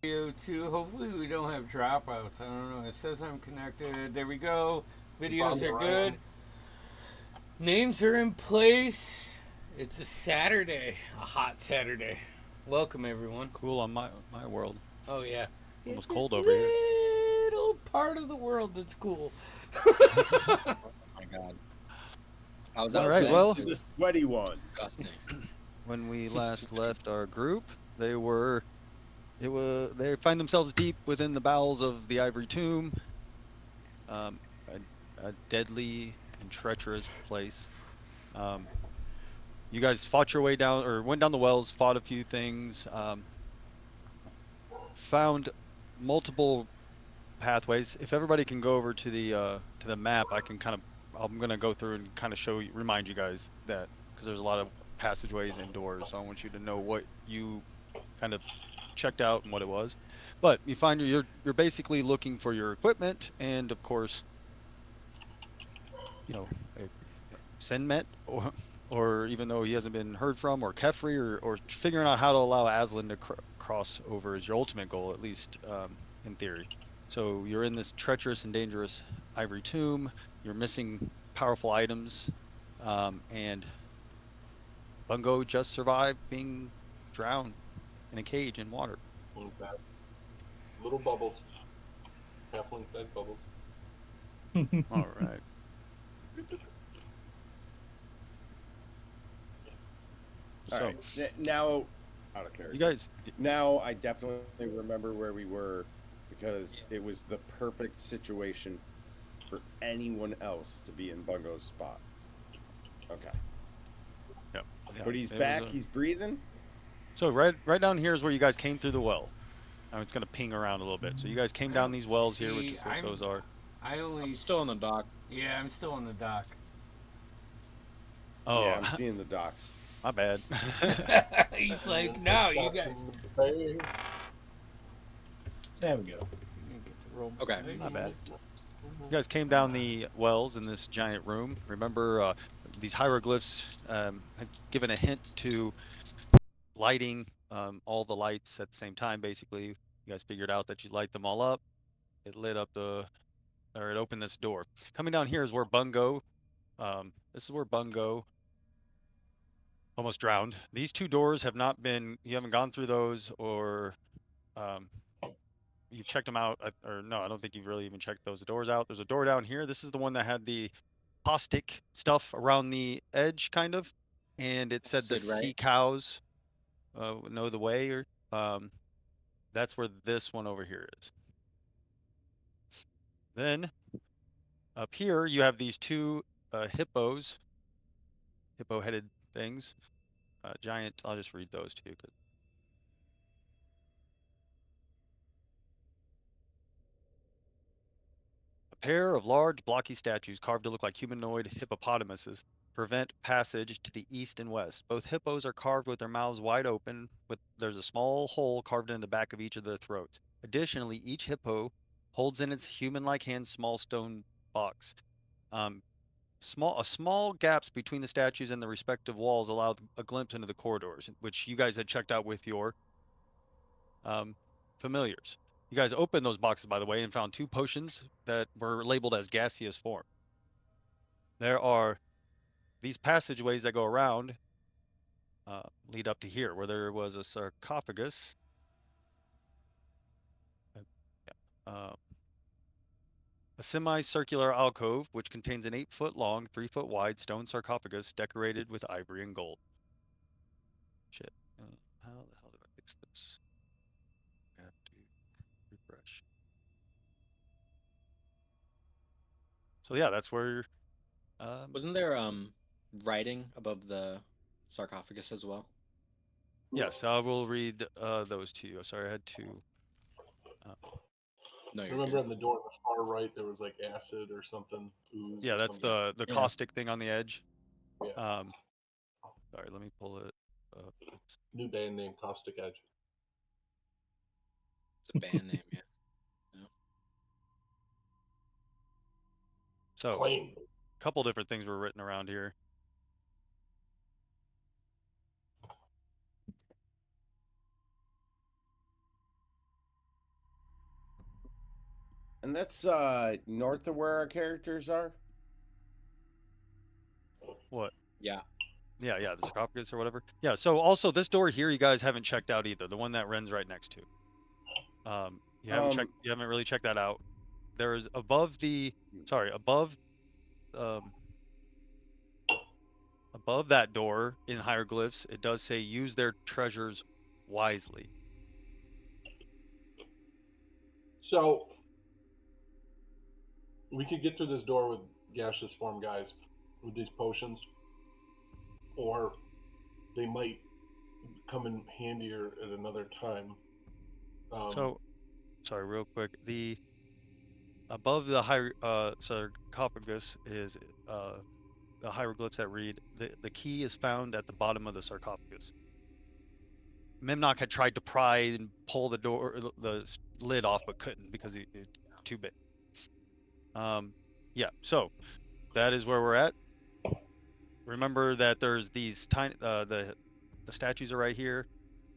Video too. Hopefully we don't have dropouts. I don't know. It says I'm connected. There we go. Videos are good. Names are in place. It's a Saturday, a hot Saturday. Welcome everyone. Cool on my world. Oh yeah, Almost this cold over here. little part of the world that's cool. Oh my god. I was All out right, playing well, to too. the sweaty ones. Disgusting. when we last left our group, they find themselves deep within the bowels of the ivory tomb, um, a deadly and treacherous place. Um, you guys fought your way down, or went down the wells, fought a few things, found multiple pathways. If everybody can go over to the map, I'm gonna go through and kind of remind you guys that because there's a lot of passageways and doors. So I want you to know what you kind of checked out and what it was. But you find you're basically looking for your equipment and of course, you know, uh, Senmet or even though he hasn't been heard from or Kefri or figuring out how to allow Aslan to cross over is your ultimate goal, at least in theory. So you're in this treacherous and dangerous ivory tomb. You're missing powerful items, and Bungo just survived being drowned in a cage in water. Okay. Little bubbles. Halfling fed bubbles. All right. All So right. Now, out of character. you guys, Now I definitely remember where we were because it was the perfect situation for anyone else to be in Bungo's spot. Okay. yeah, But he's it was back. He's breathing. So right down here is where you guys came through the well. It's gonna ping around a little bit. So you guys came down these wells here, which is what those are. I only I'm still on the dock. Yeah, I'm still on the dock. Oh, Yeah, I'm seeing the docks. my bad. He's like, no, you guys. Hey. There we go. Okay. My bad. You guys came down the wells in this giant room. Remember, these hieroglyphs had given a hint to lighting all the lights at the same time. Basically, you guys figured out that you light them all up. It lit up it opened this door. Coming down here is where Bungo. This is where Bungo almost drowned. These two doors have not been. You haven't gone through those, or um, you've checked them out, or no, I don't think you've really even checked those doors out. There's a door down here. This is the one that had the caustic stuff around the edge, kind of, and it said the Sid, right? sea cows know the way, or that's where this one over here is. Then up here you have these two hippos, hippo-headed things, giant. I'll just read those to you. A pair of large blocky statues carved to look like humanoid hippopotamuses prevent passage to the east and west. Both hippos are carved with their mouths wide open, there's a small hole carved in the back of each of their throats. Additionally, each hippo holds in its human-like hands small stone box. Um, small gaps between the statues and the respective walls allow a glimpse into the corridors, which you guys had checked out with your familiars. You guys opened those boxes, by the way, and found two potions that were labeled as gaseous form. There are these passageways that go around, lead up to here, where there was a sarcophagus. Uh, a semicircular alcove, which contains an 8-foot long, 3-foot wide stone sarcophagus decorated with ivory and gold. Shit. How the hell do I fix this? I have to refresh. So yeah, that's where. Wasn't there writing above the sarcophagus as well? Yes, I will read those to you. Sorry, I had to. No, you're Remember good. on the door on the far right there was like acid or something, ooze Yeah, or that's something. the Yeah. caustic thing on the edge. Yeah. Sorry, let me pull it up. New band name, Caustic Edge. It's a band name, yeah. So, Claim. a couple different things were written around here. And that's north of where our characters are. What? Yeah. Yeah, the sarcophagus or whatever. Yeah. So also this door here, you guys haven't checked out either. The one that Ren's right next to. You haven't checked. You haven't really checked that out. There is above the. Sorry, um, above that door in hieroglyphs, it does say use their treasures wisely. So we could get through this door with gaseous form guys with these potions, or they might come in handier at another time. So, sorry, real quick. The above the sarcophagus is the hieroglyphs that read the key is found at the bottom of the sarcophagus. Memnock had tried to pry and pull the door, the lid off, but couldn't because it's too big. Yeah. So that is where we're at. Remember that there's these tiny the statues are right here.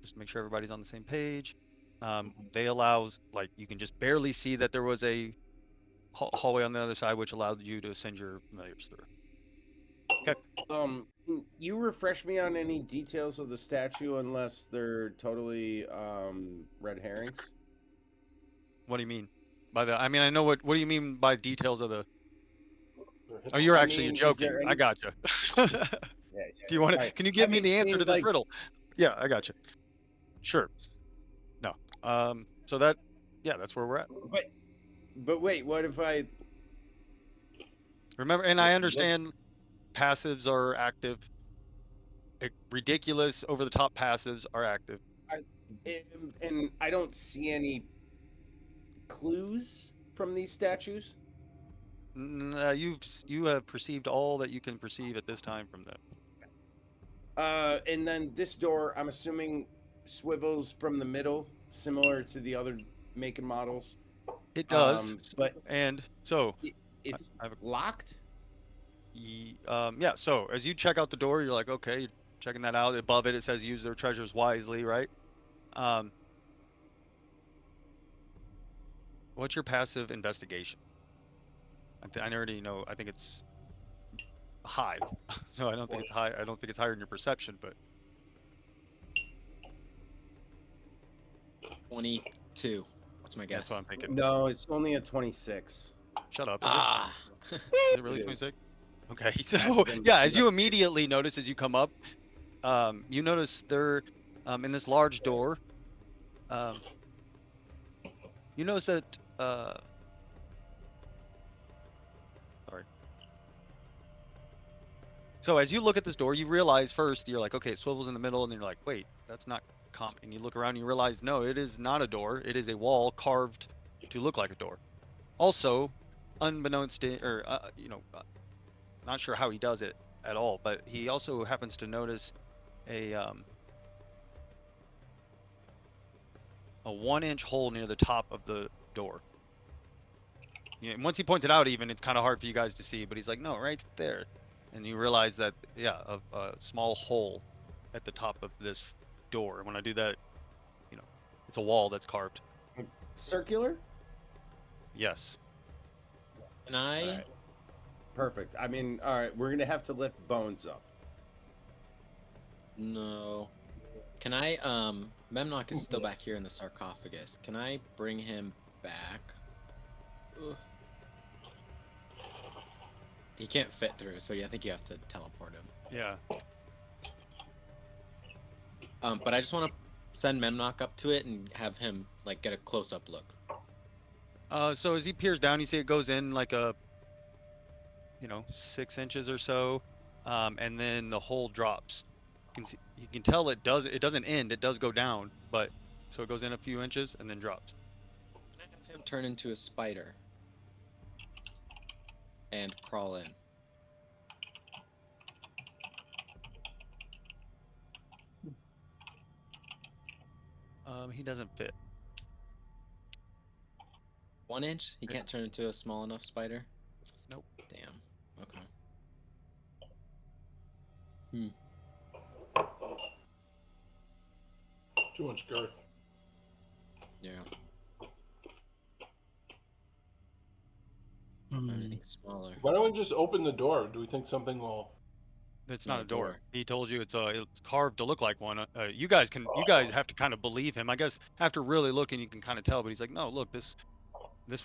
Just make sure everybody's on the same page. They allows like you can just barely see that there was a hallway on the other side, which allowed you to send your familiars through. Okay. You refresh me on any details of the statue, unless they're totally red herrings. What do you mean by that? I mean, I know what do you mean by details of the? They're hip- Oh, you're I actually mean, is joking. there I any- gotcha. Yeah, Do you want to? sorry. Can you give me the answer to this like, riddle? Yeah, I gotcha. Sure. No. So that, yeah, that's where we're at. But wait, what if I Remember, and I look- understand passives are active. Ridiculous, over the top passives are active. and I don't see any clues from these statues? You have perceived all that you can perceive at this time from them. And then this door, I'm assuming, swivels from the middle, similar to the other make and models. It does, But and so it's I have locked. yeah. So as you check out the door, you're like, okay, you're checking that out. Above it, it says use their treasures wisely, right? What's your passive investigation? I already know. I think it's high. So I don't think it's high. I don't think it's higher than your perception, but 22. What's my guess? that's what I'm thinking. No, it's only a 26. Shut up. Ah. Is it really It is. 26? Okay. That's So been yeah, as you investigated. immediately notice as you come up, you notice they're in this large door. You notice that sorry. So as you look at this door, you realize first you're like, okay, it swivels in the middle, and then you're like, wait, that's not common. And you look around and you realize, no, it is not a door. It is a wall carved to look like a door. Also, unbeknownst to, or not sure how he does it at all, but he also happens to notice a 1-inch hole near the top of the door. And once he points it out, even it's kind of hard for you guys to see, but he's like, no, right there. And you realize that, yeah, a small hole at the top of this door. And when I do that, it's a wall that's carved. Circular? Yes. Can I? All right. Perfect. I mean, all right, we're gonna have to lift Bones up. No. Can I? Memnock is still back here in the sarcophagus. Can I bring him back? Ugh. He can't fit through, so I think you have to teleport him. Yeah. But I just want to send Memnock up to it and have him like get a close-up look. So as he peers down, you see it goes in like a 6 inches or so, and then the hole drops. You can tell it doesn't end, it does go down, but so it goes in a few inches and then drops. Can I have him turn into a spider and crawl in? He doesn't fit. 1 inch? He can't turn into a small enough spider? Nope. Damn. Okay. Too much girth. Yeah. smaller. Why don't we just open the door? Do we think something will? It's not not a a door. door. He told you it's carved to look like one. You guys have to kind of believe him. I guess after really looking, you can kind of tell. But he's like, no, look, this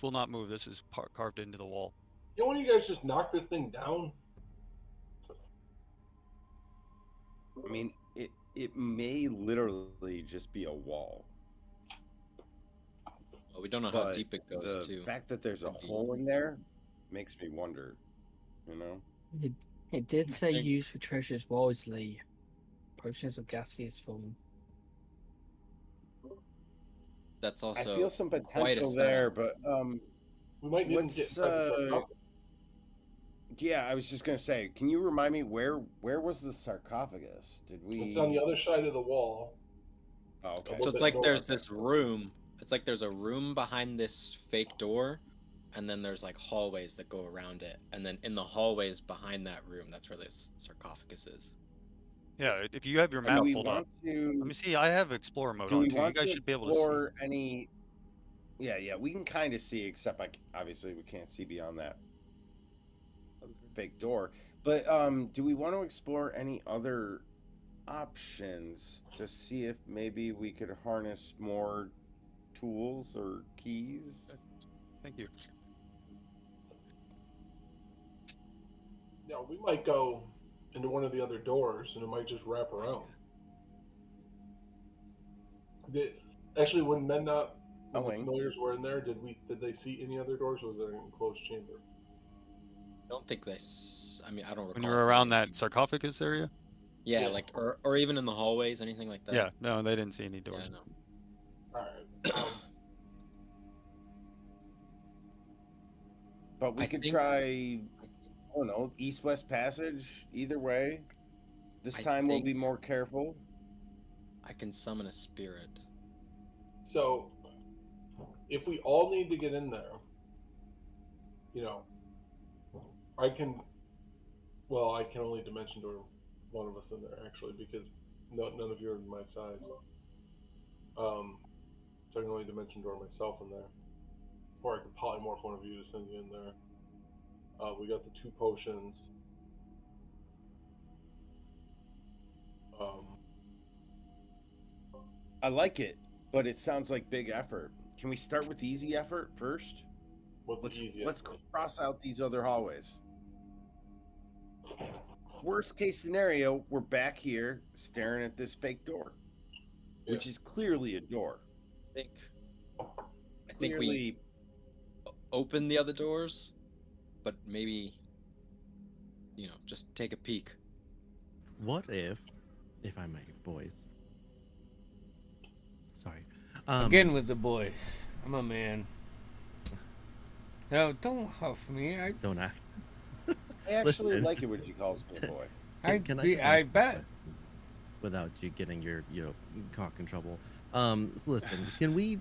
will not move. This is carved into the wall. You know, when you guys just knock this thing down? I mean, it may literally just be a wall. Well, we don't know how But deep it goes, the too. fact that there's a Could be. hole in there makes me wonder, you know? It did say think- use for treasures wisely. Potions of gaseous form. That's also I feel some quite a potential setup. there, but We might need to get let's inside the sarcophagus. yeah, I was just gonna say, can you remind me where was the sarcophagus? Did we? It's on the other side of the wall. Oh, okay. So it's bit like more there's on that. this room. It's like there's a room behind this fake door, and then there's like hallways that go around it, and then in the hallways behind that room, that's where this sarcophagus is. Yeah, if you have your Do map we pulled up, want to? let me see. I have Explorer mode Do on we too. You want guys to should be able to see. explore any? Yeah, we can kind of see, except obviously we can't see beyond that fake door. But do we want to explore any other options to see if maybe we could harness more tools or keys? Thank you. Yeah, we might go into one of the other doors, and it might just wrap around. Actually, when when the Wing. familiars were in there, did they see any other doors, or was it an enclosed chamber? I don't think I mean, I don't recall. When you were seeing around anything. that sarcophagus area? Yeah, Yeah. like or even in the hallways, anything like that. Yeah, no, they didn't see any doors. Yeah, no. All right. But we I could think- try, I don't know, east-west passage. Either way, this I time we'll think- be more careful. I can summon a spirit. So, if we all need to get in there, you know, I can. Well, I can only dimension door one of us in there actually because none of you are my size. So I can only dimension door myself in there, or I could polymorph one of you to send you in there. We got the 2 potions. I like it, but it sounds like big effort. Can we start with easy effort first? What's the easiest? Let's cross out these other hallways. Worst case scenario, we're back here staring at this fake door, which is clearly a door. I think we Clearly, open the other doors, but maybe just take a peek. What if I may, boys? Sorry. Again with the boys. I'm a man. No, don't huff me. Don't act. I actually Listen. like it when she calls me a boy. Can I I just ask a bet. question without you getting your cock in trouble? Listen. Can we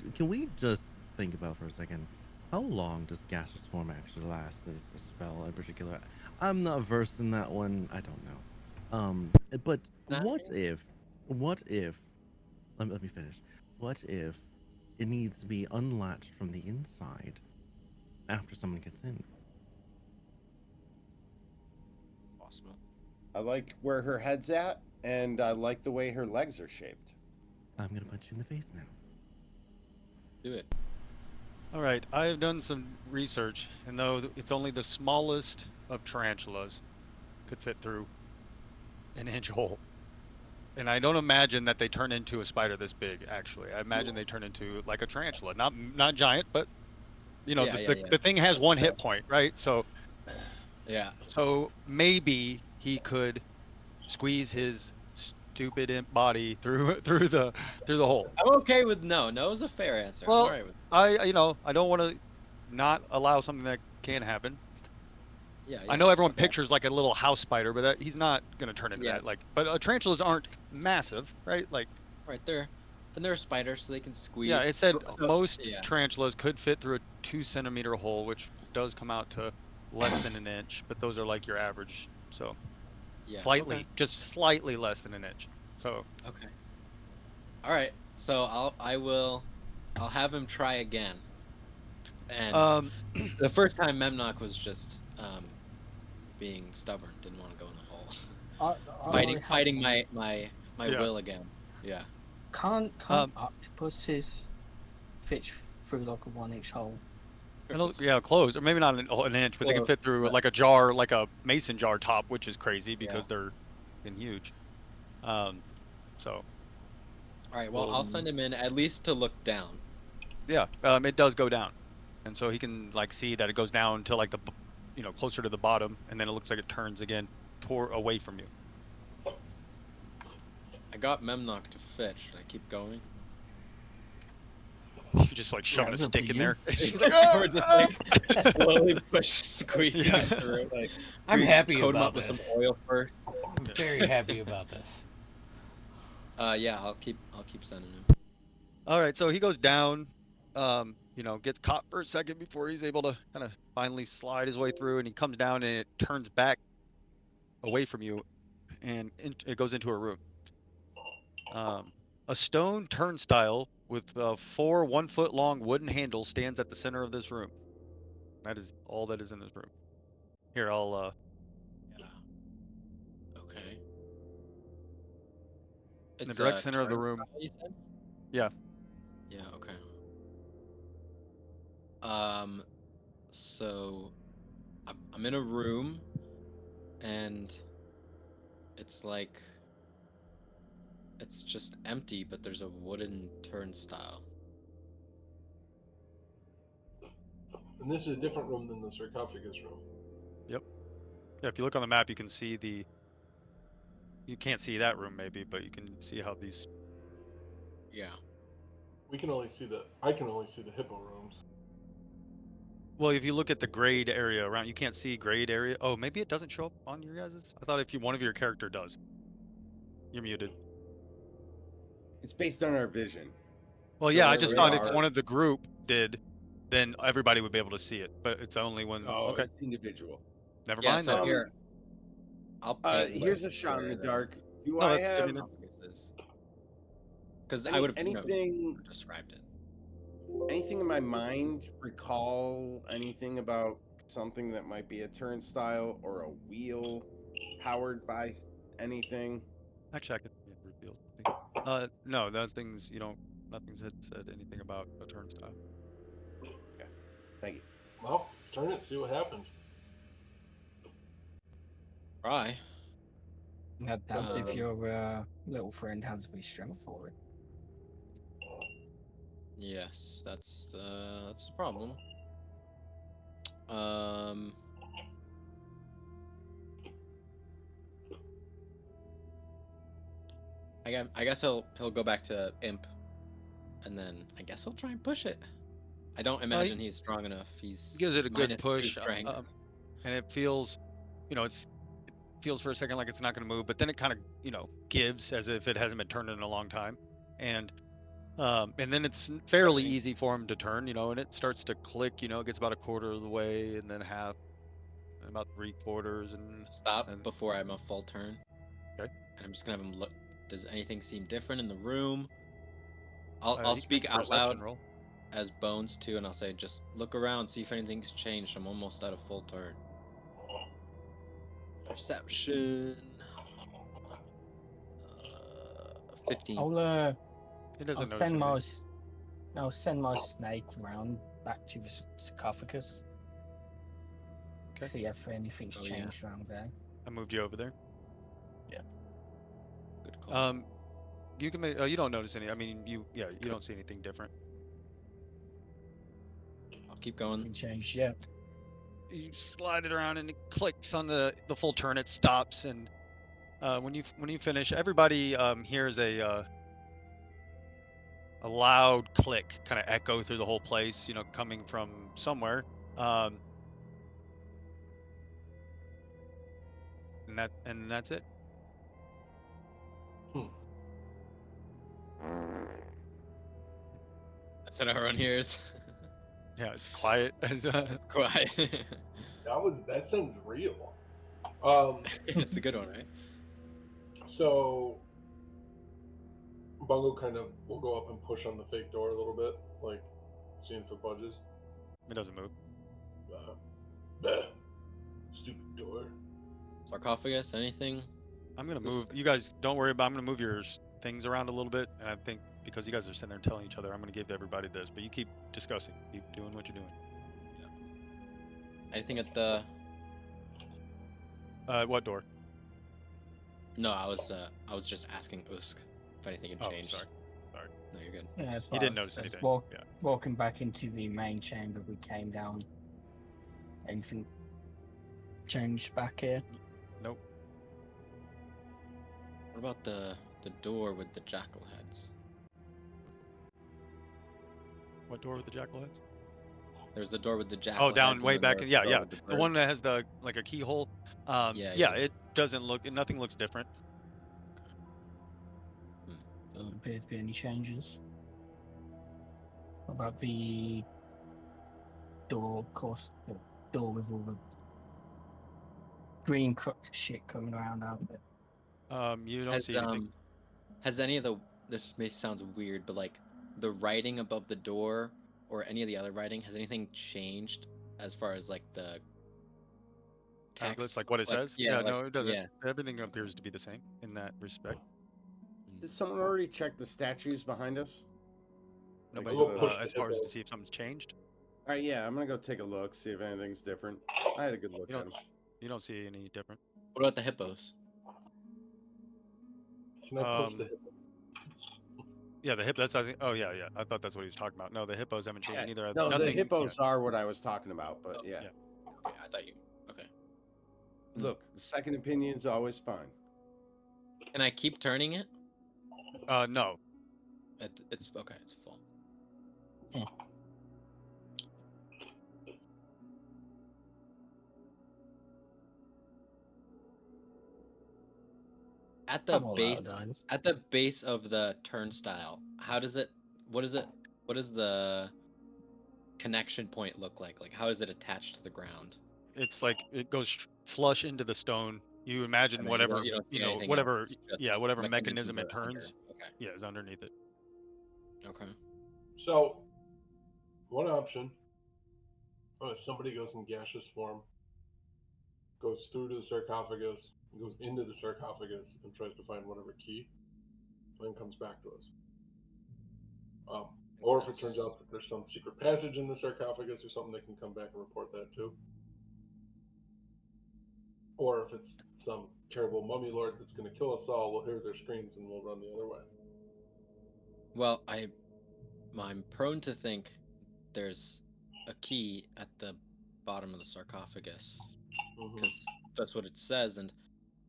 just think about for a second? How long does gaseous form actually last as a spell in particular? I'm not versed in that one. I don't know. But Nah. what if? Let me finish. What if it needs to be unlatched from the inside after someone gets in? Possible. I like where her head's at, and I like the way her legs are shaped. I'm gonna punch you in the face now. Do it. All right, I have done some research, and though it's only the smallest of tarantulas could fit through an inch hole. And I don't imagine that they turn into a spider this big, actually. I imagine they turn into like a tarantula. Not giant, but Yeah, the thing has one hit point, right? So Yeah. maybe he could squeeze his stupid imp body through the hole. I'm okay with no. No is a fair answer. Well, I'm alright with I don't want to not allow something that can happen. yeah. I know everyone okay. pictures like a little house spider, but he's not gonna turn into Yeah. that. Like, but tarantulas aren't massive, right? Like, Right there. And they're spiders, so they can squeeze. yeah, it said So- most yeah. tarantulas could fit through a 2 centimeter hole, which does come out to less than an inch, but those are like your average. So Yeah. slightly, just slightly less than an inch. So Okay. All right. So I'll have him try again. And um, the first time Memnock was just being stubborn, didn't want to go in the hole. I Fighting my Yeah. will again. Yeah. Can't Um, octopuses fit through like a 1-inch hole? Yeah, closed, or maybe not an inch, but they can Closed, fit through but- like a jar, like a mason jar top, which is crazy Yeah. because they're huge. So All right. Well, I'll send him in at least to look down. yeah, it does go down, and so he can like see that it goes down to like closer to the bottom, and then it looks like it turns again away from you. I got Memnock to fetch. Should I keep going? You just like shoving a it's up stick to in you. there. She's We're like, just, "Ah, like, ah." slowly squeezing Yeah. him through. Like, I'm happy coat him about up with this. some oil first. I'm very happy about this. Yeah, I'll keep sending him. All right, so he goes down, gets caught for a second before he's able to kind of finally slide his way through, and he comes down and it turns back away from you, and it goes into a room. A stone turnstile with 4 1-foot-long wooden handles stands at the center of this room. That is all that is in this room. Here, I'll. Yeah. Okay. In the It's direct a center of the room. turnstile, you said? Yeah. Yeah. Okay. So I'm in a room, and it's like it's just empty, but there's a wooden turnstile. And this is a different room than the sarcophagus room. Yep. Yeah. If you look on the map, you can see the. You can't see that room maybe, but you can see how these. Yeah. I can only see the hippo rooms. Well, if you look at the grade area around, you can't see grade area. Oh, maybe it doesn't show up on your guys's. I thought if one of your character does. You're muted. It's based on our vision. Well, So yeah, I where just we thought if are- one of the group did, then everybody would be able to see it. But it's only when. Oh, Okay, it's individual. never Yeah. mind. So then. here, I'll ping Here's a with shot in where the dark. Do No, I that's- I have mean, because I would have anything described it. anything in my mind recall anything about something that might be a turnstile or a wheel powered by anything? Actually, I could reveal something. No, those things you don't. Nothing's said anything about a turnstile. Thank you. Well, turn it, see what happens. Try. That's if Um, your little friend has the strength for it. Yes, that's the problem. I guess he'll go back to imp, and then I guess he'll try and push it. I don't imagine he's strong enough. He's He gives it a good -2 push, strength. and it feels, it feels for a second like it's not going to move, but then it kind of, gives as if it hasn't been turned in a long time, and then it's fairly Okay. easy for him to turn, and it starts to click, it gets about a quarter of the way, and then half, and about 3/4, and Stop and before I'm a full turn. Okay. And I'm just gonna have him look. Does anything seem different in the room? he I'll can speak make a out perception loud roll. as Bones too, and I'll say, just look around, see if anything's changed. I'm almost at a full turn. Perception. 15. He doesn't I'll notice send my anything. I'll send my snake round back to the sarcophagus. Okay. See if anything's Oh, yeah. changed around there. I moved you over there. Good call. You can make. You don't notice any. I mean, you don't see anything different. I'll keep going. Nothing changed yet. You slide it around and it clicks on the full turn. It stops, and when you finish, everybody hears a loud click kind of echo through the whole place. Coming from somewhere. And that's it. That's what everyone hears. Yeah, it's quiet. It's quiet. That sounds real. It's a good one, right? So Bungo kind of will go up and push on the fake door a little bit, like seeing if it budges. It doesn't move. Bleh. Stupid door. Sarcophagus, anything? I'm gonna This- move. You guys don't worry about. I'm gonna move your things around a little bit, and I think because you guys are sitting there telling each other, I'm gonna give everybody this. But you keep discussing. Keep doing what you're doing. Anything at the? What door? No, I was just asking Usk if anything had Oh, changed. sorry. No, you're good. Yeah, as He far didn't as- notice as anything. Yeah. Walking back into the main chamber, we came down. Anything changed back here? Nope. What about the door with the jackal heads? What door with the jackal heads? There's the door with the jackal. Oh, down heads, way and then back. there's Yeah, door yeah. with The one birds. that has the like a keyhole. Yeah. It doesn't look. Nothing looks different. Doesn't appear to be any changes. What about the door, of course, the door with all the green shit coming around out of it? You don't see anything. Has any of the, this may sound weird, but like the writing above the door or any of the other writing, has anything changed as far as like the Hieroglyphs, text? like what it says? Yeah, No, it doesn't. Yeah. Everything appears to be the same in that respect. Did someone already check the statues behind us? Like, Nobody, we'll push as the far as to hippo. see if something's changed. All right, yeah, I'm gonna go take a look, see if anything's different. I had a good look You at don't, them. you don't see any different. What about the hippos? Can I push the Um, hippo? Yeah, the hip. That's I think. Oh yeah, yeah. I thought that's what he was talking about. No, the hippos haven't changed Yeah, either. no, Nothing. the hippos are what I was talking about, but yeah. yeah. Okay, I thought you. Okay. Look, second opinion's always fine. Can I keep turning it? No. It's okay. It's full. At the I'm all out base, of dimes. at the base of the turnstile, how does it? What is it? What does the connection point look like? Like, how is it attached to the ground? It's like it goes flush into the stone. You imagine And then whatever you don't see you know, anything whatever. else, it's Yeah, just whatever mechanism it are under. turns. Okay. Yeah, is underneath it. Okay. So, one option, somebody goes in gaseous form, goes through to the sarcophagus, goes into the sarcophagus, and tries to find whatever key, and then comes back to us. Or if it turns out that there's some secret passage in the sarcophagus or something, they can come back and report that too. Or if it's some terrible mummy lord that's going to kill us all, we'll hear their screams and we'll run the other way. Well, I'm prone to think there's a key at the bottom of the sarcophagus because that's what it says, and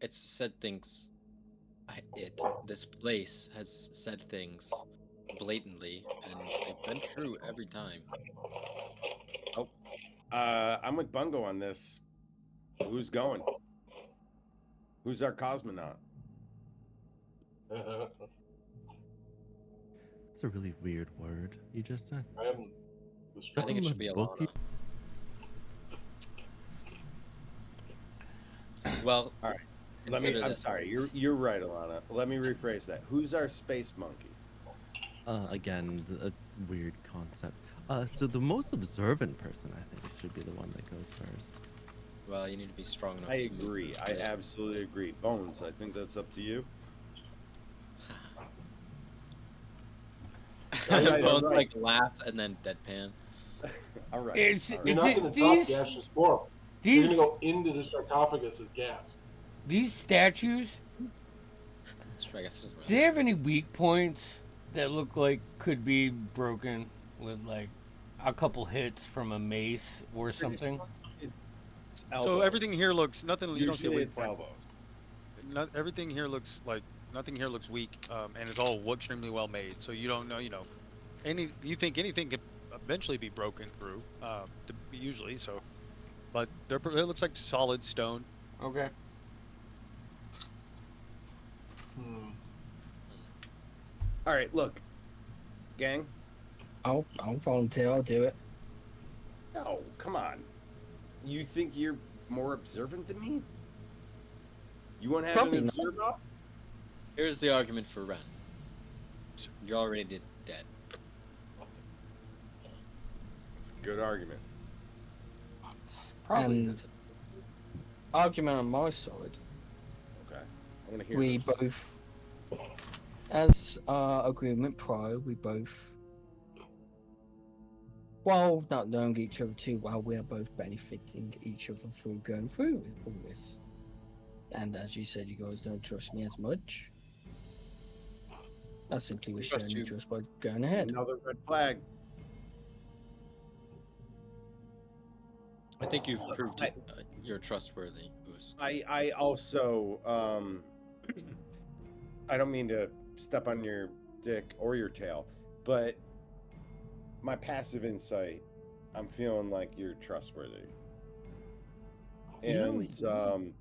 it's said things. This place has said things blatantly, and they've been true every time. I'm with Bungo on this. Who's going? Who's our cosmonaut? It's a really weird word you just said. I am the I think it should be Book Alana. Well, All right. consider I'm this. sorry. You're right, Alana. Let me rephrase that. Who's our space monkey? Again, a weird concept. So the most observant person, I think, should be the one that goes first. Well, you need to be strong enough. I to move agree. I it. absolutely agree. Bones, I think that's up to you. All right, all Bones right. like laughs and then deadpan. All right. It's- all right. You're not going to drop gaseous form. You're These going to go into the sarcophagus as gas. these statues, That's true, I guess it doesn't do they have any weak points that look like could be broken with like a couple hits from a mace or something? It's So elbows. everything here looks nothing. You don't see a Usually weak it's point. elbows. Not everything here looks like nothing here looks weak, and it's all extremely well made. So you don't know, you think anything could eventually be broken through, usually. So, but it looks like solid stone. Okay. All right, look, gang. I'll volunteer. I'll do it. No, come on. You think you're more observant than me? You want to have Probably an not. observer? Here's the argument for Ren. You're already dead. It's a good argument. Probably. And argument on my side. Okay. I want to hear We this. both, as our agreement prior, we both, while not knowing each other too well, we are both benefiting each other through going through with all this. And as you said, you guys don't trust me as much. I simply wish to Trust earn your you. trust by going ahead. Another red flag. I think you've proved I- you're trustworthy, Goose. I also I don't mean to step on your dick or your tail, but my passive insight, I'm feeling like you're trustworthy. You And know,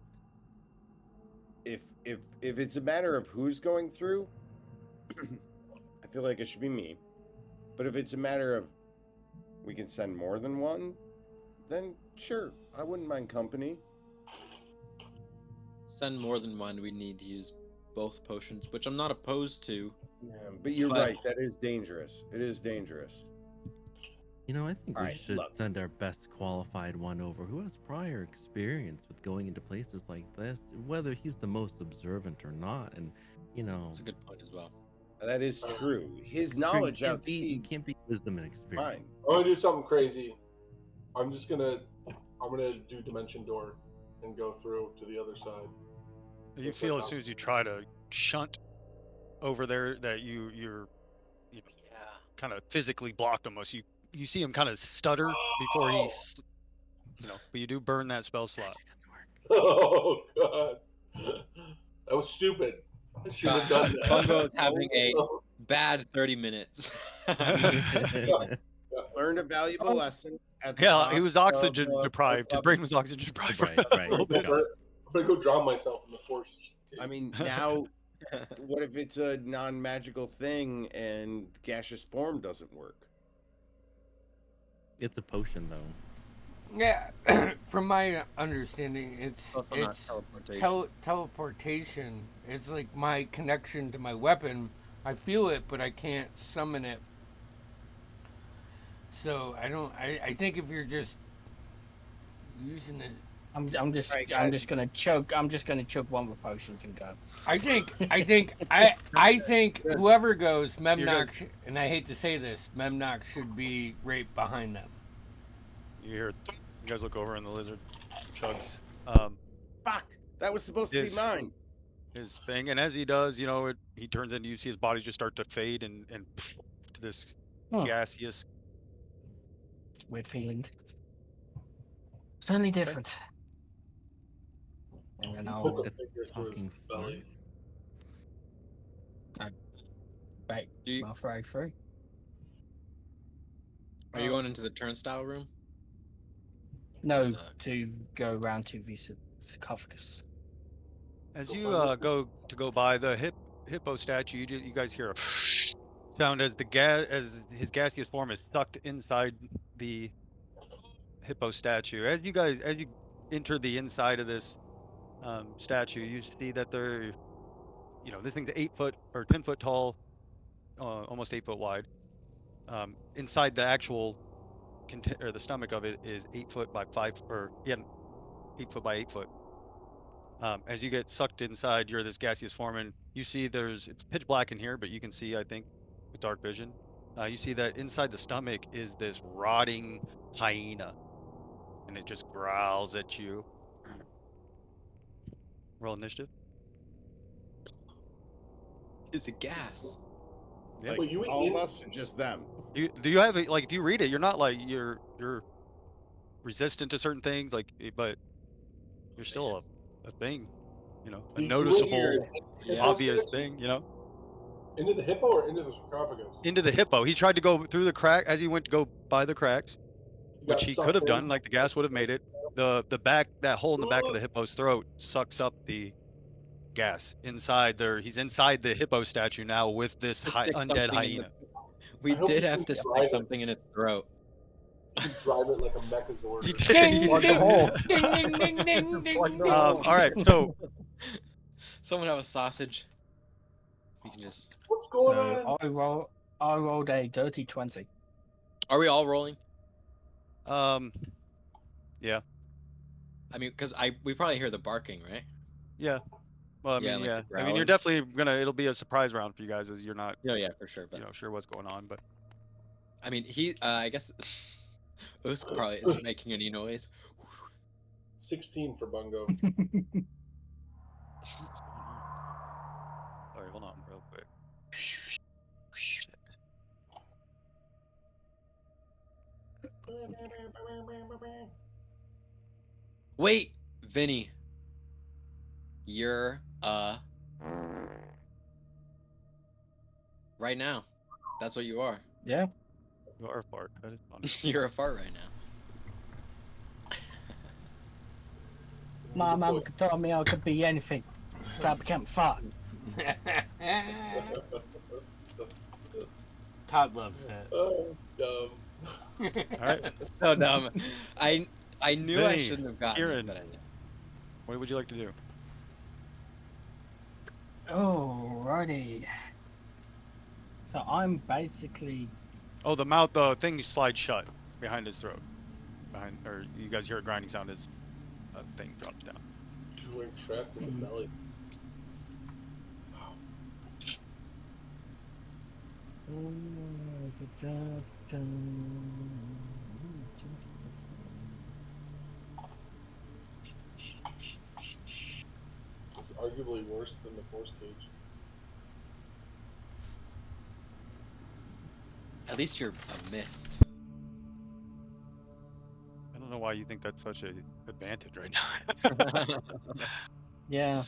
if it's a matter of who's going through, I feel like it should be me. But if it's a matter of we can send more than one, then sure, I wouldn't mind company. Send more than one. We need to use both potions, which I'm not opposed to. Yeah, but you're But- right. That is dangerous. It is dangerous. You know, I think we Alright, should look. send our best qualified one over who has prior experience with going into places like this, whether he's the most observant or not. And, you know, That's a good point as well. That is true. His experience- knowledge you outseeds can't beat wisdom and mine. experience. I'm gonna do something crazy. I'm gonna do Dimension Door and go through to the other side. You Just feel like as soon as you try to shunt over there that you're you know, Yeah. kind of physically blocked almost. You see him kind of stutter before Oh! he's, but you do burn that spell slot. It doesn't work. Oh god, that was stupid. I should have done that. Bungo is having a bad 30 minutes. Learned a valuable lesson. At the Yeah, he cost was oxygen of, deprived. His of- brain was oxygen deprived Right, for right. a little bit. I'm gonna go drown myself in the force. I mean, now, what if it's a non-magical thing and gaseous form doesn't work? It's a potion, though. Yeah, from my understanding, it's Also not it's teleportation. teleportation. It's like my connection to my weapon. I feel it, but I can't summon it. So I don't. I think if you're just using it, I'm just Right, I'm guys. just gonna chug. I'm just gonna chug one of the potions and go. I think whoever goes, Memnock, and I hate to say this, Memnock should be right behind them. You hear, thump. You guys look over and the lizard chugs Fuck! That was supposed to be Yes. mine. his thing, and as he does, he turns into, you see his body just start to fade and to this Oh. gaseous. Weird feeling. Certainly different. And then Put I'll the get finger through his talking belly. break Do you, my fray through. are you going into the turnstile room? No, to go around to the sarcophagus. As Go you find this- go by the hippo statue, you guys hear a sound as his gaseous form is sucked inside the hippo statue. As you enter the inside of this statue, you see that this thing's 8 foot or 10 foot tall, almost 8 foot wide. Inside the actual or the stomach of it is 8 foot by 8 foot by 8 foot. As you get sucked inside, you're this gaseous form, and you see it's pitch black in here, but you can see, I think, with dark vision. You see that inside the stomach is this rotting hyena, and it just growls at you. Roll initiative. Is it gas? Yeah. Like, Wait, you all of in- us or just them? Do you have it, like, if you read it, you're not like you're resistant to certain things, like, but you're still a thing, a You went here noticeable, Yeah. obvious statue? thing, Into the hippo or into the sarcophagus? into the hippo. He tried to go through the crack as he went to go by the cracks, You got which he sucked could have in? done, like the gas would have made it. The back, that hole in the back of the hippo's throat sucks up the gas inside there. He's inside the hippo statue now with this Stick undead something in the- hyena. We I hope did you have can to drive stick it. something in its throat. You drive it like a Mechazord. He or- did. Ding, he ding, did. hole. ding, ding, ding, ding, ding, Plug the ding. hole. All right, so Someone have a sausage. We can just. What's going So on? I rolled a dirty 20. Are we all rolling? yeah. I mean, because we probably hear the barking, right? Yeah. Well, I Yeah, mean, like the I mean, you're growling. definitely gonna. It'll be a surprise round for you guys, as you're not, No, yeah, for sure. But sure what's going on. But I mean, I guess Usk probably isn't making any noise. 16 for Bungo. what's going on? Sorry, hold on, real quick. Shit. Wait, Vinny, you're right now. That's what you are. Yeah. You are a fart. That is funny. You're a fart right now. My mum told me I could be anything, so I became fat. Todd loves that. Oh, dumb. All right, So dumb. I knew I Vinny, shouldn't have gotten Kieran. it, but I did. what would you like to do? Alrighty. So I'm basically Oh, the thing slides shut behind his throat. Or you guys hear a grinding sound as a thing drops down. We're trapped in the belly. It's arguably worse than the force cage. At least you're a mist. I don't know why you think that's such an advantage right now. yeah.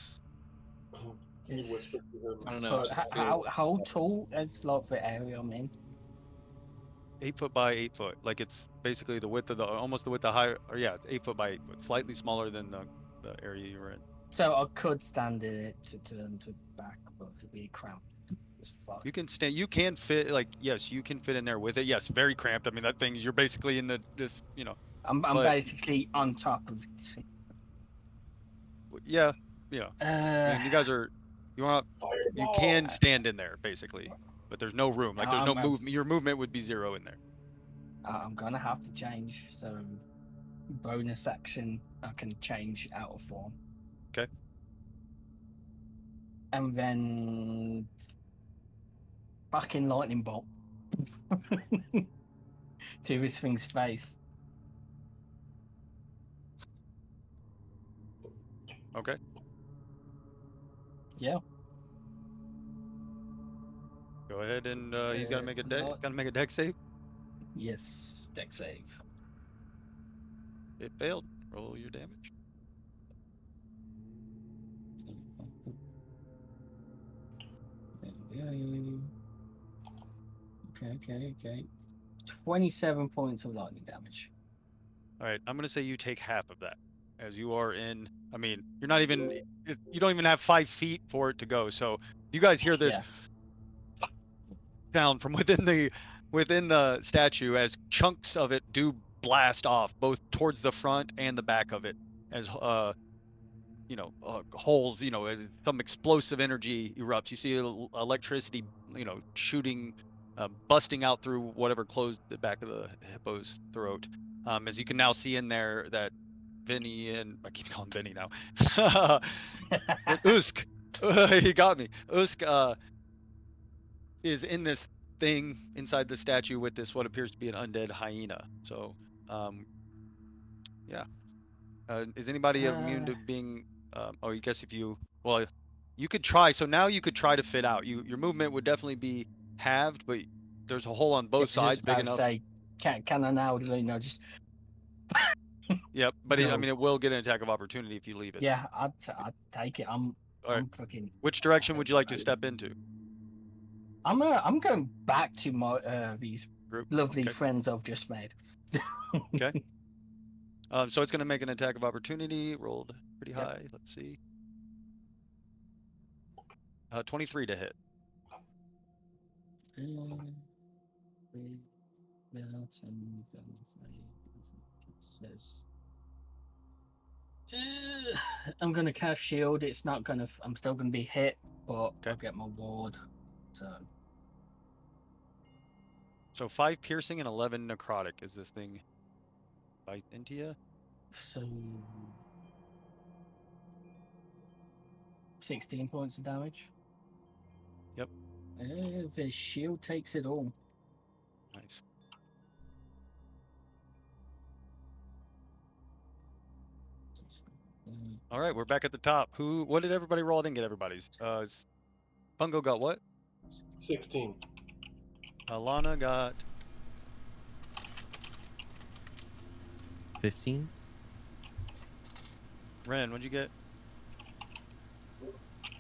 He It's, whispered to him. I don't know. but it just how tall is like the area I'm in? 8 foot by 8 foot. Like it's basically the width of almost the width of high, or yeah, it's 8 foot by 8 foot. Slightly smaller than the area you were in. So I could stand in it to turn to back, but it'd be cramped as fuck. You can stand. You can fit. Like yes, you can fit in there with it. Yes, very cramped. I mean that thing's. You're basically in this. I'm but- basically on top of it. Yeah. Yeah. I mean, you guys are. You want. You Fireball! can stand in there basically, but there's no room. Like there's no I'm- movement. Your movement would be 0 in there. I'm gonna have to change. So bonus action, I can change out of form. Okay. And then fucking lightning bolt to this thing's face. Okay. Yeah. Go ahead and he's got to make a not- got to make a deck save. Yes, deck save. It failed. Roll your damage. Okay. 27 points of lightning damage. All right. I'm gonna say you take half of that, as you are in. I mean, you're not even. You don't even have 5 feet for it to go. So you guys hear this sound from within the statue as chunks of it do blast off, both towards the front and the back of it, as holes, as some explosive energy erupts. You see electricity, shooting, busting out through whatever closed the back of the hippo's throat. As you can now see in there that Vinny, and I keep calling Vinny now, Usk, he got me. Usk is in this thing inside the statue with this what appears to be an undead hyena. So, yeah. Is anybody immune to being? I guess if you could try. So now you could try to fit out. Your movement would definitely be halved, but there's a hole on both sides big enough. Say, can I now, just? Yep, but I Go. mean, it will get an attack of opportunity if you leave it. Yeah, I'd take it. All right. I'm fucking. Which direction would you like to step into? I'm going back to my these Group. lovely Okay. friends I've just made. Okay. So it's going to make an attack of opportunity. Rolled pretty Yep. high. Let's see. 23 to hit. I'm gonna cast shield. It's not gonna. I'm still gonna be hit, but Okay. I'll get my ward. So 5 piercing and 11 necrotic. Is this thing bite into you? So 16 points of damage. Yep. The shield takes it all. Nice. All right, we're back at the top. What did everybody roll? I didn't get everybody's. Pungo got what? 16. Alana got 15. Ren. What'd you get?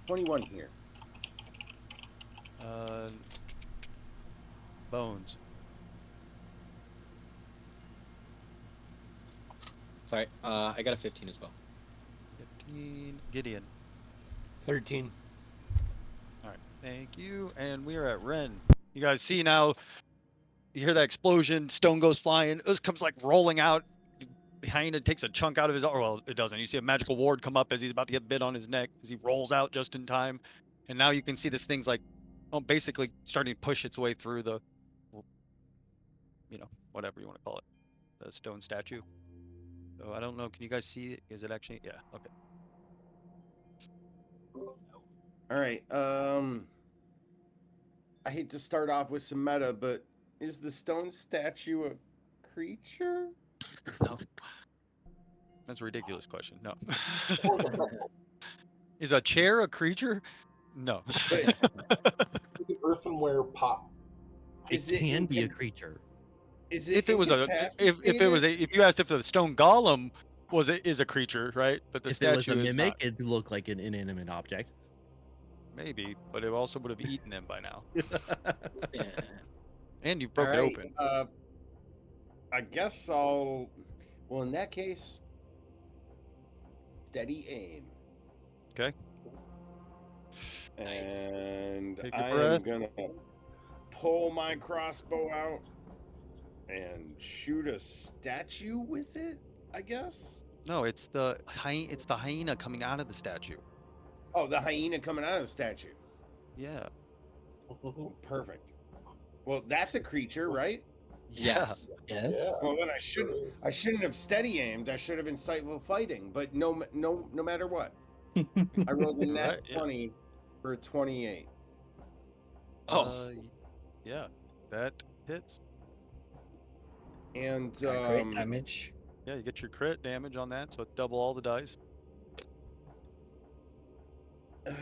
21 here. Bones. Sorry, I got a 15 as well. 15. Gideon. 13. All right, thank you. And we are at Ren. You guys see now, you hear that explosion, stone goes flying, Us comes like rolling out. Hyena takes a chunk out of his arm. Well, it doesn't. You see a magical ward come up as he's about to get bit on his neck as he rolls out just in time. And now you can see this thing's like, basically starting to push its way through the, whatever you want to call it, the stone statue. So I don't know. Can you guys see it? Is it actually? Yeah. Okay. All right. I hate to start off with some meta, but is the stone statue a creature? No. That's a ridiculous question. No. Is a chair a creature? No. The earthenware pot. It can be a creature. Is it if it was if you asked if the stone golem is a creature, right? But the If statue it was a is mimic, not. it'd look like an inanimate object. Maybe, but it also would have eaten him by now. Yeah. And you broke it Alright, open. I guess I'll. Well, in that case, steady aim. Okay. And Take a I breath. am gonna pull my crossbow out and shoot a statue with it. I guess. No, it's the hyena coming out of the statue. Oh, the hyena coming out of the statue. Yeah. Perfect. Well, that's a creature, right? Yes. Yes. Yeah. Well, then I shouldn't have steady aimed. I should have insightful fighting. But no matter what, I rolled a nat Right, yeah. 20 for a 28. Oh, Yeah, that hits. And Great damage. Yeah, you get your crit damage on that, so it's double all the dice. all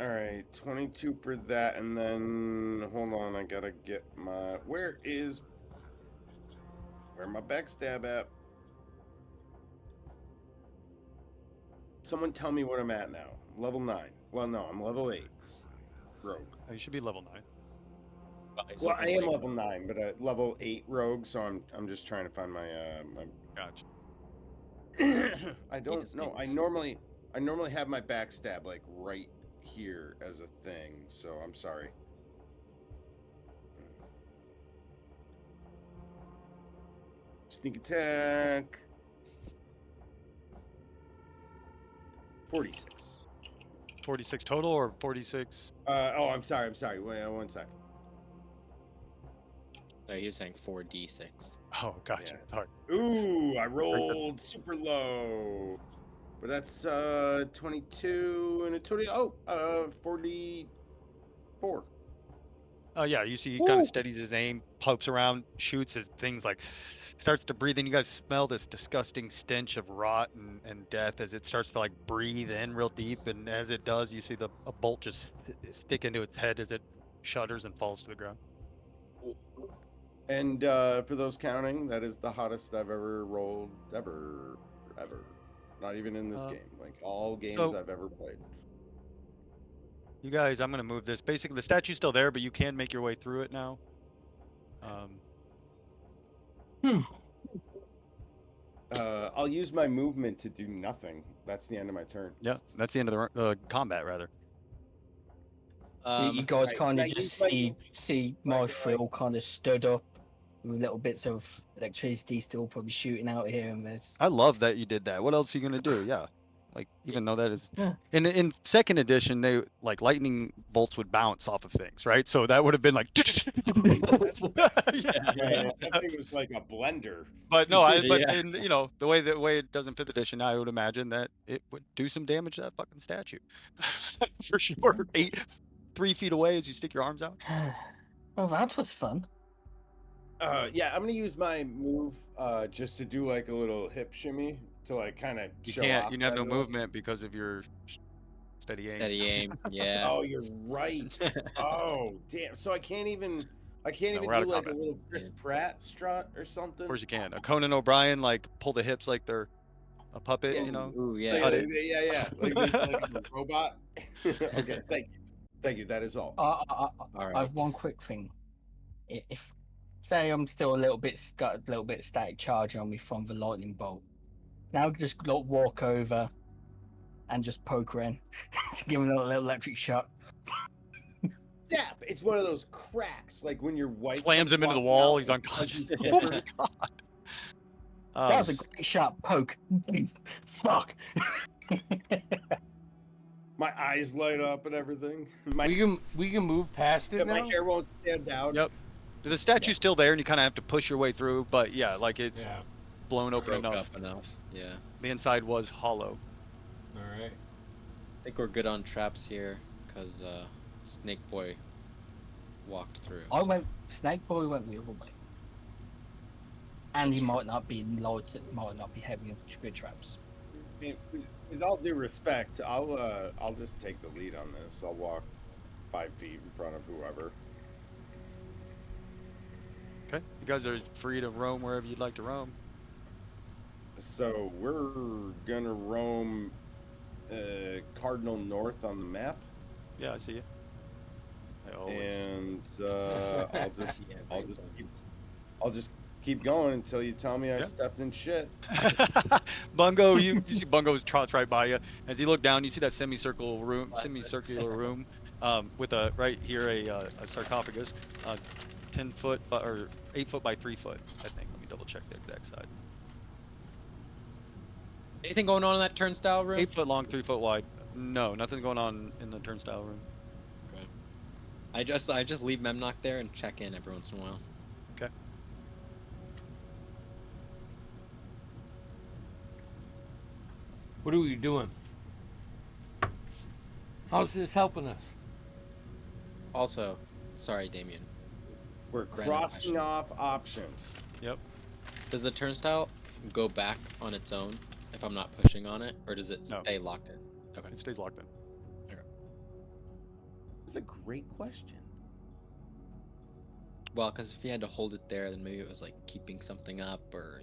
right, 22 for that, and then hold on, I gotta get my where my backstab at? Someone tell me what I'm at now. Level 9. Well, no, I'm level 8. Rogue. Oh, you should be level 9. Well, I am level 9, but level 8 rogue, so I'm just trying to find my Gotcha. I don't know. I normally have my backstab like right here as a thing, so I'm sorry. Sneak attack. 46. 46 total or 46? Oh, I'm sorry. Wait, one sec. No, he was saying 4d6. Oh, gotcha. Yeah. Sorry. Ooh, I rolled super low. But that's 22 and a 20. 44. Yeah, you see he kind of steadies his aim, pokes around, shoots as things like starts to breathe in. You guys smell this disgusting stench of rot and death as it starts to like breathe in real deep, and as it does, you see a bolt just stick into its head as it shudders and falls to the ground. And for those counting, that is the hottest I've ever rolled ever. Not even in this game. Like all games I've ever played. You guys, I'm gonna move this. Basically, the statue's still there, but you can make your way through it now. I'll use my movement to do nothing. That's the end of my turn. Yeah, that's the end of the combat, rather. You guys right. kind Now of you just might- see my frill kind of stood up with little bits of electricity still probably shooting out here and there's I love that you did that. What else are you gonna do? Yeah. Like even though that is Yeah. in second edition, they like lightning bolts would bounce off of things, right? So that would have been like yeah. Man, that thing was like a blender. But no, but Yeah. in the way it does in fifth edition, I would imagine that it would do some damage to that fucking statue. For sure. 3 feet away as you stick your arms out. Well, that was fun. Yeah, I'm gonna use my move just to do like a little hip shimmy to like kind of You show can't. off. You have that no a little. movement because of your steady aim. Steady aim. Yeah. Oh, you're right. Oh, damn. So I can't even No, do we're out of like a combat. little Chris Pratt strut or something. Of course you can. A Conan O'Brien like pull the hips like they're a puppet. Yeah. You know. Ooh, Yeah, yeah. Cut it. yeah. Like a robot. Okay, thank you. That is all. All I right. have one quick thing. If say I'm still a little bit static charge on me from the lightning bolt, now just walk over and just poke Ren, give him a little electric shock. Zap! It's one of those cracks, like when your wife Slams comes him into the walking wall. out He's and unconscious. fuzzy Oh slippers. my god. That was a great shot. Poke. Fuck. My eyes light up and everything. We can move past it My now. hair won't stand down. Yep. The statue's still there, and you kind of have to push your way through. But yeah, like it's Yeah. blown open Broke enough. up enough. Yeah. The inside was hollow. All right. I think we're good on traps here, because Snake Boy walked through. Snake Boy went the other way. And he might not be light, might not be heavy with good traps. I mean, with all due respect, I'll just take the lead on this. I'll walk 5 feet in front of whoever. Okay. You guys are free to roam wherever you'd like to roam. So we're gonna roam cardinal north on the map, Yeah, I see you. I always. and I'll just keep going until you tell me I Yeah. stepped in shit. Bungo, you see Bungo's trots right by you. As you look down, you see that semicircular room, with right here a sarcophagus, 10 foot or 8 foot by 3 foot. I think. Let me double check the exact side. Anything going on in that turnstile room? 8 foot long, 3 foot wide. No, nothing going on in the turnstile room. Okay. I just leave Memnock there and check in every once in a while. Okay. What are we doing? How's this helping us? Also, sorry, Damien. We're Random crossing question. off options. Yep. Does the turnstile go back on its own if I'm not pushing on it, or does it No. stay locked in? Okay. It stays locked in. That's a great question. Well, because if you had to hold it there, then maybe it was like keeping something up, or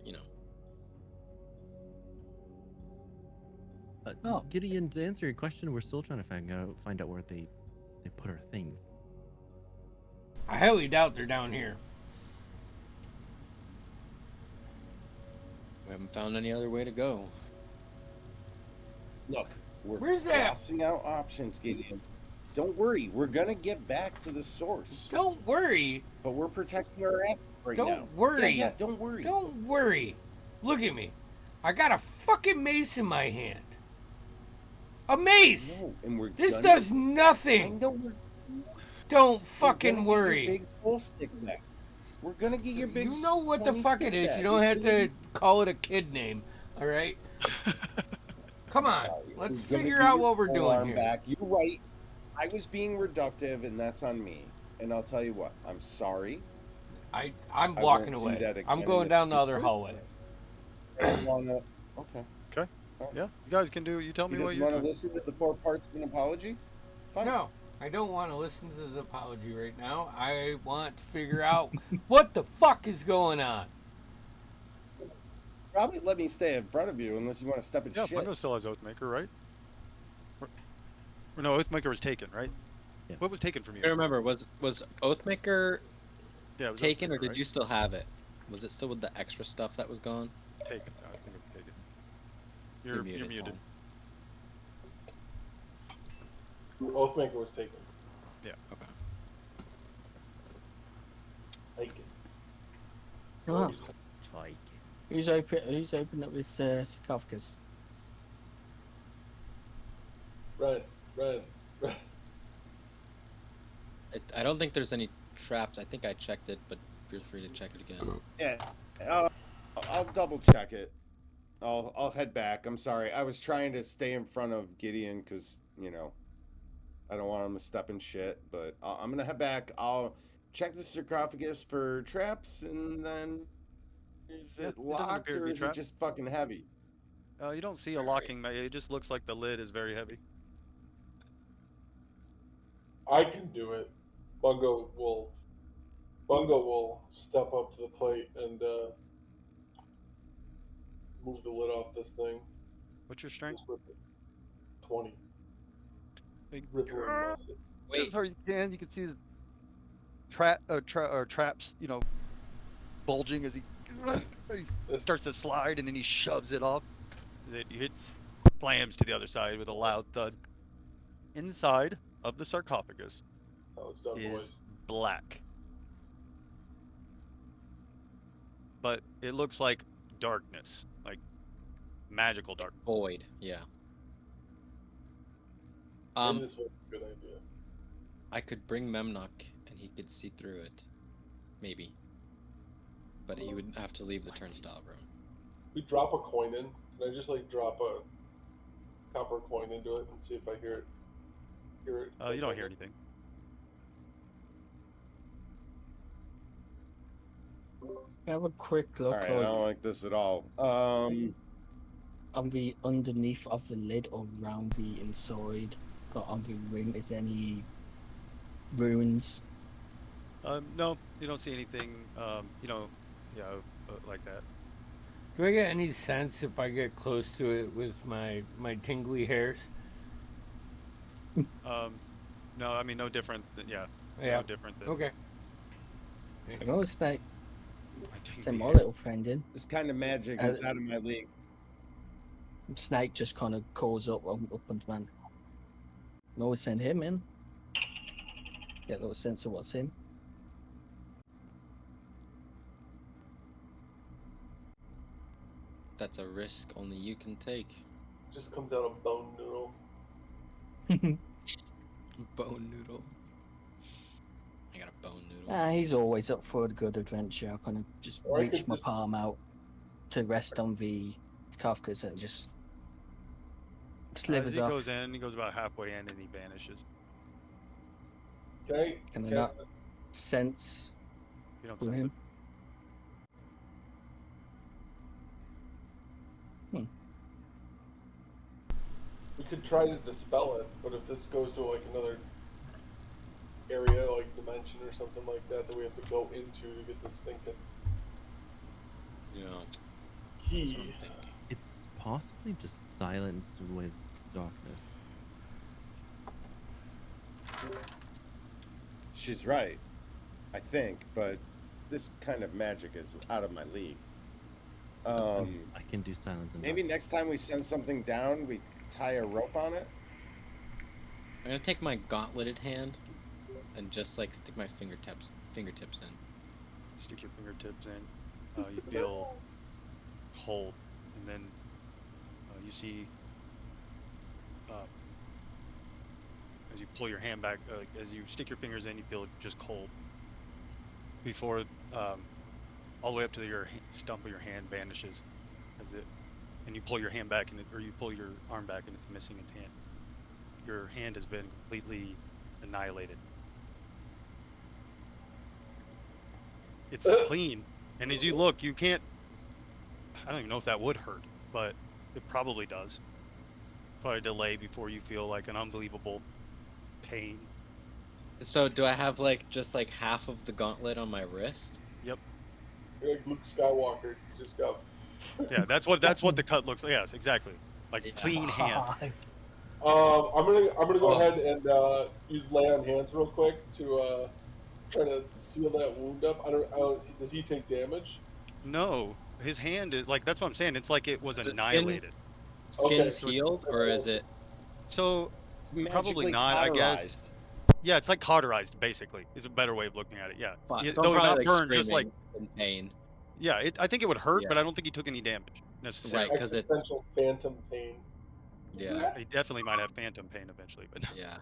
Oh. Gideon, to answer your question, we're still trying to find out where they put our things. I highly doubt they're down here. We haven't found any other way to go. Look, we're Where's that? crossing out options, Gideon. Don't worry, we're gonna get back to the source. Don't worry. But we're protecting our ass right Don't now. worry. Yeah, don't worry. Don't worry. Look at me. I got a fucking mace in my hand. A mace. No, and we're This gonna- does I nothing. know we're Don't we're fucking gonna get your worry. big full stick back. We're gonna get your big. You know what the pointy fuck stick it is. back. You don't It's have gonna to call it a kid name. All right. Come on. be- Let's we're gonna figure get out your what we're full doing arm here. back. You're right. I was being reductive, and that's on me. And I'll tell you what. I'm sorry. I'm I walking won't do away. that again I'm in going the down the other future. hallway. I don't wanna. Okay. Yeah. You guys can do. You tell He me what doesn't you want to do. listen to the 4 parts of an apology. Fine. No, I don't want to listen to the apology right now. I want to figure out what the fuck is going on. Probably let me stay in front of you unless you want to step in Yeah, shit. Bungo still has Oathmaker, right? Or no, Oathmaker was taken, right? Yeah. What was taken from you? I don't remember. Was Oathmaker Yeah, it was taken, or Oathmaker, did right? you still have it? Was it still with the extra stuff that was gone? Taken. I think it was taken. You're muted. Oathmaker was taken. Okay. Taken. Oh, who's opened up this sarcophagus? Run, run, run. I don't think there's any traps. I think I checked it, but feel free to check it again. Yeah, I'll double check it. I'll head back. I'm sorry. I was trying to stay in front of Gideon because I don't want him to step in shit. But I'm gonna head back. I'll check the sarcophagus for traps, and then is Yeah, it it doesn't locked appear to or be is it trapped. just fucking heavy? You don't see a Alright. locking. It just looks like the lid is very heavy. I can do it. Bungo will step up to the plate and move the lid off this thing. What's your strength? Just rip it. 20. Big- Rip it and mess it. Just Wait, as hard as you can. You can see the traps, bulging as he starts to slide, and then he shoves it off. It hits, slams to the other side with a loud thud. Inside of the sarcophagus That's how it's done, is boys. black, but it looks like darkness, like magical dark. void. Yeah. Maybe this was a good idea. I could bring Memnock and he could see through it. Maybe. But he would have to leave the turnstile room. We drop a coin in. Can I just drop a copper coin into it and see if I hear it? You don't hear anything. Have a quick look All right, I don't like this at all. on the underneath of the lid or around the inside, but on the rim. Is there any runes? No, you don't see anything. Like that. Do I get any sense if I get close to it with my tingly hairs? No, I mean no different. Yeah. No different than. Okay. I know Snake. my tingly Send my hair. little friend in. This kind of magic is out of my league. Snake just kind of calls up and man. And always send him in. Get a little sense of what's in. That's a risk only you can take. Just comes out a bone noodle. Bone noodle. I got a bone noodle. He's always up for a good adventure. I kind of just Or I reach could my just- palm out to rest on the Kafkas and just As slivers he off. goes in, he goes about halfway in, and he vanishes. Can I Can I cast not this? sense You don't through sense it. him? We could try to dispel it, but if this goes to another area, dimension or something like that we have to go into to get this thinking Yeah. That's what key. I'm thinking. It's possibly just silenced with darkness. She's right, I think, but this kind of magic is out of my league. I can do silence and Maybe darkness. next time we send something down, we tie a rope on it. I'm gonna take my gauntleted hand and just stick my fingertips in. Stick your fingertips in. You feel cold, and then you see as you pull your hand back, as you stick your fingers in, you feel just cold. Before all the way up to your stump of your hand vanishes, and you pull your hand back, or you pull your arm back, and it's missing its hand. Your hand has been completely annihilated. It's clean, and as you look, you can't. I don't even know if that would hurt, but it probably does. Probably a delay before you feel an unbelievable pain. So do I have just half of the gauntlet on my wrist? Yep. You're like Luke Skywalker, just go. Yeah, that's what the cut looks like. Yes, exactly. Yeah. Clean hand. I'm gonna go ahead and use lay on hands real quick to try to seal that wound up. I don't. Does he take damage? No, his hand is that's what I'm saying. It's like it was Is it annihilated. Skin's Okay. healed, or is it? So It's Probably magically not, I guess. cauterized. yeah, it's like cauterized basically. Is a better way of looking at it. Yeah. Fuck, Yeah, so I'm though not probably burned, just screaming in pain. yeah. I think it would hurt, but Yeah. I don't think he took any damage necessarily. Right. 'cause it's- Existential phantom pain. Yeah. They definitely might have phantom pain eventually, but Yeah.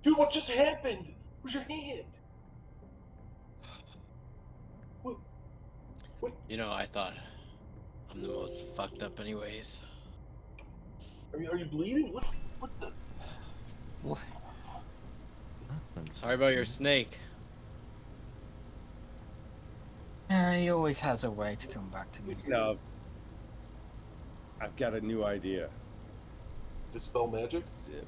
Dude, what just happened? Where's your hand? What? You know, I thought I'm the most fucked up anyways. Are you bleeding? What the? What? That's Sorry about your unfortunate. snake. He always has a way to come back to me. No, I've got a new idea. Dispel magic? Zip.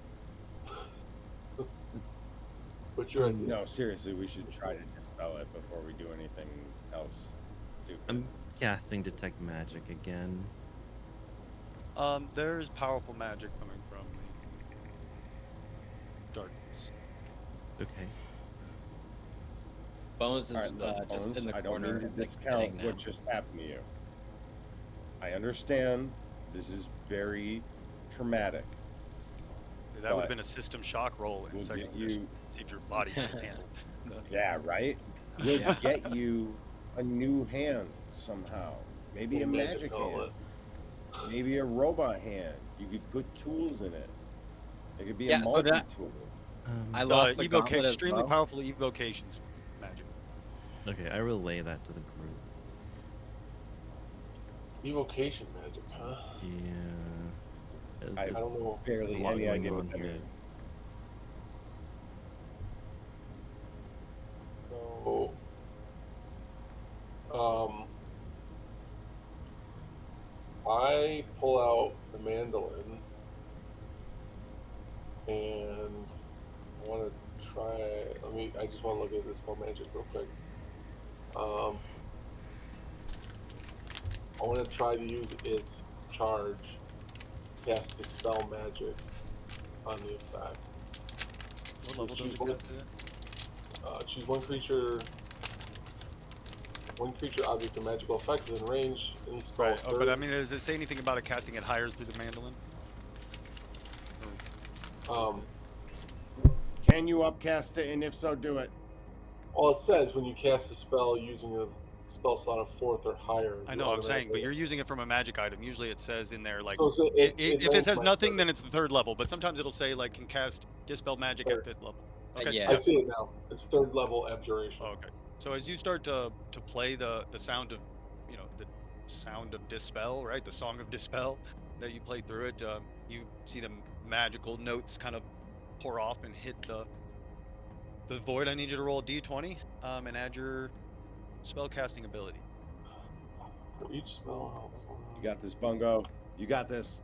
What's your idea? No, seriously, we should try to dispel it before we do anything else stupid. I'm casting detect magic again. There's powerful magic coming from the darkness. Okay. Bones is All right, look, just Bones, in the I don't corner. mean to like, discount sitting now. what just happened to you. I understand this is very traumatic. That would But have been a system shock roll in We'll second get edition. you, See if your body can handle. yeah, right? We'll Yeah. get you a new hand somehow. Maybe a magic hand. helmet. Maybe a robot hand. You could put tools in it. It could be Yeah, a so that- multi-tool. I lost the gauntlet as extremely well. powerful evocations magic. Okay, I relay that to the group. Evocation magic, huh? Yeah. I I don't know. There's Barely a lot any going idea on what that here. means. So, I pull out the mandolin, and I want to try. I just want to look at this spell magic real quick. I want to try to use its charge, cast Dispel Magic on the effect. What level does Choose it one- get to? Choose one creature, object, or magical effect within range. Any spell. Right, but I mean, does it say anything about it casting it higher through the mandolin? Can you upcast it? And if so, do it. Well, it says when you cast a spell using a spell slot of 4th or higher. I you know, I'm saying, but automatically- you're using it from a magic item. Usually it says in there, like, So if it ranks says my nothing, third. then it's the 3rd level, but sometimes it'll say, like, can cast Dispel Magic at Third. 5th level. Okay. Yeah. I see it now. It's 3rd level abjuration. Oh, okay. So as you start to play the sound of, the sound of Dispel, right? The song of Dispel that you play through it, you see the magical notes kind of pour off and hit the void. I need you to roll a d20 and add your spell casting ability. For each spell. You got this, Bungo. You got this.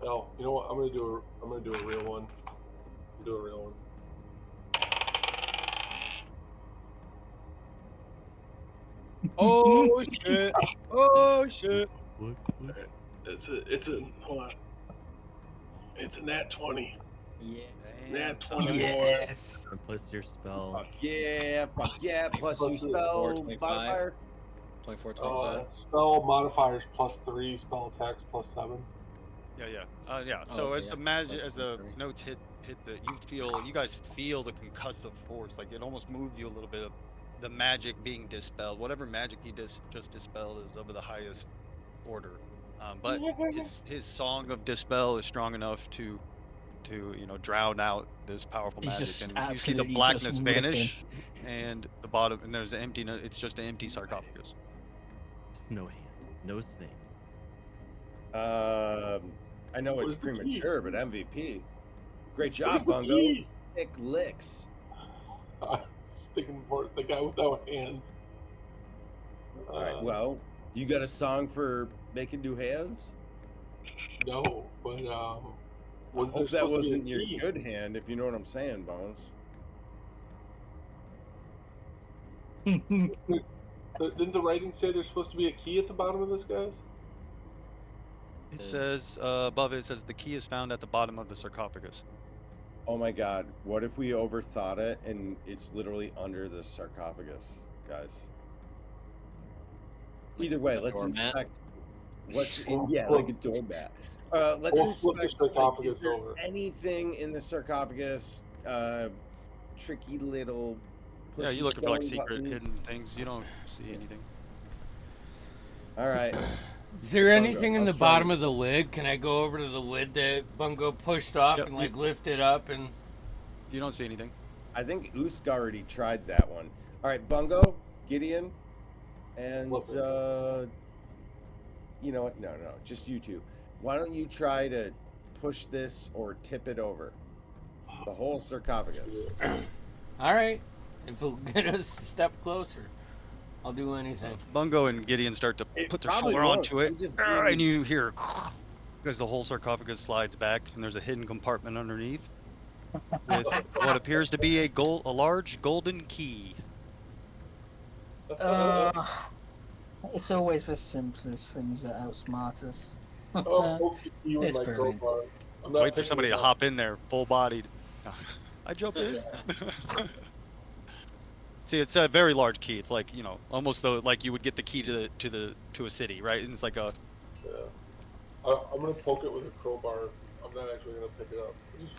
Well, you know what? I'm gonna do a real one. Do a real one. Oh shit! Oh shit! What? It's a hold on. It's a nat 20. Yeah. Nat son. 20 Yes. Plus your spell. Fuck yeah, plus Plus you the spell 25. modifier. 24, 25. Spell modifiers +3, spell attacks +7. Yeah. So Oh, as yeah. the magic, So as the 23. notes hit you guys feel the concussive force. Like it almost moved you a little bit of the magic being dispelled. Whatever magic he just dispelled is of the highest order. But his song of dispel is strong enough to drown out this powerful He's magic, just and you see the absolutely blackness just vanish, and the bottom, and there's it's just an empty sarcophagus. There's no hand, no snake. I know Where's it's the key? premature, but MVP. Great Where's job, the Bungo. keys? Sick licks. I was thinking more the guy without hands. All right. Well, you got a song for making new hands? No, but I was hope that wasn't your good hand, if you know what I'm saying, Bones. Didn't the writing say there's supposed to be a key at the bottom of this, guys? It says above it says the key is found at the bottom of the sarcophagus. Oh my God! What if we overthought it and it's literally under the sarcophagus, guys? Either way, a let's doormat? inspect what's in. We'll Yeah, flip- like a doormat. Let's we'll flip the inspect. sarcophagus is there over. anything in the sarcophagus? Tricky little. Yeah, pushy you looking for like stone secret buttons? hidden things. You don't see anything. All right. Is there Bungo, anything in I'll the start bottom with- of the lid? Can I go over to the lid that Bungo pushed off Yep, and like lift it up and? You don't see anything. I think Usk already tried that one. All right, Bungo, Gideon, and Flip it. you know what? No, just you two. Why don't you try to push this or tip it over the whole sarcophagus? All right, if it'll get us a step closer, I'll do anything. Bungo and Gideon start to It put their probably shoulder won't. onto it, I'm just and being- you hear because the whole sarcophagus slides back, and there's a hidden compartment underneath with what appears to be a large golden key. It's always the simplest things that outsmart us. Oh, okay, you and It's my brilliant. crowbar. I'm not Wait for picking somebody it to up. hop in there, full-bodied. I jump in. See, it's a very large key. It's like almost though like you would get the key to a city, right? And it's like a Yeah. I'm gonna poke it with a crowbar. I'm not actually gonna pick it up.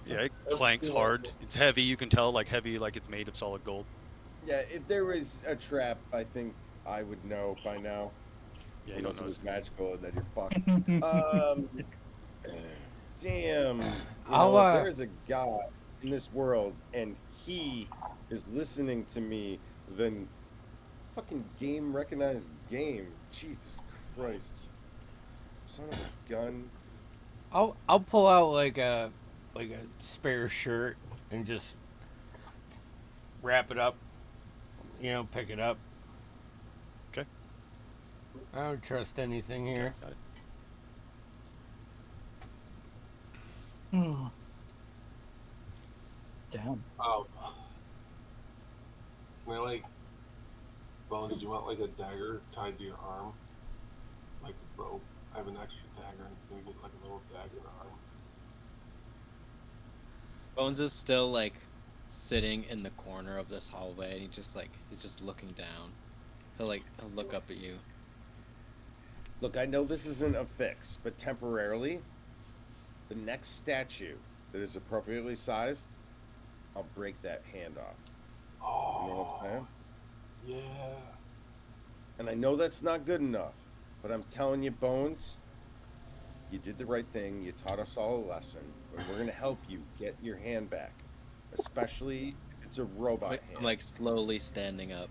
it clanks hard. It's heavy. You can tell like heavy, like it's made of solid gold. Yeah, if there was a trap, I think I would know by now. Yeah, you Unless don't it was know. magical and then you're fucked. Damn. I'll, If there is a God in this world and he is listening to me, then fucking game recognized game. Jesus Christ. Son of a gun. I'll pull out like a spare shirt and just wrap it up. Pick it up. Okay. I don't trust anything here. Got it. Down. Can I Bones, do you want like a dagger tied to your arm? Like a rope? I have an extra dagger and can we get like a little dagger arm? Bones is still like sitting in the corner of this hallway and he's just looking down. He'll look up at you. Look, I know this isn't a fix, but temporarily, the next statue that is appropriately sized, I'll break that hand off. You know what I'm saying? Yeah. And I know that's not good enough, but I'm telling you, Bones, you did the right thing. You taught us all a lesson, and we're going to help you get your hand back, especially if it's a robot hand. I'm like slowly standing up.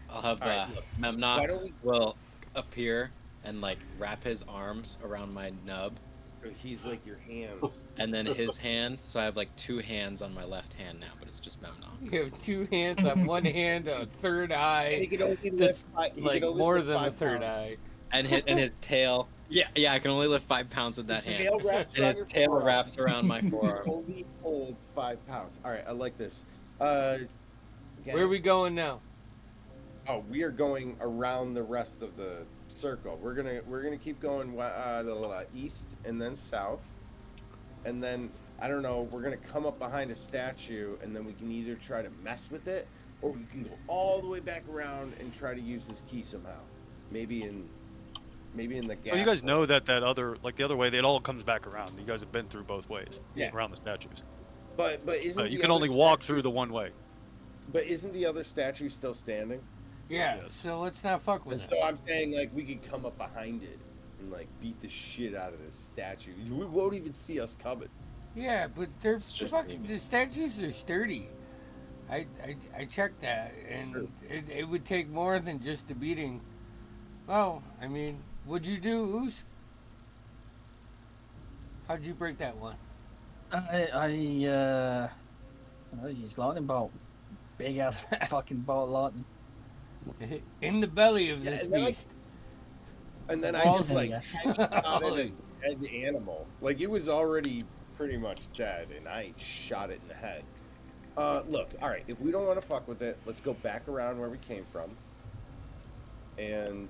I'll have All right, look, why Memnock don't we- will appear and like wrap his arms around my nub, So he's like your hands. and then his hands. So I have like two hands on my left hand now, but it's just Memnock. You have two hands on one hand, a third And eye. he can only That's lift he like can only more lift than a 5 third pounds. eye. And his tail. Yeah, I can only lift 5 pounds with that His hand. tail wraps And around his your tail forearm. wraps around my He can forearm. only hold 5 pounds. All right, I like this. Where are we going now? Oh, we are going around the rest of the circle. We're gonna keep going east and then south, and then I don't know. We're gonna come up behind a statue, and then we can either try to mess with it, or we can go all the way back around and try to use this key somehow. Maybe in the gas. Well, you guys know that other the other way, it all comes back around. You guys have been through both ways. Yeah. Around the statues. But isn't You the can other only walk statue- through the one way. But isn't the other statue still standing? Yeah, Yes. so let's not fuck with And it. so I'm saying we could come up behind it and beat the shit out of this statue. We won't even see us coming. Yeah, but they're It's just fucking. maybe. The statues are sturdy. I checked that, and it would take more than just a beating. Well, I mean, what'd you do, Oos? How'd you break that one? I used lightning bolt. Big ass fucking bolt of lightning. In the belly of Yeah, this and then beast. And then I Balls just in ya. headshotted a dead animal. It was already pretty much dead, and I shot it in the head. Look, all right. If we don't want to fuck with it, let's go back around where we came from. And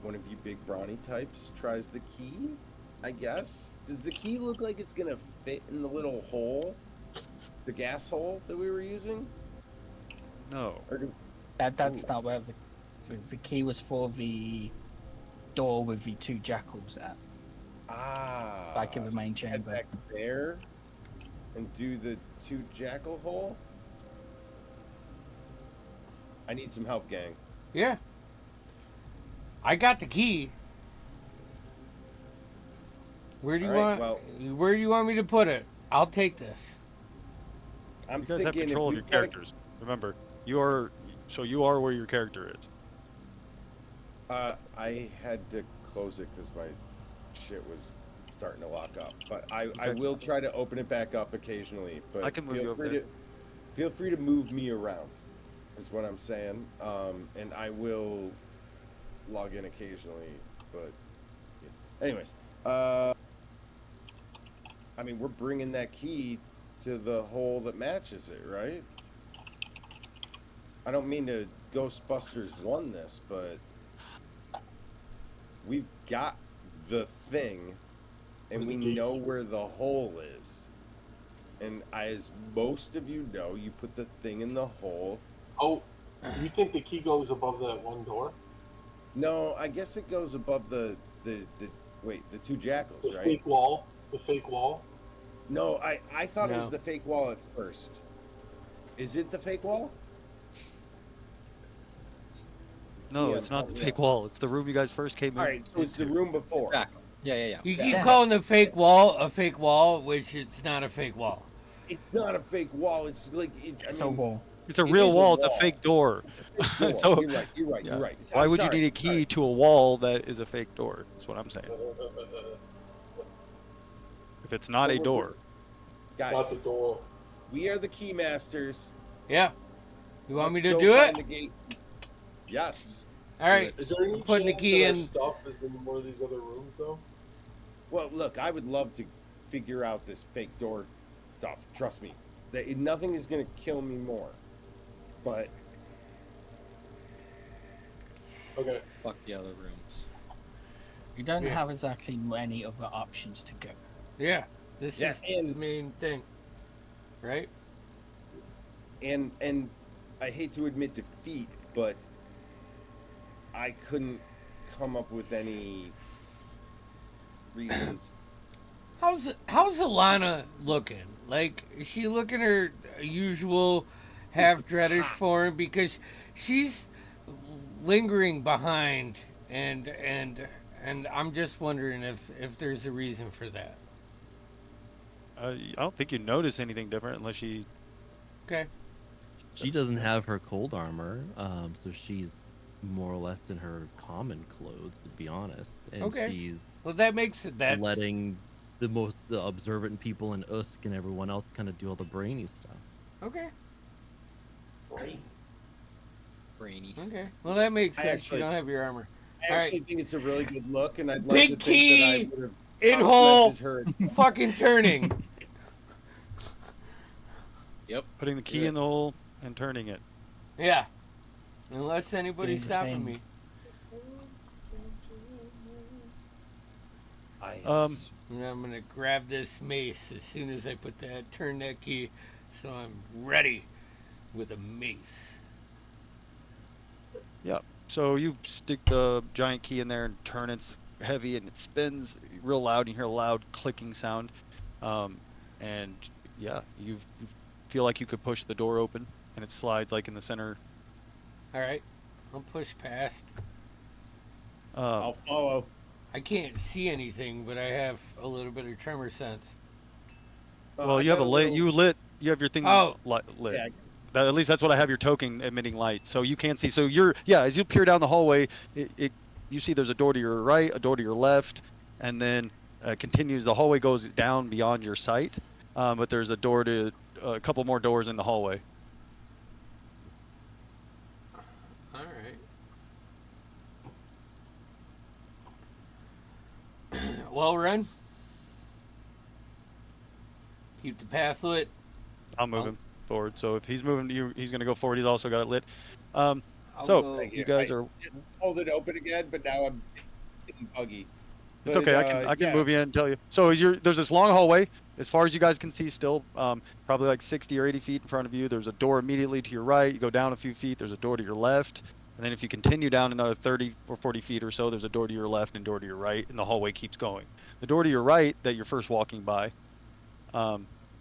one of you big brawny types tries the key, I guess. Does the key look like it's gonna fit in the little hole, the gas hole that we were using? No. Or do, That's Ooh. not where the key was for the door with the two jackals at back in the main head chamber. back there and do the 2 jackal hole? I need some help, gang. Yeah. I got the key. Where do you All right, want? Where do you want me to put it? I'll take this. I'm You guys have thinking if control of we've your got a- characters. Remember, you are where your character is. I had to close it because my shit was starting to lock up. But I Okay. will try to open it back up occasionally. But I can move you over there. Feel free to move me around, is what I'm saying. And I will log in occasionally. But anyways, I mean, we're bringing that key to the hole that matches it, right? I don't mean to Ghostbusters 1 this, but we've got the thing, and Where's we the key? know where the hole is. And as most of you know, you put the thing in the hole. Oh, you think the key goes above that one door? No, I guess it goes above the two jackals, The right? fake wall. The fake wall. No, I thought it was No. the fake wall at first. Is it the fake wall? No, TM, it's not the yeah. fake wall. It's the room you guys first came in. All right, so it's the room before. Jackal. Yeah. You Yeah. keep calling the fake wall a fake wall, which it's not a fake wall. It's not a fake wall. It's like So wall. It's a It real is a wall. It's a wall. fake door. It's a fake door. So- You're right. You're Yeah. right. Why I'm would sorry, you need a I'm key sorry. to a wall that is a fake door? That's what I'm saying. If it's not a door, Not Guys, the door. we are the key masters. Yeah. You want me Let's to go do find it? the gate. Yes. All right. Is there any Putting the chance key that our in. stuff is in one of these other rooms, though? Well, look, I would love to figure out this fake door stuff. Trust me, nothing is going to kill me more. But Okay. Fuck the other rooms. You don't Yeah. have exactly many other options to go. Yeah. This Yeah, is the and- main thing, right? and I hate to admit defeat, but I couldn't come up with any reasons. How's Alana looking? Like, is she looking her usual half dreadish form? Because she's lingering behind, and I'm just wondering if there's a reason for that. I don't think you notice anything different unless she. Okay. She doesn't have her cold armor, so she's more or less in her common clothes, to be honest. And Okay. she's Well, that makes it. That's letting the observant people in Usk and everyone else kind of do all the brainy stuff. okay. Brainy. Okay. Well, that makes I sense. actually- You don't have your armor. I All actually right. think it's a really good look, and I'd like Big to think that key I would have in hole. messaged her. Fucking turning. Yep. Putting the key Yeah. in the hole and turning it. Yeah. Unless anybody's Doing the stopping thing. me. And I'm gonna grab this mace as soon as I turn that key, so I'm ready with a mace. Yeah. So you stick the giant key in there and turn it. It's heavy and it spins real loud. You hear a loud clicking sound, and yeah, you feel like you could push the door open, and it slides like in the center. All right, I'll push past. I'll follow. I can't see anything, but I have a little bit of tremor sense. Well, I you have got a lit. little- You lit. You have your thing Oh. lit. Yeah, At least that's what I have your token emitting light, so you can't see. So as you peer down the hallway, you see there's a door to your right, a door to your left, and then continues. The hallway goes down beyond your sight, but there's a door to a couple more doors in the hallway. All right. Well, run. Keep the path lit. I'll move Oh. him forward. So if he's moving to you, he's gonna go forward. He's also got it lit. I'll So, go- Thank you guys are. just hold it open again, but now I'm getting buggy. It's But, okay. I can yeah. move you in and tell you. So there's this long hallway, as far as you guys can see still, probably like 60 or 80 feet in front of you. There's a door immediately to your right. You go down a few feet. There's a door to your left. And then if you continue down another 30 or 40 feet or so, there's a door to your left and a door to your right, and the hallway keeps going. The door to your right that you're first walking by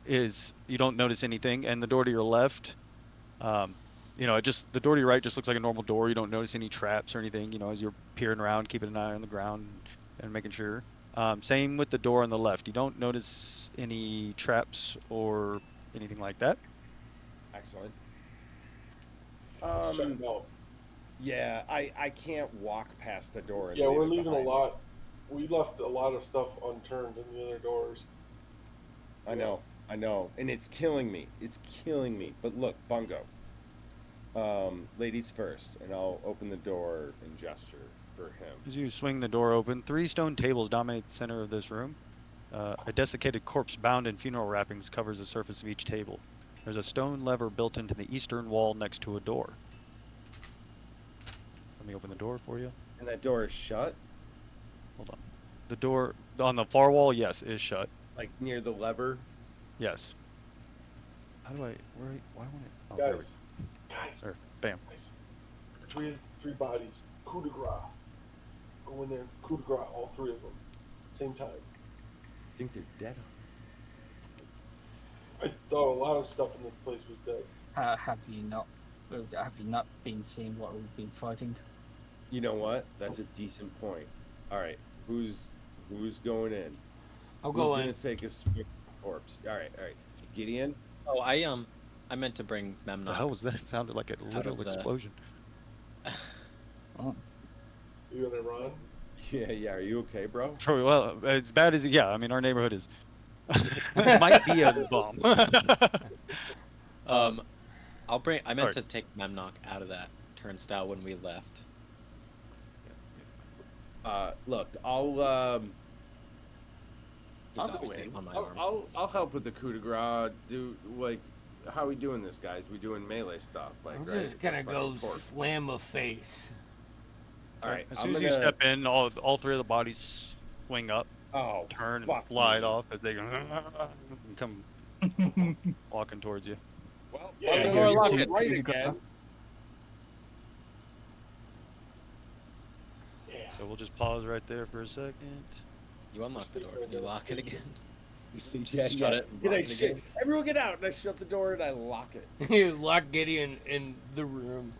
is you don't notice anything, and the door to your left you know, the door to your right just looks like a normal door. You don't notice any traps or anything, you know, as you're peering around, keeping an eye on the ground and making sure. Same with the door on the left. You don't notice any traps or anything like that. Excellent. Let's check them out. Yeah, I can't walk past the door and Yeah, leave we're it leaving a behind me. lot. We left a lot of stuff unturned in the other doors. I know, and it's killing me. It's killing me. But look, Bungo. Ladies first, and I'll open the door and gesture for him. As you swing the door open, 3 stone tables dominate the center of this room. A desiccated corpse bound in funeral wrappings covers the surface of each table. There's a stone lever built into the eastern wall next to a door. Let me open the door for you. And that door is shut, Hold on. The door on the far wall, yes, is shut. like near the lever. Yes. How do I? Why won't it? Oh, there we Guys, guys, go. There, bam. guys. Three bodies. Coup de grace. Go in there. Coup de grace. All three of them. Same time. I think they're dead. I thought a lot of stuff in this place was dead. Have you not been seeing what we've been fighting? You know what? That's a decent point. All right, who's going in? I'll Who's go gonna in. take a swing at the corpse? All right. Gideon. Oh, I meant to bring What the hell Memnock. was that? It sounded like a literal the- explosion. Oh, You gonna run? Yeah. Are you okay, bro? Probably, well, as bad as yeah. I mean, our neighborhood is might be a bomb. I meant Sorry. to take Memnock out of that turnstile when we left. Look, I'll He's go obviously in. on my arm. I'll help with the coup de grace. Do like, how are we doing this, guys? We doing melee stuff, like I'm right? just It's gonna a go fucking corpse. slam a face. All right, As I'm soon as gonna. you step in, all 3 of the bodies swing up, Oh, turn, and fuck slide me. off as they and come walking towards you. Well, Yeah, I'm you're gonna lock too- it right too good, again. Yeah. So we'll just pause right there for a second. You unlock the door. You lock it again. Yeah. Shut it and And I lock it shut- again. everyone get out, and I shut the door and I lock it. You lock Gideon in the room.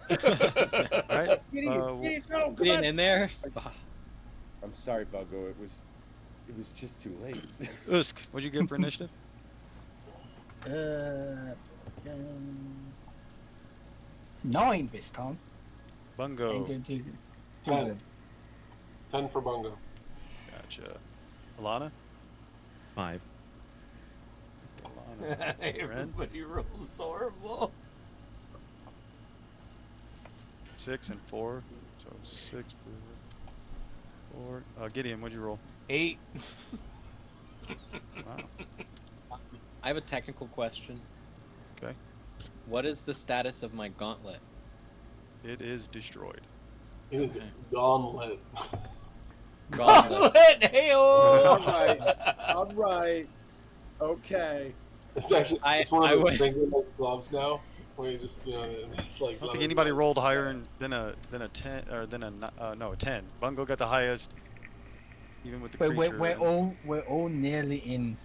All right. Gideon, we'll- Gideon, no, come Get on. in there. I'm sorry, Buggo. It was just too late. Usk, what'd you get for initiative? um, 9 this time. Bungo. Ain't gonna do 10. good. 10 for Bungo. Gotcha. Alana? 5. Alana. Ren? Everybody rolls horrible. 6 and 4. So 6 for 4. Gideon, what'd you roll? 8. Wow. I have a technical question. Okay. What is the status of my gauntlet? It is destroyed. It is Okay. gauntlet. Gauntlet. Hey-oh! All right. Okay. It's actually I- it's one I of those would- fingerless gloves now, where you just it's like. I don't think anybody rolled higher than a 10 or than a 10. Bungo got the highest, even with the But creature. we're all nearly in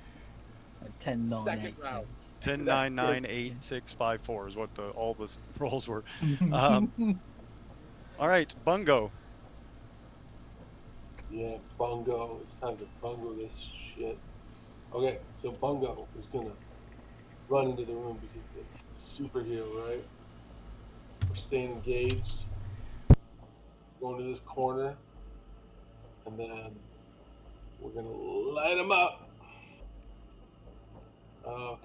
10, 9, Second 8, round. 10, 9, 9, 8, 6, 5, 4 is what all the rolls were. 6. All right, Bungo. Yeah, Bungo. It's time to Bungo this shit. Okay, so Bungo is gonna run into the room because he's a superhero, right? We're staying engaged. Going to this corner, and then we're gonna light him up.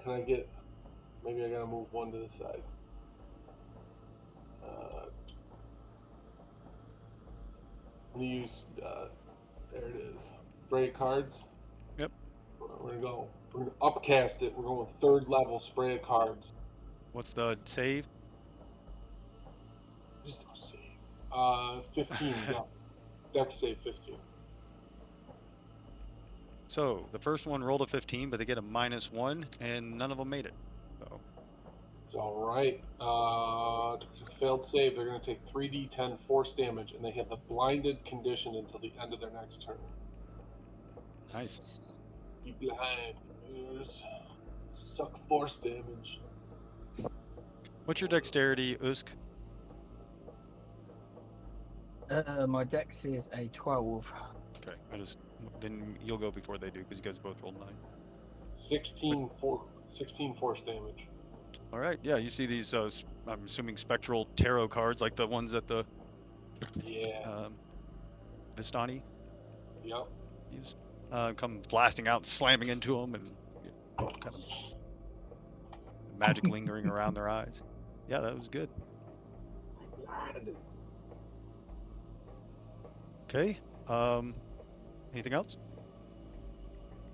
Can I get? Maybe I gotta move one to the side. I'm gonna use. There it is. Spray cards. Yep. We're gonna go. We're gonna upcast it. We're going with 3rd level spray of cards. What's the save? Just don't save. 15 Dex. Dex save 15. So the first one rolled a 15, but they get a -1, and none of them made it. So It's all right. Failed save. They're gonna take 3d10 force damage, and they have the blinded condition until the end of their next turn. nice. Be blind. Suck force damage. What's your dexterity, Usk? My dex is a 12. Okay, then you'll go before they do because you guys both rolled 9. 16 force damage. All right, yeah, you see these. I'm assuming spectral tarot cards, like the ones that the Yeah. Vistani Yep. use, come blasting out, slamming into them, and kind of magic lingering around their eyes. Yeah, that was good. Okay. Anything else?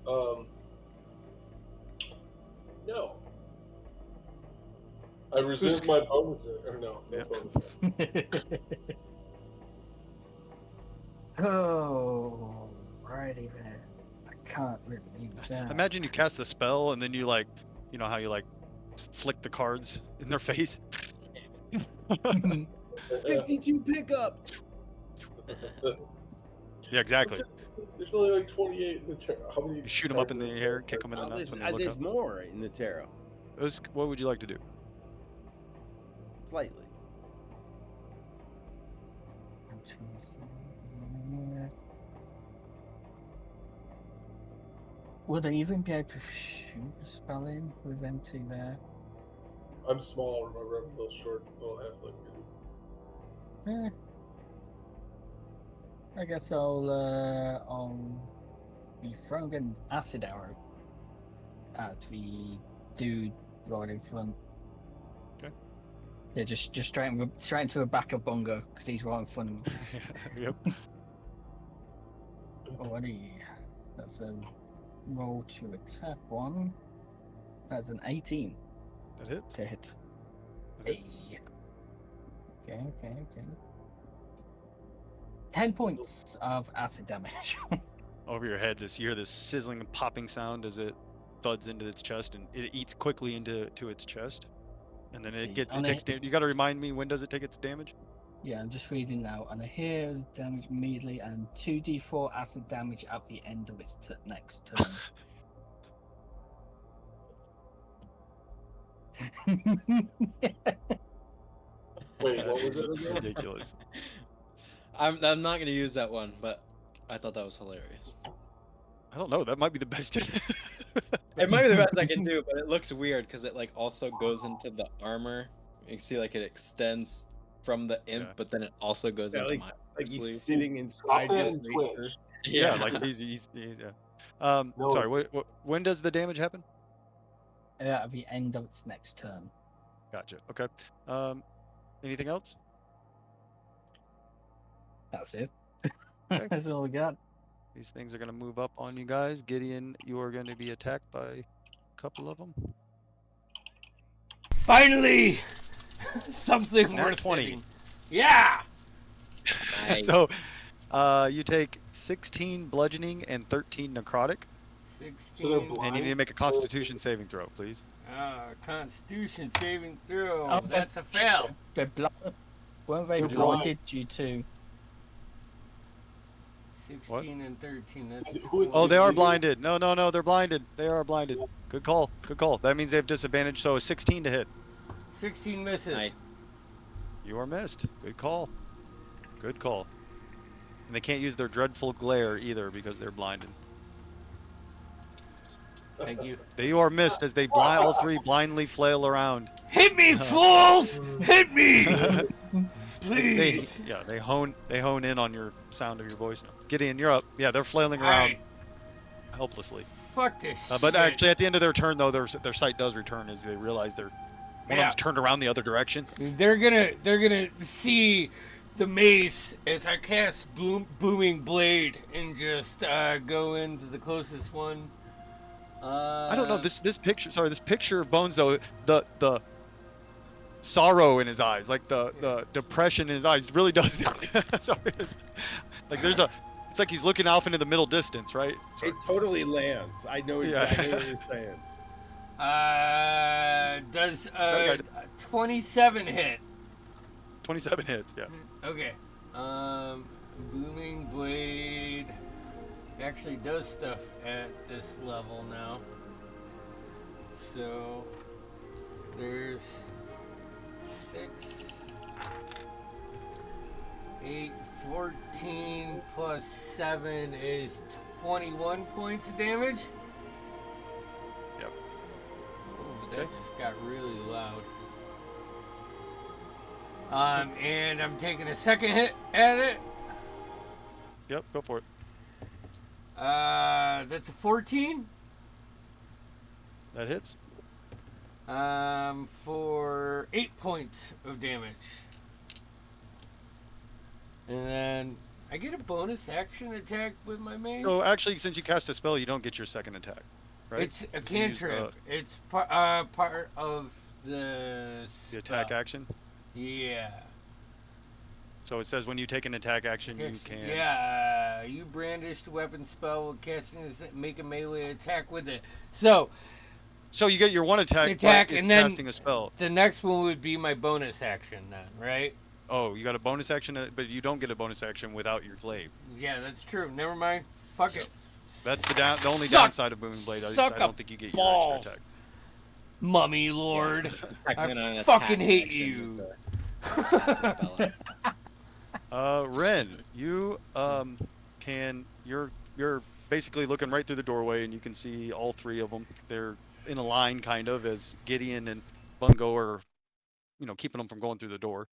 No. I reserved my bonus. Or no Yeah. bonus. Oh, righty then. I can't really use that. Imagine you cast the spell and then you like, you know how you like flick the cards in their face. 52 pickup. Yeah, exactly. There's only like 28 in the tarot. How many? You shoot them up in the air, kick them in the Oh, nuts when they look there's up. more in the tarot. Usk, what would you like to do? Slightly. Would I even be able to shoot a spell in with them two there? I'm small. Remember, I'm a little short, little halfling. I guess I'll be throwing an acid arrow at the dude right in front. Okay. They're just straight into the back of Bongo because he's right in front of me. Yep. Alrighty, that's a roll to attack one. That's an 18 That hits. to hit. That hit. Hey. Okay. 10 points of acid damage. Over your head, you hear this sizzling and popping sound as it thuds into its chest, and it eats quickly into its chest. And then it takes damage. You got to remind me, when does it take its damage? Yeah, I'm just reading now. And I hear damage immediately, and 2d4 acid damage at the end of its next turn. Wait, what was it again? Ridiculous. I'm not gonna use that one, but I thought that was hilarious. I don't know. That might be the best. It might be the best I can do, but it looks weird because it like also goes into the armor. You see, like it extends from the imp, Yeah. but then it also goes into my Like he's sleeve. sitting inside your and bracer. twitch. Yeah, like he's yeah. No. Sorry. When does the damage happen? At the end of its next turn. Gotcha. Okay. Anything else? That's it. Okay. That's all I got. These things are going to move up on you guys. Gideon, you are going to be attacked by a couple of them. Finally! Something Nat worth 20. hitting. Yeah! Nice. So, you take 16 bludgeoning and 13 necrotic, 16. they're and you need to make a Constitution saving throw, please. Constitution saving throw. Oh, That's a fail. They're weren't they They're blinded due to? 16 and 13. That's Who- Oh, they are Did you- blinded. No, they're blinded. They are blinded. Good call. That means they have disadvantage, so a 16 to hit. 16 misses. Nice. You are missed. Good call. And they can't use their dreadful glare either because they're blinded. Thank you. They are missed as they all three blindly flail around. Hit me, fools! Hit me! They Please! hone in on your sound of your voice now. Gideon, you're up. Yeah, they're flailing around Alright, helplessly. fuck this But shit. actually, at the end of their turn, though, their sight does return as they realize one of them's turned around the other direction. They're gonna see the mace as I cast booming blade and just go into the closest one. I don't know this picture. Sorry, this picture of Bones though, the sorrow in his eyes, like the depression in his eyes, really does. Sorry, like it's like he's looking off into the middle distance, right? Sorry. It totally lands. I know exactly what you're saying. Does Okay. 27 hit? 27 hits. Yeah. Okay. Booming blade actually does stuff at this level now. So there's 6, 8, 14 plus 7 is 21 points of damage. Yep. Oh, that just got really loud. And I'm taking a second hit at it. Yep, go for it. That's a 14. That hits. For 8 points of damage. And then I get a bonus action attack with my mace. So actually, since you cast a spell, you don't get your second attack, right? It's a So you use, cantrip. It's part of the attack spell. action. Yeah. So it says when you take an attack action, you can. Yeah, you brandish the weapon spell while casting this, make a melee attack with it. So you get your one attack, but it's and then casting a spell. the next one would be my bonus action then, right? Oh, you got a bonus action, but you don't get a bonus action without your glaive. Yeah, that's true. Never mind. Fuck it. That's the only Suck- downside of Booming Blade. I suck don't think you get balls. your extra Mummy Lord. Attacking on I an fucking attack hate action you. with a spell. Ren, you you're basically looking right through the doorway, and you can see all three of them. They're in a line, kind of, as Gideon and Bungo are, keeping them from going through the door.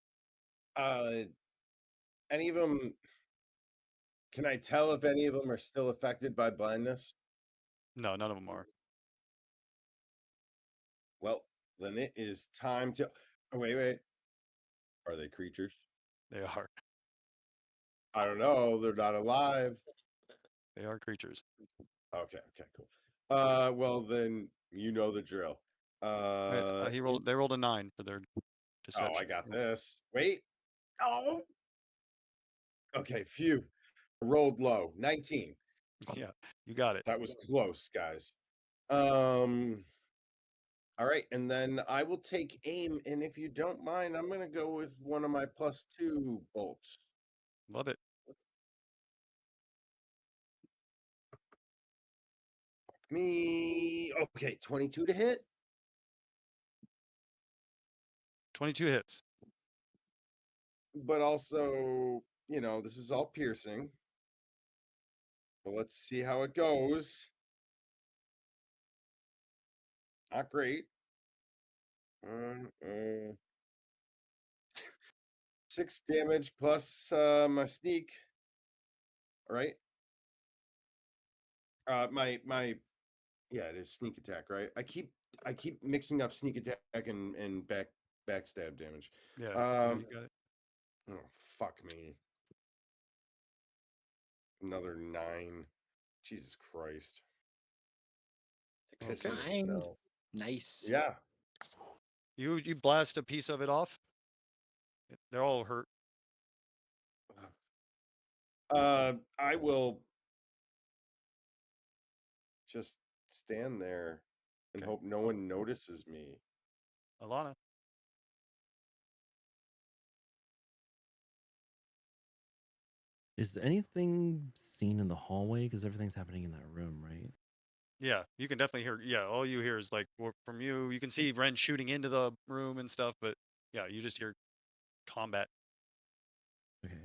Any of them? Can I tell if any of them are still affected by blindness? No, none of them are. Well, then it is time to. Oh, wait. Are they creatures? They are. I don't know. They're not alive. They are creatures. Okay, cool. Well then you know the drill. They rolled a 9 for their deception. Oh, I got this. Wait. Oh. Okay, phew. Rolled low. 19. Yeah, you got it. That was close, guys. All right, and then I will take aim, and if you don't mind, I'm gonna go with one of my +2 bolts. Love it. Me. Okay, 22 to hit. 22 hits. But also, this is all piercing. So let's see how it goes. Not great. 6 damage plus my sneak. All right. Yeah, it is sneak attack, right? I keep mixing up sneak attack and backstab damage. Yeah, you got it. Oh, fuck me. Another 9. Jesus Christ. Success Okay. 9. So, Nice. yeah. You blast a piece of it off. They're all hurt. I will just stand there and hope no one notices me. Alana. Is anything seen in the hallway? Because everything's happening in that room, right? Yeah, you can definitely hear. Yeah, all you hear is like from you. You can see Ren shooting into the room and stuff, but yeah, you just hear combat. Okay.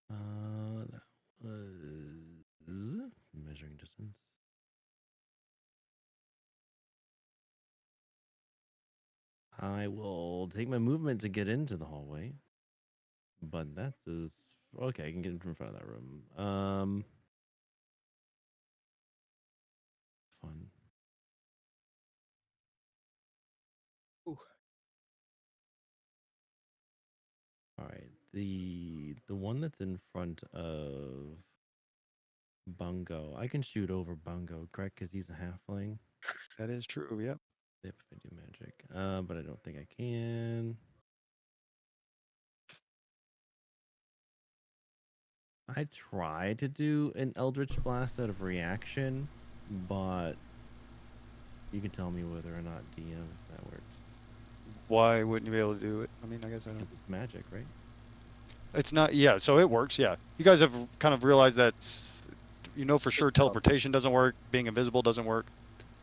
That was measuring distance. I will take my movement to get into the hallway, but that's okay. I can get in front of that room. Fun. Ooh. All right. The one that's in front of Bungo. I can shoot over Bungo, correct? Because he's a halfling. That is true. Yep. If I do magic, but I don't think I can. I tried to do an Eldritch Blast out of reaction, but you can tell me whether or not DM if that works. Why wouldn't you be able to do it? I mean, I guess I don't. Because it's magic, right? It's not. Yeah, so it works. Yeah, you guys have kind of realized that. For sure teleportation doesn't work. Being invisible doesn't work.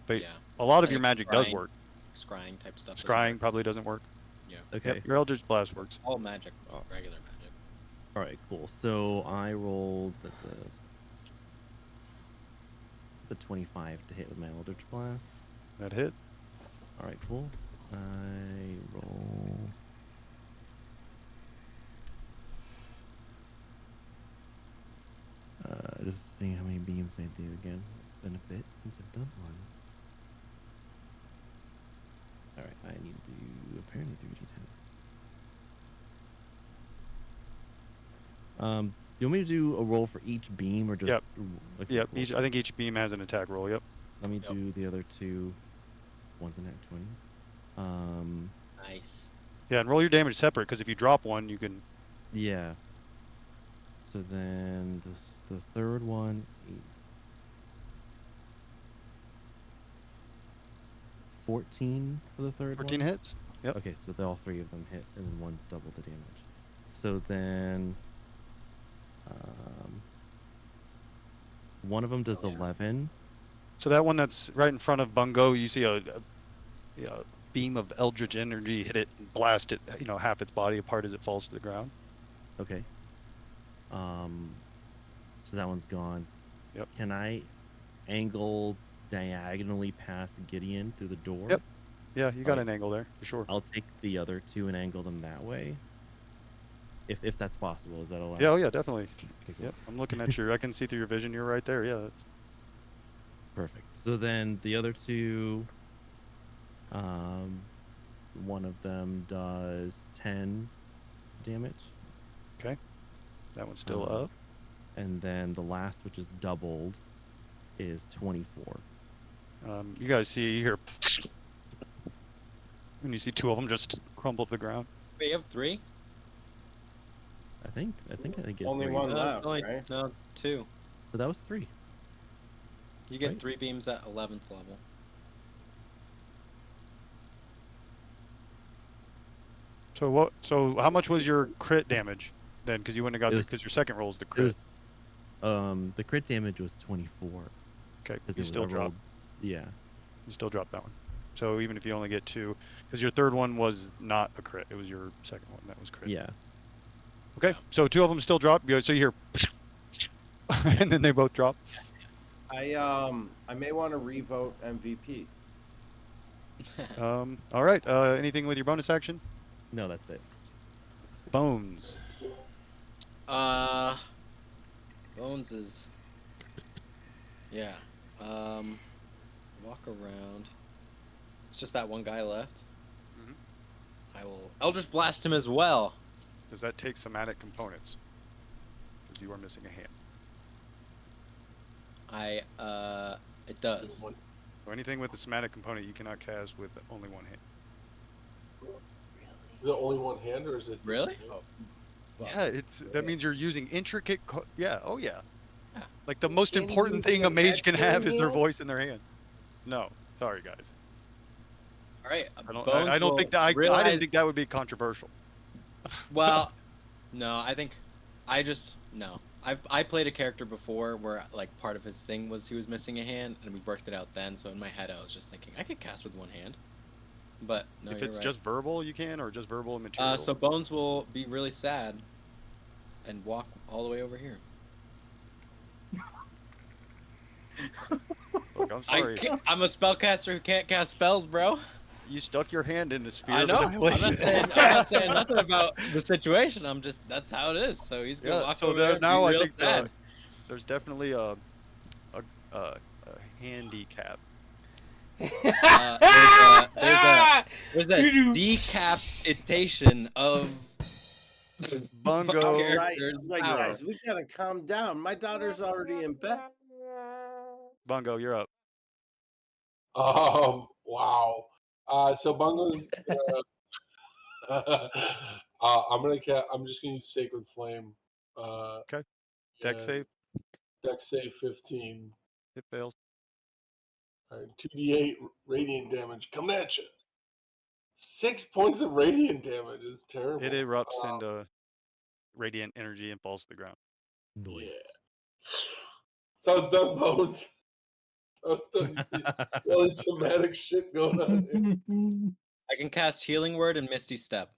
But Yeah. a lot of I your think magic does trying- work. scrying type stuff. doesn't Scrying work. probably doesn't work. Yeah. Okay. Yep, your Eldritch Blast works. All magic, Oh. regular magic. All right, cool. So I rolled. That's a 25 to hit with my Eldritch Blast. That hit. All right, cool. I roll. Just seeing how many beams I do again. Been a bit since I've done one. All right, I need to do apparently 3d10. Do you want me to do a roll for each beam or just? Yep. Okay, Yep. cool. I think each beam has an attack roll. Yep. Let me Yep. do the other two. One's a nat 20. Nice. Yeah, and roll your damage separate because if you drop one, you can. Yeah. So then the third one. 14 for the third 14 one. hits. Yep. Okay, so all three of them hit, and then one's double the damage. So then, one of them does Oh, yeah. 11. So that one that's right in front of Bungo, you see a beam of Eldritch energy hit it and blast it. Half its body apart as it falls to the ground. Okay. So that one's gone. Yep. Can I angle diagonally past Gideon through the door? Yep. Yeah, you got Alright. an angle there for sure. I'll take the other two and angle them that way. If that's possible, is that allowed? Yeah, oh yeah, definitely. Okay, cool. Yep. I'm looking at I can see through your vision. You're right there. Yeah. That's... Perfect. So then the other two, one of them does 10 damage. Okay. That one's still Um, up. And then the last, which is doubled, is 24. You guys see here, and you see two of them just crumble to the ground. Wait, you have 3? I think I get Only 3. one left, only, right? No, 2. But that was 3. You get Right. 3 beams at 11th level. So what? So how much was your crit damage then? Because you wouldn't have got It was- because your second roll is the It crit. was, the crit damage was 24. Okay. 'cause You it still was- I drop. rolled- Yeah. You still drop that one. So even if you only get 2, because your third one was not a crit, it was your second one that was crit. Yeah. Okay. So 2 of them still drop. So you hear, and then they both drop. I may want to revote MVP. All right. Anything with your bonus action? No, that's it. Bones. Bones is. Yeah. Walk around. It's just that one guy left. Mhm. I will Eldritch Blast him as well. Does that take somatic components? Because you are missing a hand. It does. So anything with the somatic component you cannot cast with only one hand. Is it only one hand or is it? Really? Yeah, that means you're using intricate. Yeah. Oh yeah. Yeah. Like the most Can't he important use thing an a mage can have is their hand? voice in their hand. No, sorry guys. All right. I don't think that I didn't think that would be controversial. Well, no, I think no. I played a character before where like part of his thing was he was missing a hand, and we worked it out then. So in my head, I was just thinking I could cast with one hand, but no, if you're it's right. just verbal, you can, or just verbal and material. So Bones will be really sad and walk all the way over here. Look, I'm sorry. I'm a spellcaster who can't cast spells, bro. You stuck your hand in the sphere. I of know. I'm annihilation. not saying nothing about the situation. I'm just that's how it is. So he's gonna Yeah. walk So over there and now be I real think sad. there's definitely a handicap. There's a decapitation of Bungo. Right, characters' right, power. guys, we gotta calm down. My daughter's already in bed. Bungo, you're up. Wow. So Bungo's. I'm just gonna use Sacred Flame. Okay. Deck and save. Deck save 15. It fails. All right, 2d8 radiant damage coming at you. 6 points of radiant damage is terrible. It erupts into radiant energy and falls to the ground. Nice. Yeah. So it's done, Bones. I was starting to see all this somatic shit going on here. I can cast Healing Word and Misty Step.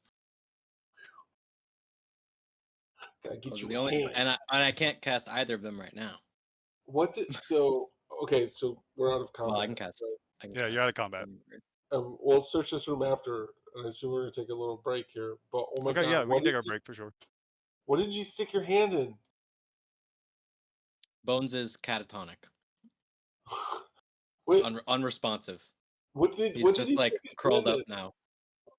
Gotta get Those you are the a only, hand. and I can't cast either of them right now. Okay, so we're out of combat. Well, I can cast. right? I can Yeah, cast you're out of combat. Healing Word. We'll search this room after, and I assume we're gonna take a little break here. But oh my Okay, god, yeah, we can take our break for sure. what did you stick your hand in? Bones is catatonic, Wait, unresponsive. what did He's what just did he like stick his curled hand up in? now.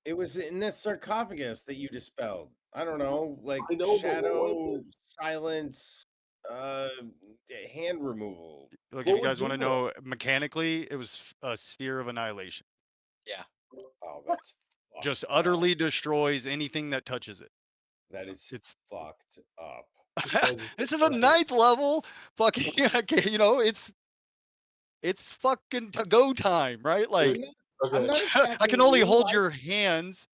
It was in this sarcophagus that you dispelled. I don't know, like I know, but what shadow, was silence, hand removal. Look, if What you would guuld do want to that? know mechanically, it was a sphere of annihilation. Yeah. Oh, that's Just fucked utterly up. destroys anything that touches it. That is It's fucked up. Besides his this is a personality. 9th level fucking you know, it's fucking to go time, right? Like Wait, I'm okay. not I can attacking only you. hold your hands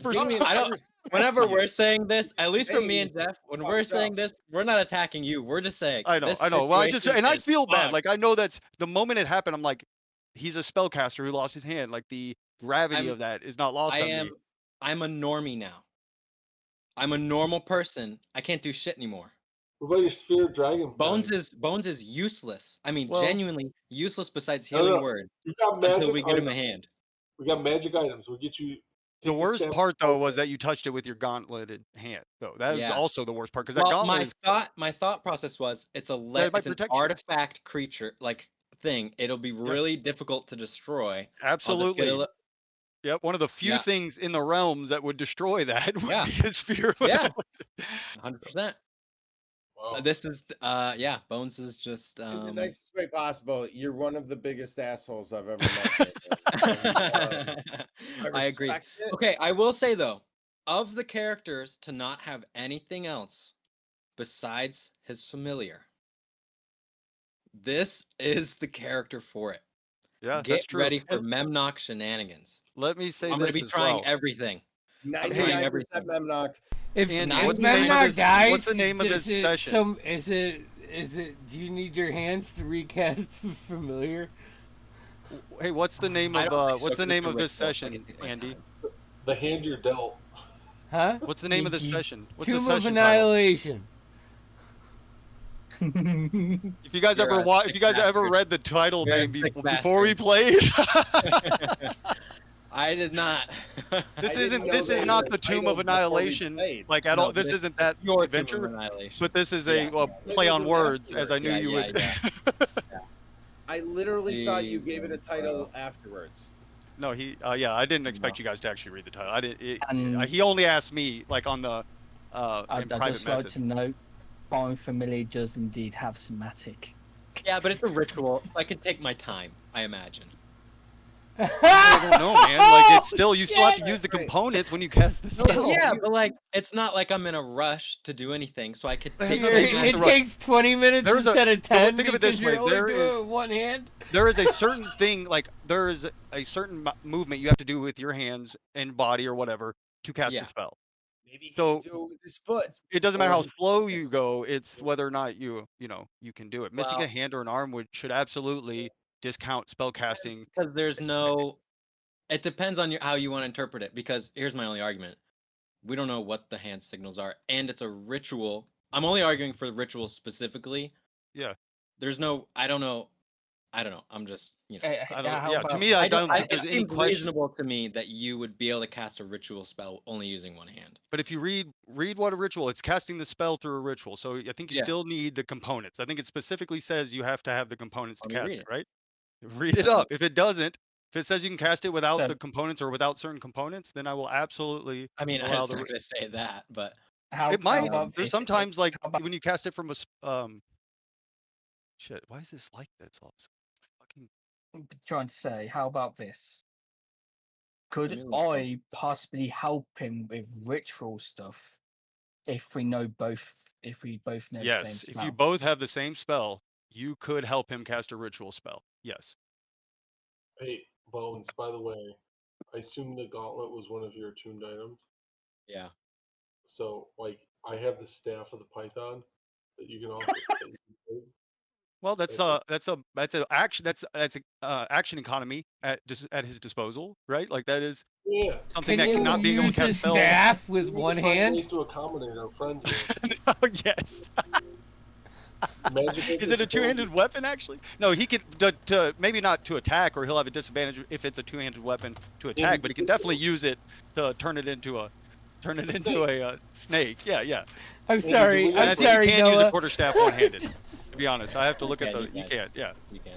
for Damien, I don't. respect Whenever you. we're saying this, at least for me and Saying Jeff, when fucked we're up. saying this, we're not attacking you. We're just saying I know, this I know. Well, I just situation and I is feel bad. fucked. Like I know that's the moment it happened. I'm like, he's a spellcaster who lost his hand. Like the gravity I'm. of that is not lost I on am. me. I'm a normie now. I'm a normal person. I can't do shit anymore. What about your sphere dragon? Bones is useless. I mean, Well, genuinely useless. Besides No, Healing no. Word, We got until magic we get him a items. hand. We got magic items. We'll get you. the Take worst step part though forward. was that you touched it with your gauntleted hand. Though that was Yeah. also the worst part because that Well, gauntlet is my thought process was it's that might it's an protect you. artifact creature like thing. It'll be really difficult to destroy. I'll just get Absolutely. Yep, one of the few Yeah. things in the realms that would destroy that would Yeah. be a sphere. Of Yeah. annihilation. 100%. Wow. This is yeah. Bones is just In the nicest way possible. You're one of the biggest assholes I've ever met. And, I agree. respect it. Okay, I will say though, of the characters to not have anything else besides his familiar, this is the character for it. Yeah, Get that's true. ready for And Memnock shenanigans. let me say I'm going to this be as trying well. everything. I'm 99% trying everything. Memnock. If Andy, If what's the name of Memnock this? dies, What's the name of does this it session? is it do you need your hands to recast familiar? Hey, what's the name I of don't think so, what's the 'cause it's name a of this ritual, so I can session, take my Andy? time. The hand you're dealt. Huh? What's the name of this session? What's the Tomb of session title? Annihilation. If you guys You're ever a if you sick guys ever bastard. read the title You're a name sick before we bastard. played, I did not. this I didn't isn't know this there is was not a the Tomb title of before we Annihilation played. like at No, all. but This it's isn't that your Tomb of adventure, Annihilation. but this is Yeah. a play on Labeled them words, as afterwards. I knew you would. Yeah. I literally thought you gave it a Jesus, title bro. afterwards. No, he yeah, I didn't expect No. you guys to actually read the title. I didn't. And- He only asked me like on the I'd in private just like message. to note, Biofamily does indeed have somatic. Yeah, but it's a ritual. I can take my time, I imagine. I don't know, man. Like it's still you still have to shit. use the components when you cast the It's, spell. yeah, but like it's not like I'm in a rush to do anything, so I could It has take nothing to do my with It the time. rush. takes 20 minutes There's a- instead of 10 think of it because this you're way, only there doing is- it with one hand. There is a certain thing, like there is a certain movement you have to do with your hands and body or whatever to cast Yeah. the spell. Maybe he So- can do it with his foot. It doesn't matter Or how his slow you fist. go; it's whether or not you can do it. Missing Well- a hand or an arm should absolutely discount spell casting. Because there's no. It depends on how you want to interpret it. Because here's my only argument: we don't know what the hand signals are, and it's a ritual. I'm only arguing for the ritual specifically. Yeah. There's no. I don't know. I'm just I don't. How Yeah, to about me, I this? don't think it there's any seems question. reasonable to me that you would be able to cast a ritual spell only using one hand. But if you read what a ritual, it's casting the spell through a ritual. So I think you Yeah. still need the components. I think it specifically says you have to have the components to Let me cast read it, it. right? Read it up. If it doesn't, if it says you can cast it without So- the components or without certain components, then I will absolutely I mean, allow it's the. not going to say that, but It might. about There's this? sometimes like How about- when you cast it from a shit. Why is this like that? It's all so fucking. I'm trying to say, how about this? Could Let me look I possibly help him with ritual stuff if we know both? If we both know the same Yes, if spell? you both have the same spell, you could help him cast a ritual spell. Yes. Hey, Bones, by the way, I assume the gauntlet was one of your attuned items. yeah. So, like, I have the staff of the python that you can also. that you can take. Well, that's Okay. a action action economy at his disposal, right? Like that is Yeah. something Can that you cannot being able to use the cast spells. staff We with need one to find hand? ways to accommodate our friend here. Oh, yes. Magical Is it a two-handed disabilities. weapon actually? No, he can maybe not to attack, or he'll have a disadvantage if it's a two-handed weapon to Andy, attack. But he can you definitely use it to turn it into a snake. snake. Yeah, yeah. I'm Andy, do sorry. we And I'm have I think you sorry, can use a Noah. quarterstaff one-handed. To be honest, I have to look at can, the. You can, yeah, You can.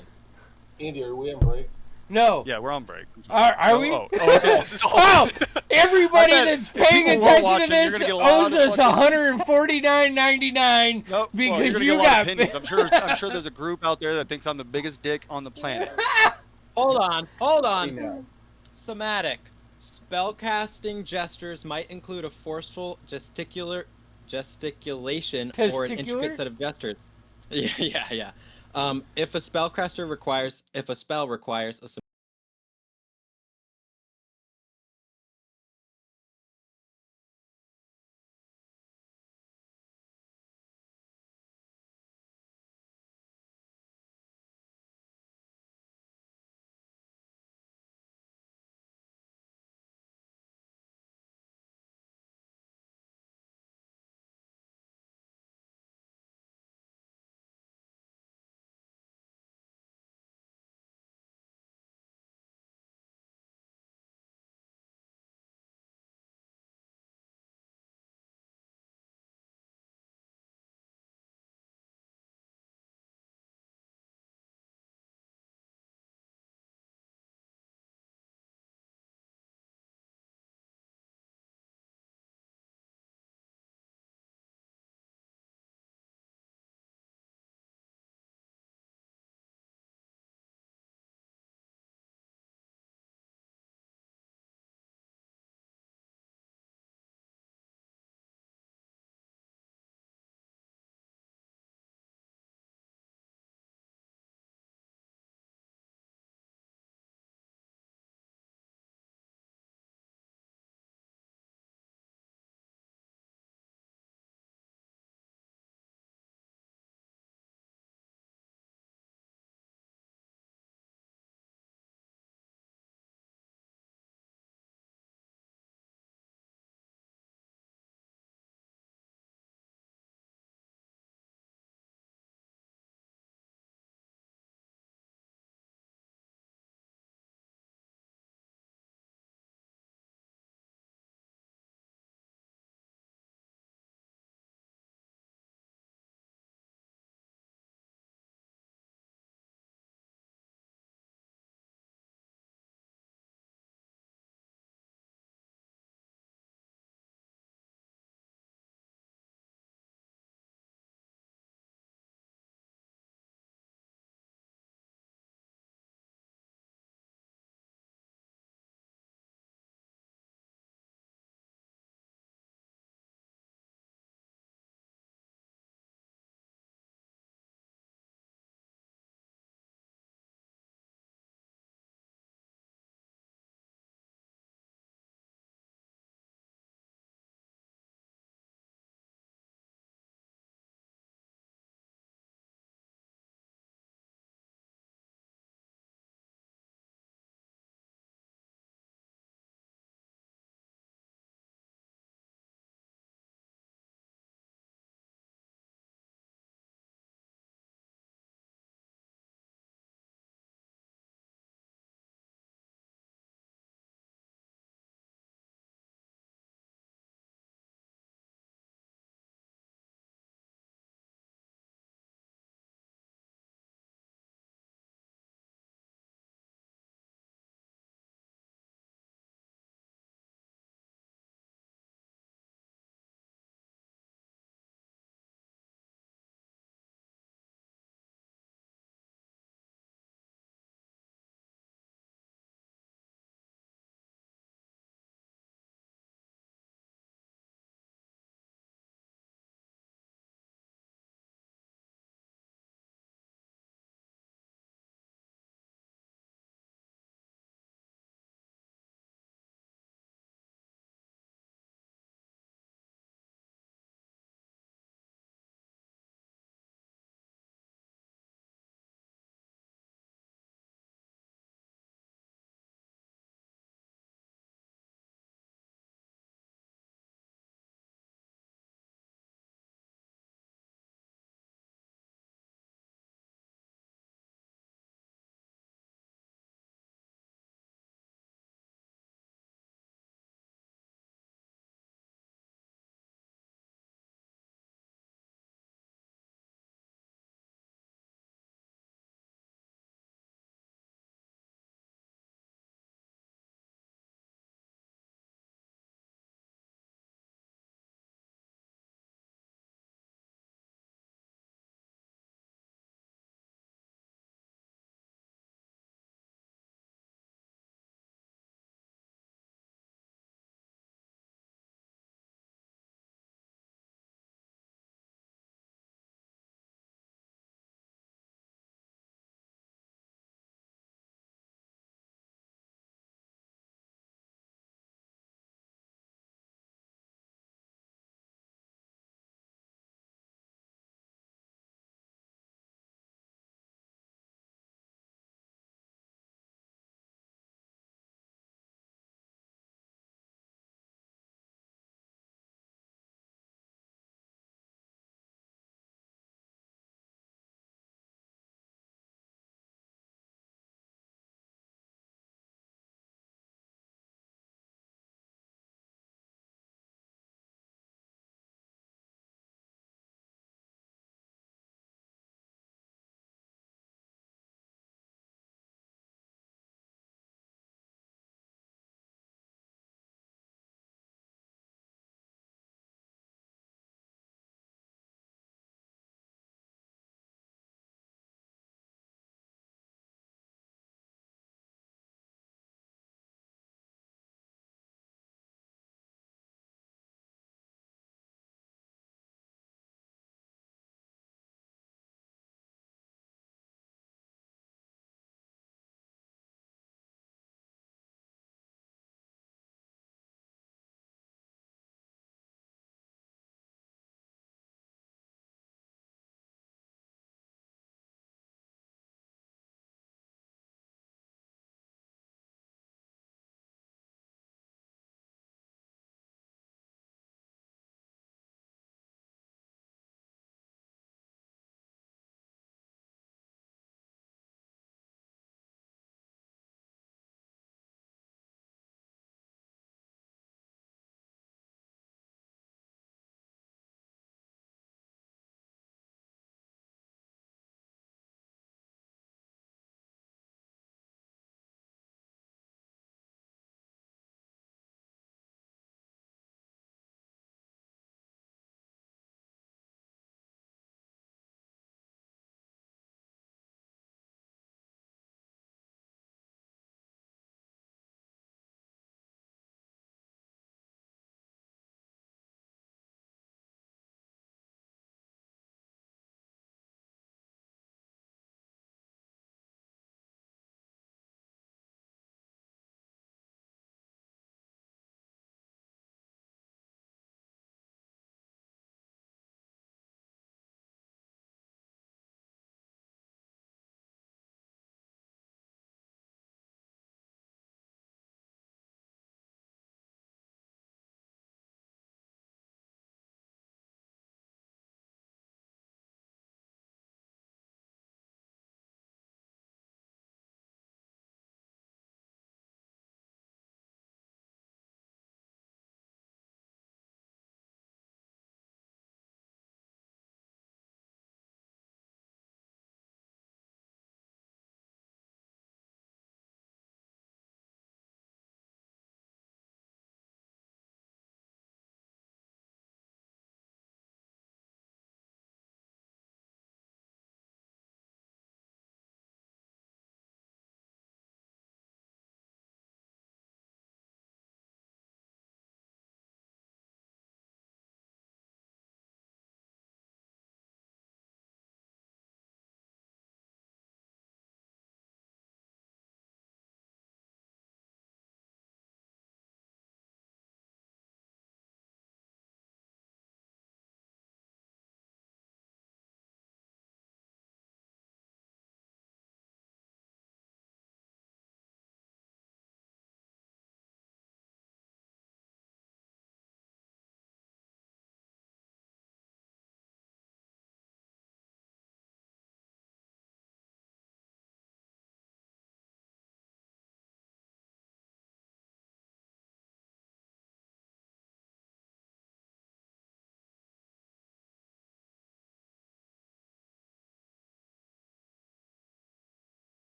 Andy, are we on break? No. yeah. We're on break. I'm sorry. Are No? we? Oh, okay. This is all. Oh, everybody I bet that's if paying people weren't attention to watching, you're this gonna get a lot owes of us fucking- $149.99 Nope. Well, you're because gonna you get a lot got. of opinions. I'm sure there's a group out there that thinks I'm the biggest dick on the planet. Hold on. We know. Somatic. Spellcasting gestures might include a forceful gesticulation or an Testicular? intricate set of gestures. Yeah. If a spell requires a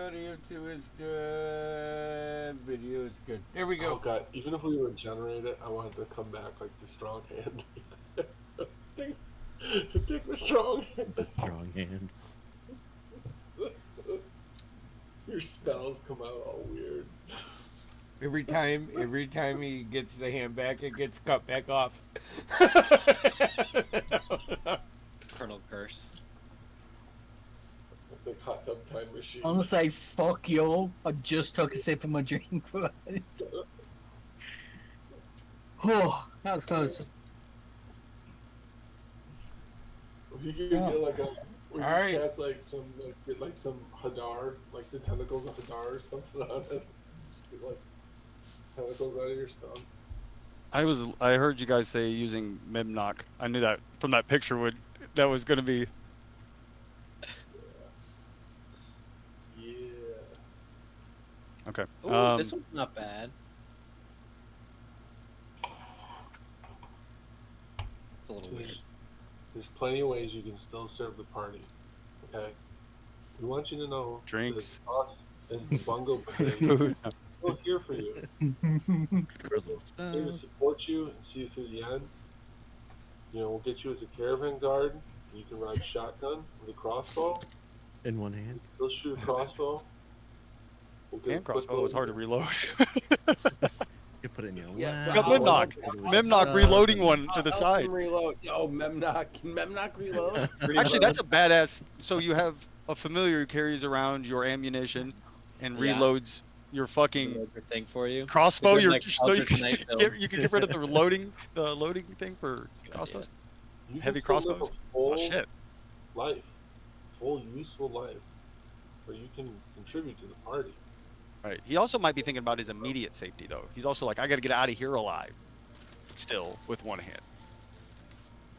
Audio 2 is good. Video is good. There we Oh go. god, even if we regenerate it, I wanted to come back like the strong hand. take the strong hand. The strong hand. Your spells come out all weird. Every time he gets the hand back, it gets cut back off. Colonel Curse. It's like hot tub time machine. I'm gonna say fuck you. I just took a sip of my drink. Oh, that was close. If you could Yeah. get like a, we All right. could cast like some get like some Hadar, like the tentacles of Hadar or something on it. Just get, like tentacles out of your stone. I heard you guys say using Mimnock. I knew that from that picture that was gonna be. Yeah. Okay. Ooh, this one's not bad. It's a little So weird. there's plenty of ways you can still serve the party. Okay. We want you to know Drinks. that us as the Bungo Brigade Food. we're here for you. Personal Here to stuff. support you and see you through the end. You know, we'll get you as a caravan guard. You can ride shotgun with a crossbow. In one hand. They'll shoot a crossbow. We'll get a Hand quick crossbow was load. hard to reload. You put it in your Yeah, lap. got but Mimnock. Mimnock reloading one to the Help side. him reload. Yo, Memnock. Can Memnock reload? Actually, that's a badass. So you have a familiar who carries around your ammunition and Yeah. reloads your fucking Another thing for you. crossbow. Good, Your like, so you Eldritch can Knight you can get rid of the loading thing for Good crossbows. You can Heavy still live crossbows? a full Oh shit! life, full useful life, where you can contribute to the party. Right. He also might be thinking about his immediate safety though. He's also like, I got to get out of here alive. Still with one hand.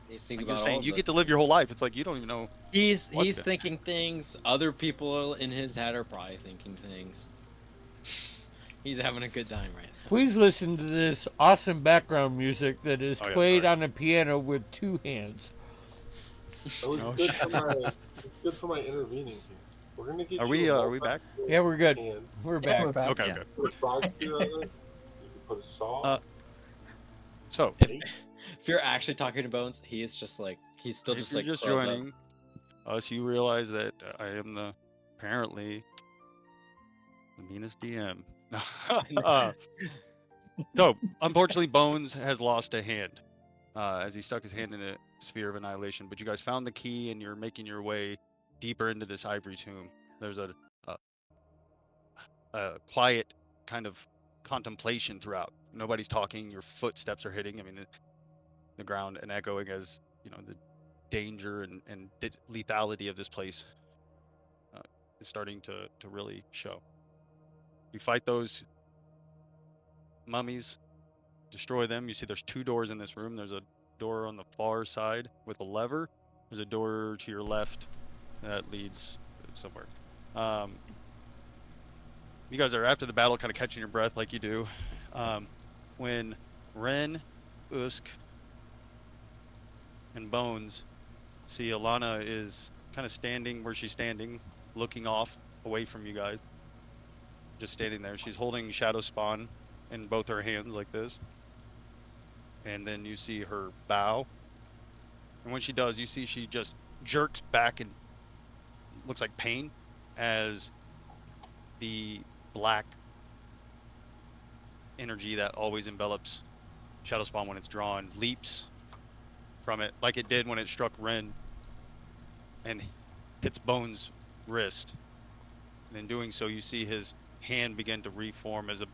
He's thinking Like you're about saying, all you of get it. to live your whole life. It's like you don't even know. He's what's it? thinking things. Other people in his head are probably thinking things. He's having a good time right now. Please listen to this awesome background music that is Oh, yeah, played sorry. on a piano with two hands. That was Oh, good shit. for my. It's good for my intervening here. We're gonna get Are you. we back? Yeah, we're good. Hand. We're Yeah, back. we're back. Okay, Yeah. okay. Put a frog spear on it. You can put a saw. So If you're actually talking to Bones, he is just like he's still if just you're like just curled up. joining us, you realize that I am apparently the meanest DM. No, unfortunately, Bones has lost a hand as he stuck his hand in a sphere of annihilation. But you guys found the key, and you're making your way deeper into this ivory tomb. There's a quiet kind of contemplation throughout. Nobody's talking. Your footsteps are hitting. I mean, the ground and echoing as you know the danger and lethality of this place is starting to really show. You fight those mummies, destroy them. You see there's two doors in this room. There's a door on the far side with a lever. There's a door to your left that leads somewhere. You guys are after the battle kind of catching your breath like you do. When Ren, Usk, and Bones see Alana is kind of standing where she's standing, looking off away from you guys. Just standing there. She's holding Shadow Spawn in both her hands like this. And then you see her bow. And when she does, you see she just jerks back and looks like pain as the black energy that always envelops Shadow Spawn when it's drawn leaps from it like it did when it struck Ren and hits Bones' wrist. And in doing so, you see his hand begin to reform as a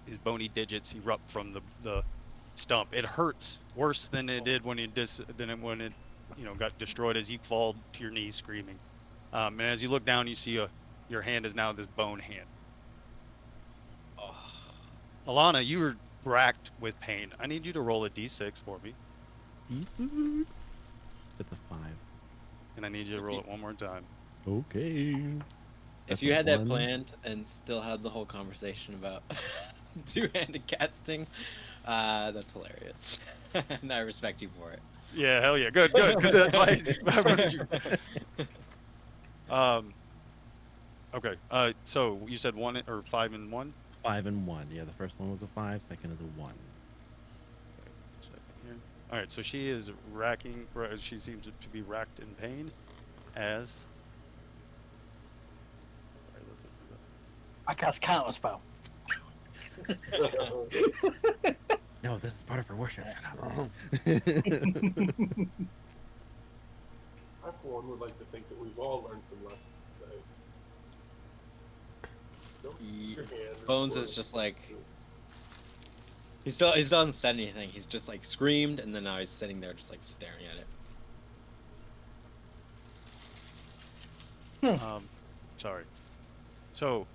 his bony digits erupt from the stump. It hurts worse than it did when it got destroyed as you fall to your knees screaming. And as you look down, you see your hand is now this bone hand. Oh, Alana, you were racked with pain. I need you to roll a d6 for me, D6. That's a 5. and I need you to roll it one more time. Okay. if That's you a had that 1. planned and still had the whole conversation about two-handed casting, that's hilarious. And I respect you for it. Yeah, hell yeah, good, because that's why I wanted you. Okay. So you said 1 or 5 and 1. 5 and 1. Yeah, the first one was a 5. Second is a 1. Second here. All right. So she is racking. She seems to be racked in pain, as. I cast counterspell. No, this is part of her worship. Shut up. I, for one, would like to think that we've all learned some lessons today. Don't use your hand and Bones swirl. is just like he doesn't say anything. He's just like screamed, and then now he's sitting there just like staring at it. Sorry. So,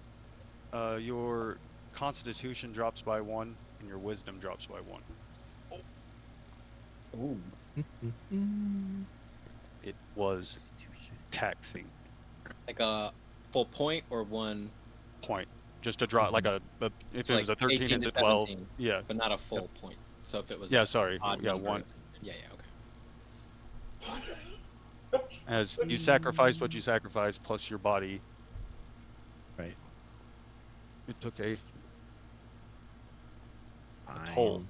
your Constitution drops by 1, and your Wisdom drops by 1. Ooh. It was taxing. Like a full point or 1, Point. Just to drop like if so it was a like 13 18 into to 12. 17, Yeah. but not a full point. So if it was Yeah. a Sorry. odd Yeah. number, 1. Yeah. Okay. As you sacrificed what you sacrificed, plus your body. Right. It took a Fine. toll.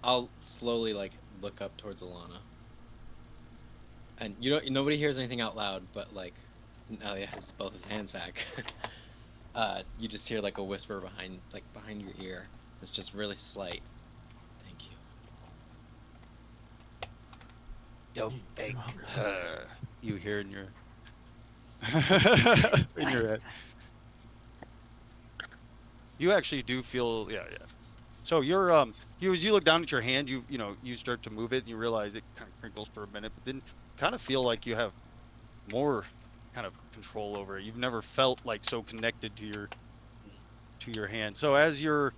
I'll slowly like look up towards Alana, and nobody hears anything out loud, but like now he has both his hands back. You just hear like a whisper behind your ear. It's just really slight. Thank you. Yo, thank her. You hear in your in your head. You actually do feel, yeah. So you're as you look down at your hand, you start to move it, and you realize it kind of crinkles for a minute, but then kind of feel like you have more kind of control over it. You've never felt like so connected to your hand. So as you're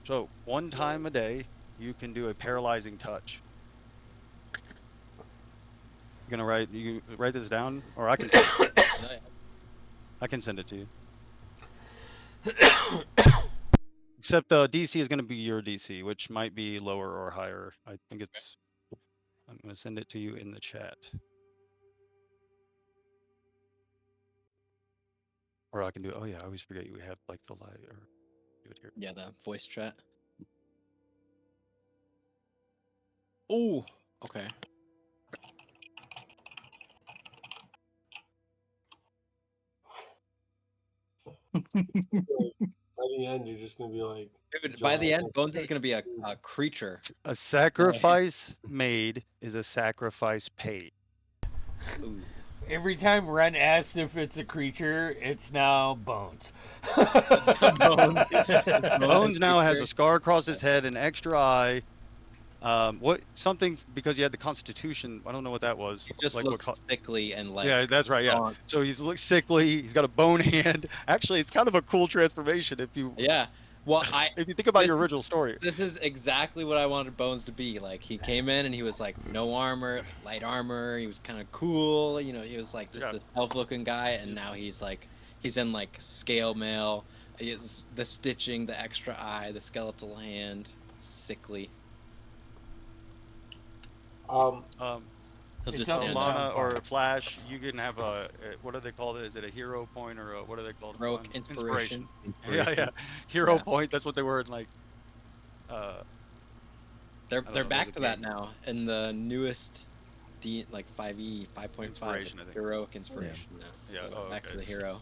so 1 time a day, you can do a paralyzing touch. You write this down, or I can send it to you. Except DC is going to be your DC, which might be lower or higher. I think it's. I'm going to send it to you in the chat. Or I can do. Oh yeah, I always forget we have like the live. Or do it here. Yeah, the voice chat. Oh, okay. By the end, you're just gonna be like. Dude, by the end, giant- Bones is gonna be a creature. A sacrifice made is a sacrifice paid. Ooh. Every time Ren asks if it's a creature, it's now Bones. Bones now has a scar across his head, an extra eye. Because he had the Constitution. I don't know what that was. He just like looks sickly and like. Yeah, that's right. Yeah. gaunt. So he looks sickly. He's got a bone hand. Actually, it's kind of a cool transformation if you. Yeah. Well, if you think about your original story. This is exactly what I wanted Bones to be. Like he came in and he was like no armor, light armor. He was kind of cool. He was like just this elf-looking guy, and now he's in like scale mail. It's the stitching, the extra eye, the skeletal hand, sickly. He'll just stand Lana up. or Flash, you can have what do they call it? Is it a hero point or what are they called? Heroic inspiration. Yeah. Hero point. That's what they were in like. They're back to that now in the newest, like 5e 5.5 heroic inspiration now. Yeah. So back to the hero.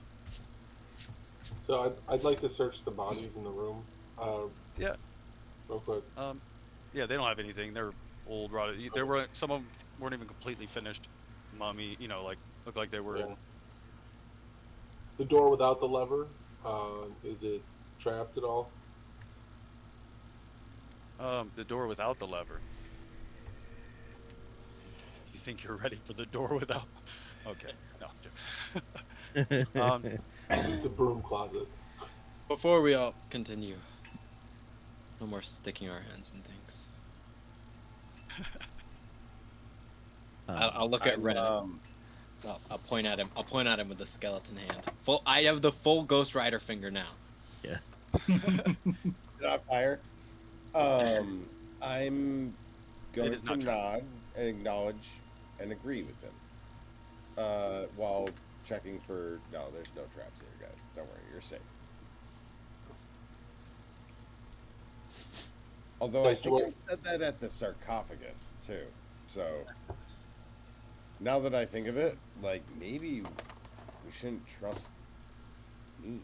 So I'd like to search the bodies in the room. Yeah. Real quick. Yeah, they don't have anything. They're old, rotted. Some of them weren't even completely finished. Mummy, looked like they were. Yeah. The door without the lever, is it trapped at all? The door without the lever. You think you're ready for the door without? Okay, no. It's a broom closet. Before we all continue, no more sticking our hands in things. I'll look at Ren. I'll point at him. I'll point at him with the skeleton hand. I have the full Ghost Rider finger now. Yeah. Not fire. I'm going to nod and acknowledge and agree with him. While checking for no, there's no traps here, guys. Don't worry, you're safe. Although I think I said that at the sarcophagus too. So now that I think of it, like maybe we shouldn't trust me.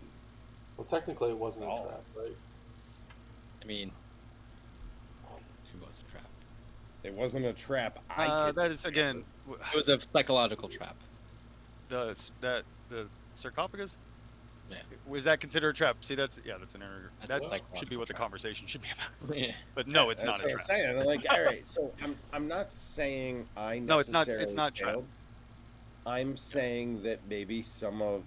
Well, technically, it wasn't a trap, right? I mean, it was a trap. It wasn't a trap. I could that is again It was a psychological trap. the sarcophagus. Yeah. Was that considered a trap? See, that's an error. That's That a should be what the trap. conversation should be about. Yeah. But no, it's That's not a what I'm trap. saying. I'm like, all right, so I'm not saying I No, it's not. necessarily It's not trap. failed. I'm saying that maybe some of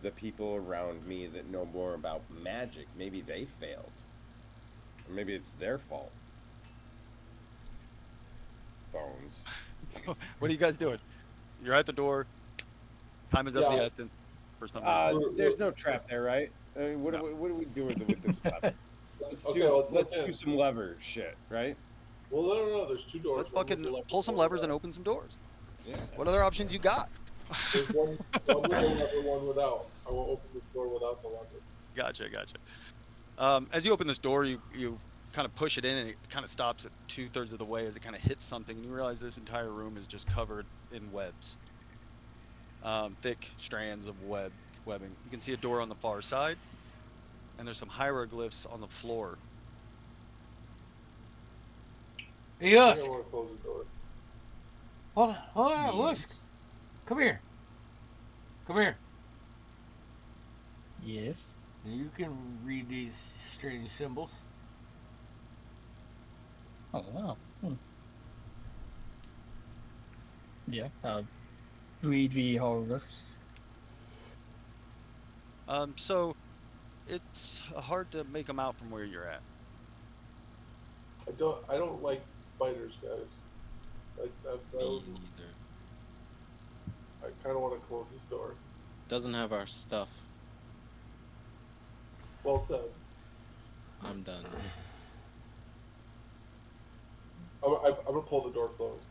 the people around me that know more about magic, maybe they failed. Or maybe it's their fault. Bones. What are you guys doing? You're at the door. Time is of the Yeah. essence. For some reason. There's no trap there, right? What do we do with this lever? Let's Okay, do let's do some lever shit, right? Well, no. There's two doors. Let's One with fucking the left pull some one levers and without. open some doors. Yeah. What other options you got? There's one with the lever, one without. I will open the door without the lever. Gotcha. As you open this door, you kind of push it in, and it kind of stops at 2/3 of the way as it kind of hits something, and you realize this entire room is just covered in webs. Thick strands of webbing. You can see a door on the far side, and there's some hieroglyphs on the floor. Hey, I Lusk. don't want to close the door. Hold on, Lusk. Come here. Yes. You can read these strange symbols. Oh wow. Yeah. Read the hieroglyphs. So it's hard to make them out from where you're at. I don't like spiders, guys. Me neither. I kind of want to close this door. Doesn't have our stuff. Well said. I'm done. I'm gonna pull the door closed.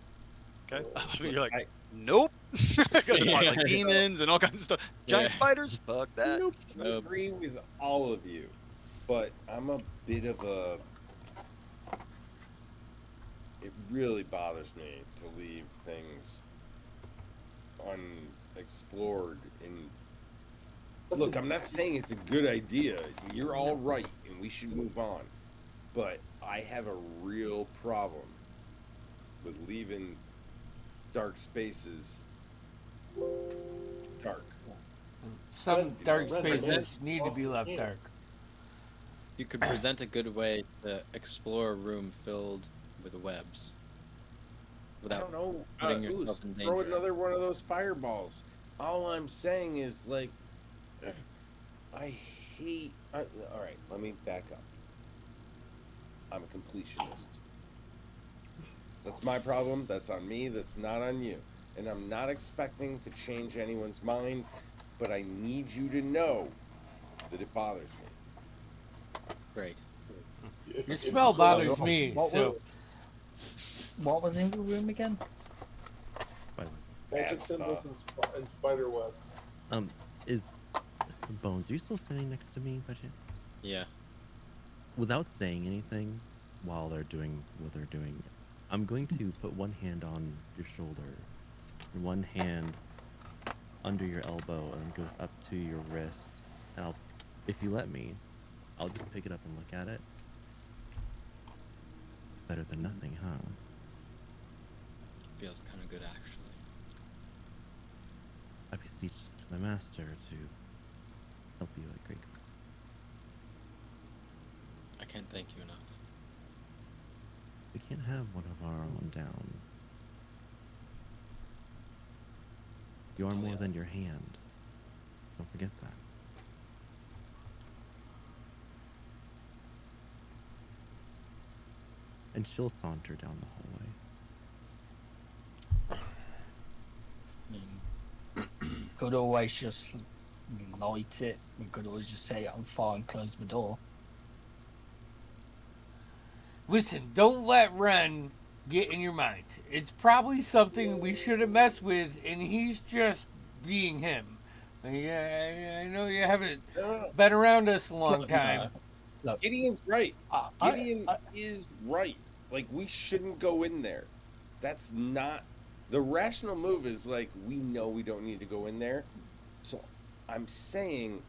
Okay. You're like, nope. Because of like Yeah. demons and all kinds of stuff. Giant Yeah. spiders? Fuck that. Nope. I agree with all of you, but I'm a bit of a. It really bothers me to leave things unexplored. Look, I'm not saying it's a good idea. You're all right, and we should move on. But I have a real problem with leaving dark spaces dark. Some dark Ren, spaces need to lost be his left hand. dark. You could present a good way to explore a room filled with webs. I Without don't know. putting Goose, yourself in throw danger. another one of those fireballs. All I'm saying is, like, I hate. All right, let me back up. I'm a completionist. That's my problem. That's on me. That's not on you. And I'm not expecting to change anyone's mind, but I need you to know that it bothers me. Great. Your smell bothers me, What so What was in the room again? Spider. Magic Bad symbols stuff. and spider web. Is Bones, are you still sitting next to me by chance? Yeah. Without saying anything while they're doing what they're doing, I'm going to put one hand on your shoulder, and one hand under your elbow, and it goes up to your wrist. And if you let me, I'll just pick it up and look at it. Better than nothing, huh? Feels kind of good, actually. I beseech my master to help you at great cost. I can't thank you enough. We can't have one of our own down. You are Oh, more yeah. than your hand. Don't forget that. And she'll saunter down the hallway. Could always just light it. We could always just set it on fire and close the door. listen, don't let Ren get in your mind. It's probably something we shouldn't mess with, and he's just being him. Yeah, I know you haven't No, been around us a long Look, time. no, look, Gideon's right. I, Gideon I, is right. Like, we shouldn't go in there. That's not the rational move. Is like, we know we don't need to go in there. So I'm saying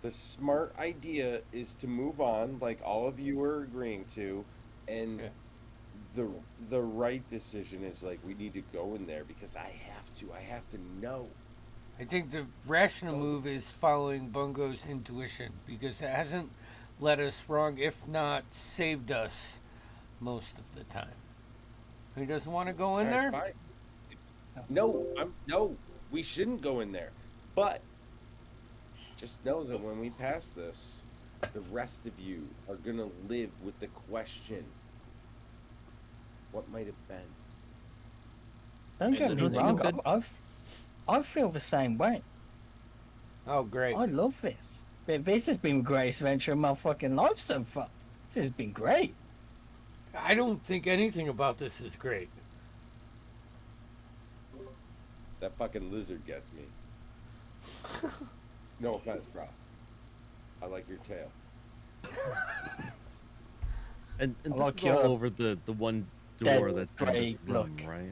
the smart idea is to move on, like all of you are agreeing to, and Yeah. the right decision is like we need to go in there because I have to know. I think the rational move is following Bungo's intuition because it hasn't led us wrong, if not saved us most of the time. He doesn't want to go in All right, there? fine. No, we shouldn't go in there. But just know that when we pass this, the rest of you are gonna live with the question, what might have been? don't get I me don't think wrong. good- I feel the same way. Oh, great. I love this. This has been the greatest adventure of my fucking life so far. This has been great. I don't think anything about this is great. That fucking lizard gets me. No offense, bro. I like your tail. And I this like is all your over the one dead door that's in grey this room, look. right?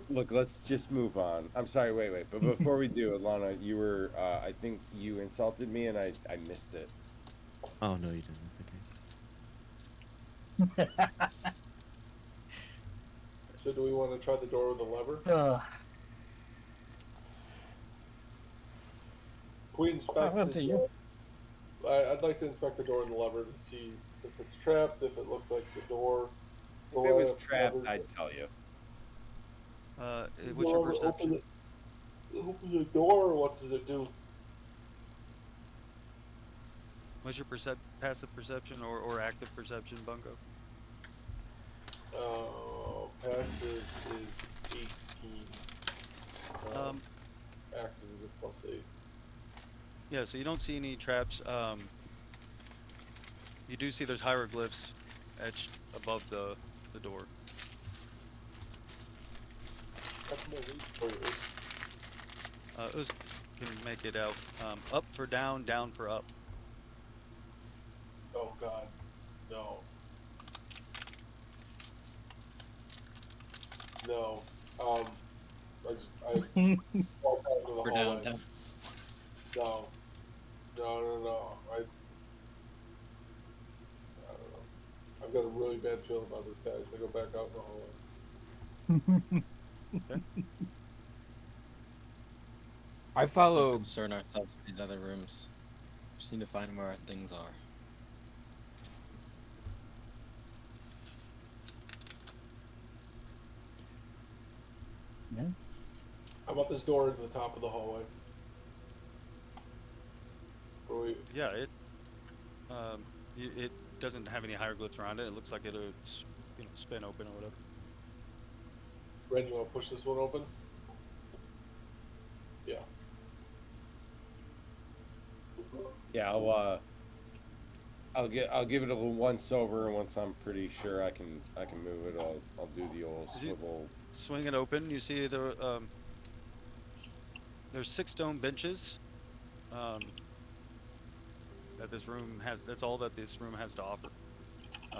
Look, let's just move on. I'm sorry, wait. But before we do, Alana, you were, I think you insulted me and I missed it. Oh no, you didn't. It's okay. So do we want to try the door with the lever? Can we inspect Up the to you. door? I'd like to inspect the door with the lever to see if it's trapped, if it looks like the door. If it was trapped, I'd tell you. What's your perception? Open the door, or what does it do? What's your passive perception or active perception, Bungo? Passive is 18. Active is a +8. Yeah, so you don't see any traps. You do see there's hieroglyphs etched above the door. That's more reach for you. Us can make it out. Up for down, down for up. Oh god, no. No. I walked out into the We're hallway. down. No. I don't know. I've got a really bad feeling about this guy, so I go back out in the hallway. I Don't follow. concern ourselves with these other rooms. Just need to find where our things are. Yeah. How about this door at the top of the hallway? Yeah, it doesn't have any hieroglyphs around it. It looks like it'll spin open or whatever. Ren, you want to push this one open? Yeah. Yeah, I'll give it a little once over, and once I'm pretty sure I can move it, I'll do the old Is he- swivel. Swing it open. You see there's 6 stone benches. That this room has. That's all that this room has to offer.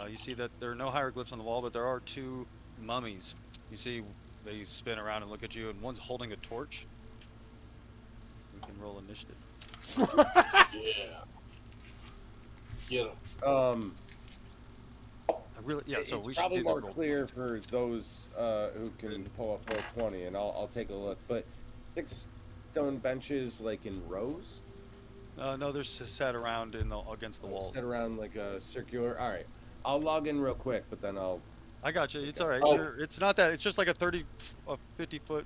You see that there are no hieroglyphs on the wall, but there are 2 mummies. You see they spin around and look at you, and one's holding a torch. We can roll initiative. Yeah. Get him. Yeah, so it's we should probably do the more roll. clear for those who can pull up roll 20, and I'll take a look. But 6 stone benches, like in rows, No, they're sat around against the wall. set around like a circular. All right, I'll log in real quick, but then I'll. I got you. It's all right. Oh. It's not that. It's just like a 50 foot,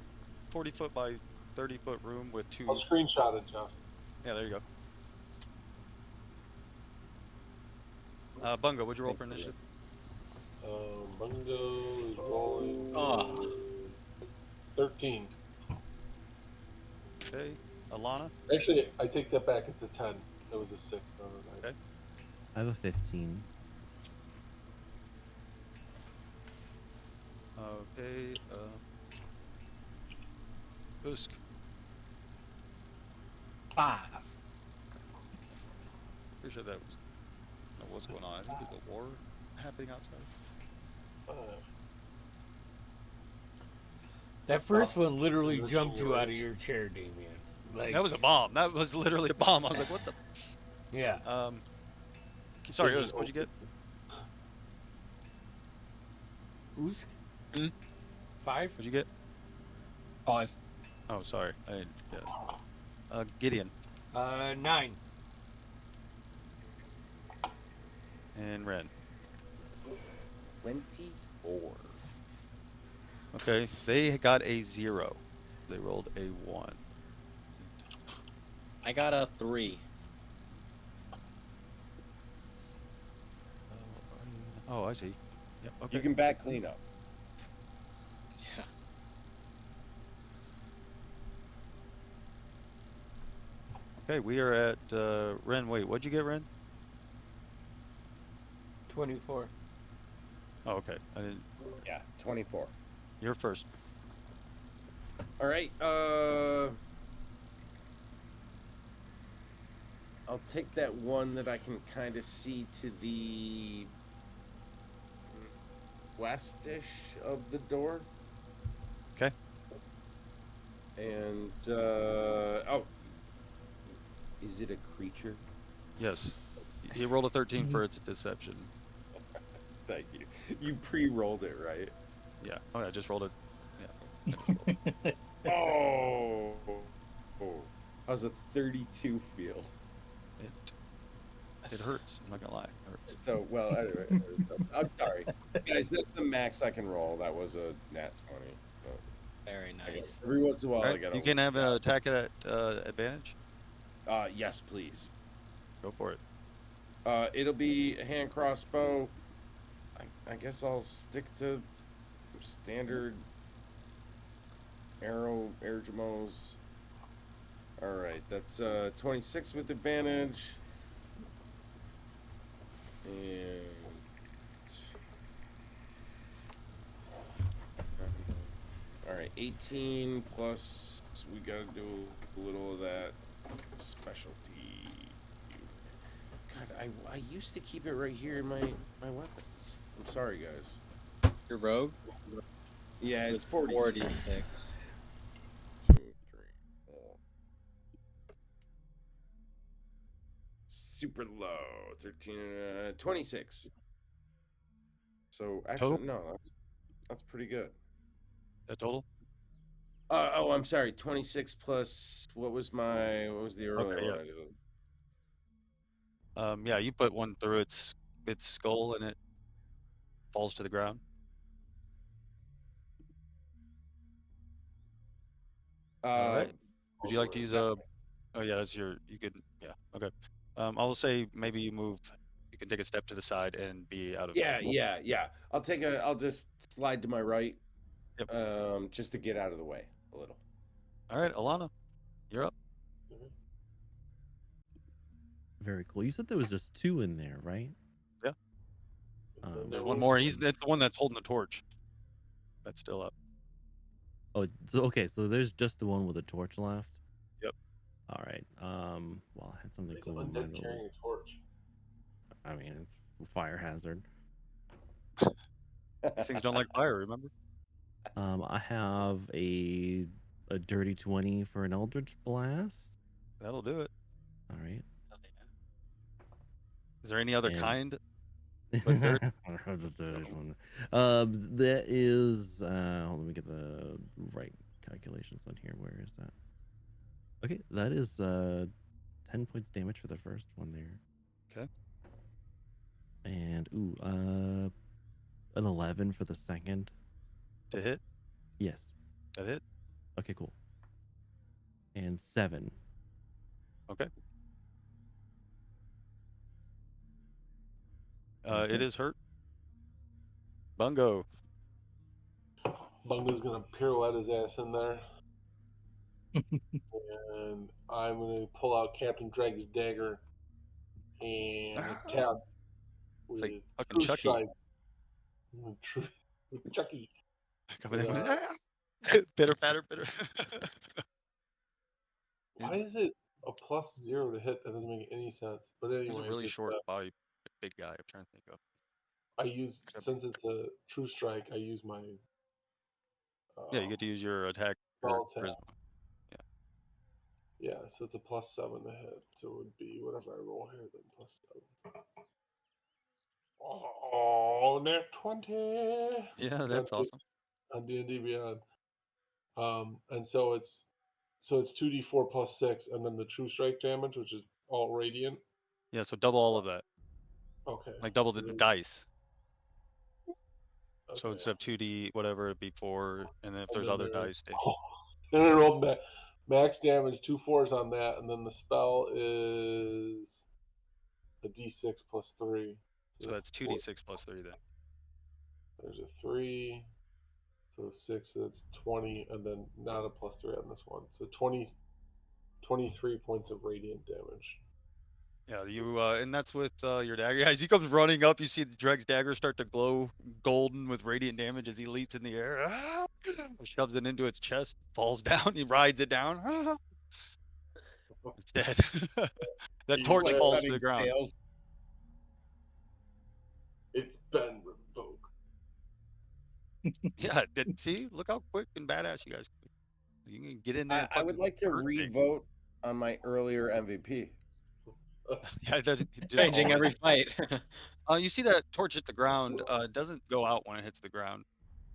40 foot by 30 foot room with 2. I'll screenshot it, Jeff. Yeah, there you go. Bungo, what'd you roll for initiative? Bungo is rolling. Ah. 13. Okay. Alana? Actually, I take that back. It's a 10. That was a 6. No. Okay. I have a 15. Okay. Usk. 5. Pretty sure that was. No, what's going on? I think there's a war happening outside. That first one literally jumped you out of your chair, Damien. Like That was a bomb. That was literally a bomb. I was like, what the? yeah. Sorry, Usk, what'd you get? Usk? Hmm? 5? What'd you get? 5. Oh, sorry. I didn't. Yeah. Gideon 9. and Ren. 24. Okay, they got a 0. They rolled a 1. I got a 3. Oh, I see. Yep. Okay. You can back clean up. Yeah. Okay, we are at Ren. Wait, what'd you get, Ren? 24. Oh, okay. I didn't. Yeah, 24. You're first. All right. I'll take that one that I can kind of see to the westish of the door. Okay. And oh, is it a creature? Yes. He rolled a 13 for its deception. Thank you. You pre-rolled it, right? Yeah. Oh, I just rolled it. Yeah. Oh. How's a 32 feel? It hurts. I'm not gonna lie. It hurts. So, well, anyway, I'm sorry, guys. That's the max I can roll. That was a nat 20. But Very nice. every once in a while, I Alright, gotta. you can have an attack at advantage. Yes, please. Go for it. It'll be a hand crossbow. I guess I'll stick to standard arrow Ergemos. All right, that's 26 with advantage. And all right, 18 plus. We gotta do a little of that specialty. God, I used to keep it right here in my weapons. I'm sorry, guys. Your rogue? Yeah, it's With 46. 46. 2, 3, 4. Super low. 13, 26. So actually, Total? no, that's pretty good. That total? Oh, I'm sorry. 26 plus what was the earlier Okay, yeah. one I did? Yeah, you put one through its skull and it falls to the ground. All right. Would you like to use that's a? Oh yeah, that's your. You could. Yeah. Okay. I will say maybe you move. You can take a step to the side and be out of. Yeah. I'll just slide to my right. Yep. Just to get out of the way a little. All right, Alana, you're up. Very cool. You said there was just 2 in there, right? Yeah. There's one was- more. It's the one that's holding the torch. That's still up. Oh, so okay. So there's just the one with a torch left. Yep. All right. Well, I had something It's cool in undead mind. carrying a torch. I mean, it's a fire hazard. These things don't like fire. Remember? I have a dirty 20 for an Eldritch Blast. That'll do it. All right. Is there any other And- kind? But dirt? That is. Hold on, let me get the right calculations on here. Where is that? Okay, that is 10 points damage for the first one there. Okay. And an 11 for the second. To hit? Yes. That hit? Okay, cool. And 7. Okay. Okay. It is hurt. Bungo. Bungo's gonna pirouette his ass in there. And I'm gonna pull out Captain Drake's dagger and attack It's with like fucking True Chucky. Strike. With Chucky. Coming in. Yeah. Bitter, batter, bitter. Why is it a +0 to hit? That doesn't make any sense. But He's a anyways, really it's short body, big guy. I'm trying to think of. I use Except- since it's a true strike. I use my Yeah, you get to use your attack spell attack. charisma. Yeah, so it's a +7 to hit. So it would be whatever I roll here, then +7. Oh, net 20. Yeah, that's awesome. On D&D Beyond. And so it's 2d4 +6, and then the true strike damage, which is all radiant. Yeah, so double all of that. Okay. Like double so the then- dice. So okay. instead of 2d, whatever it'd be 4, and then if And there's then other there's- dice, Then I rolled max damage, 2 4s on that, and then the spell is a d6 +3. so that's 2d6 plus 3 then. There's a 3, so 6, so it's 20, and then not a +3 on this one. So 23 points of radiant damage. Yeah, you and that's with your dagger. As he comes running up, you see the Dreg's dagger start to glow golden with radiant damage as he leaps in the air. Shoves it into its chest, falls down, he rides it down. It's dead. That You torch like falls to cutting the ground. sails. It's been revoked. Yeah, see, look how quick and badass you guys. You can get in there. And I would fucking like to hurt things. re-vote on my earlier MVP. Yeah, it does. It just Changing always- every fight. You see that torch hit the ground. It doesn't go out when it hits the ground.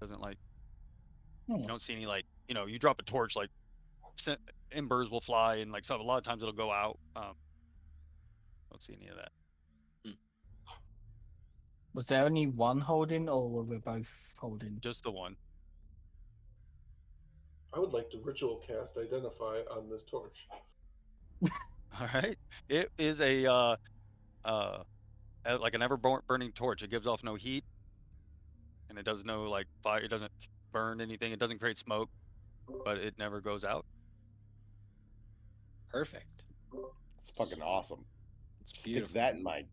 Doesn't like. You don't see any like. You drop a torch, like embers will fly, and like a lot of times it'll go out. Don't see any of that. Was there only one holding, or were we both holding? Just the one. I would like to ritual cast Identify on this torch. All right. It is a like an ever burning torch. It gives off no heat, and it does no like fire. It doesn't burn anything. It doesn't create smoke, but it never goes out. Perfect. It's fucking awesome. It's Stick beautiful. that in my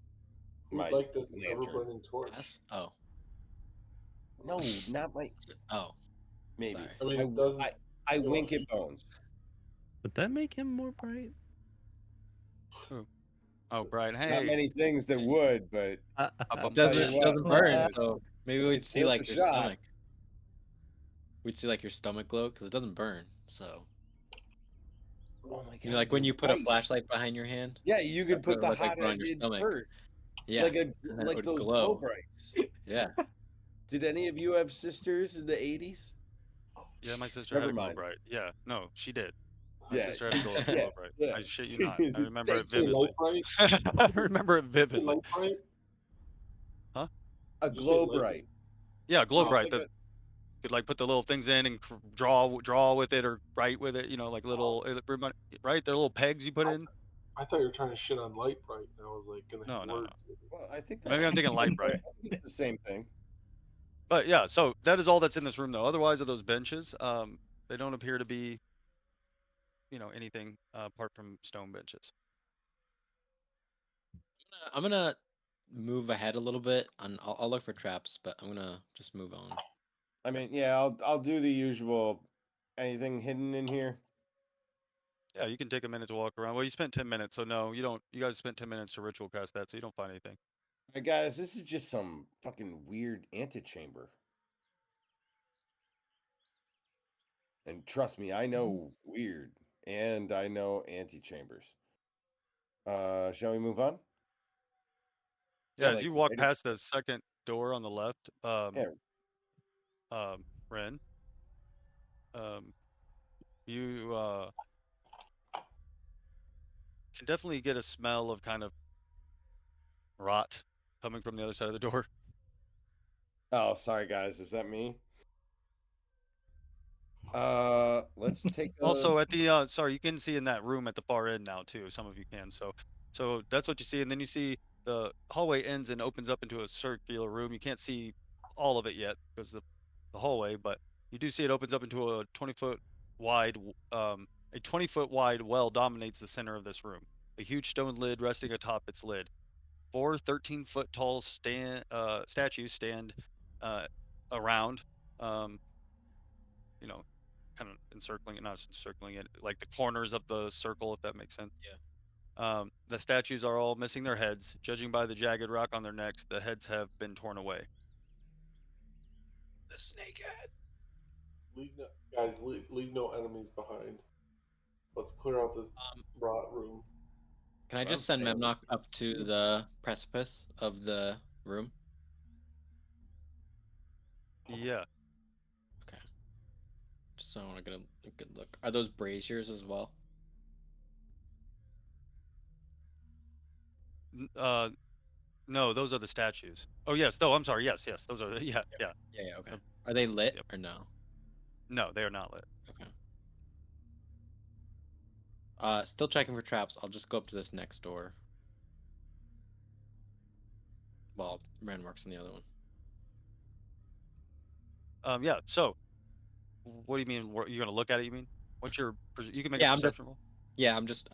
Who'd my like this lantern. ever burning torch? Yes? Oh. No, not my. Oh. Maybe. Sorry. I mean, it doesn't. I wink at Bones. Would that make him more bright? Oh, Brian, Not hey. many things that would, but Up, It up, doesn't you what, doesn't burn, uh, so maybe we'd it's see worth like a your shot. stomach. We'd see like your stomach glow because it doesn't burn. So oh my god! you know, like when you're you put a right. flashlight behind your hand. Yeah, you could That's what put it the looked like hot on your ended stomach. first, Yeah. like then it like would those glow. glow brights. Yeah. Did any of you have sisters in the 80s? Yeah, my sister Never had a glow mind. bright. Yeah, no, she did. My Yeah, sister had a glow yeah, bright. yeah. I shit you not. I remember it Thank you. vividly. Light I remember it bright? vividly. Light bright? A Did you say glow light? bright. Yeah, glow It's bright. like Could like put the little things in and draw with it or write with it. Like little right. They're little pegs you put in. I thought you were trying to shit on light bright, and I was like, gonna No, have no, no. words. well, I think Maybe that's I'm thinking light bright. I think it's the same thing. But yeah, so that is all that's in this room though. Otherwise, are those benches? They don't appear to be, anything apart from stone benches. I'm gonna move ahead a little bit, and I'll look for traps, but I'm gonna just move on. I mean, yeah, I'll do the usual. Anything hidden in here? Yeah, you can take a minute to walk around. Well, you spent 10 minutes, so no, you don't. You guys spent 10 minutes to ritual cast that, so you don't find anything. All right, guys, this is just some fucking weird antechamber. And trust me, I know weird, and I know antechambers. Shall we move on? Yeah, So, as like, you walk right- past the second door on the left, Yeah. Ren, you can definitely get a smell of kind of rot coming from the other side of the door. Oh, sorry, guys. Is that me? Let's take a... Also at the sorry, you can see in that room at the far end now too. Some of you can. So that's what you see, and then you see the hallway ends and opens up into a circular room. You can't see all of it yet because the hallway, but you do see it opens up into a 20-foot wide a 20-foot wide well dominates the center of this room. A huge stone lid resting atop its lid. 4 13-foot tall statues stand around. you know, kind of encircling it, not encircling it, like the corners of the circle, if that makes sense. Yeah. The statues are all missing their heads. Judging by the jagged rock on their necks, the heads have been torn away. The snakehead. Leave no enemies behind. Let's clear out this rot room. Can I What just I'm send saying Memnock is- up to the precipice of the room? Yeah. Okay. Just so I want to get a good look. Are those braziers as well? No, those are the statues. Oh yes. No, I'm sorry. Yes, those are. Yeah. Yeah, okay. Are they lit Yep. or no? No, they are not lit. Okay. Still checking for traps. I'll just go up to this next door. Well, Ren works on the other one. Yeah. So, what do you mean? You're gonna look at it? You mean? What's your? You can make Yeah, a I'm just perception roll. Yeah, I'm just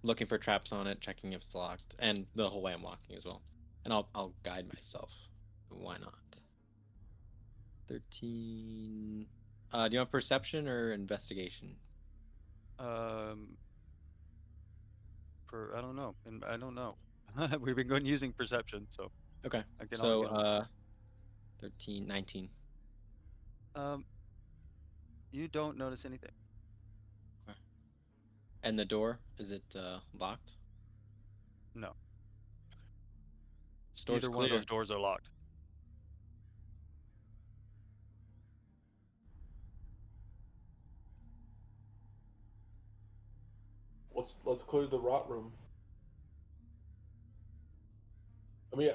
looking for traps on it, checking if it's locked, and the whole way I'm walking as well. And I'll guide myself. Why not? 13. Do you want perception or investigation? I don't know, and I don't know. We've been going using perception, so Okay. I can always So get a. 13, 19. You don't notice anything. Okay. And the door, is it locked? No. Store's Neither one of clear. those doors are locked. Let's clear the rot room. I mean,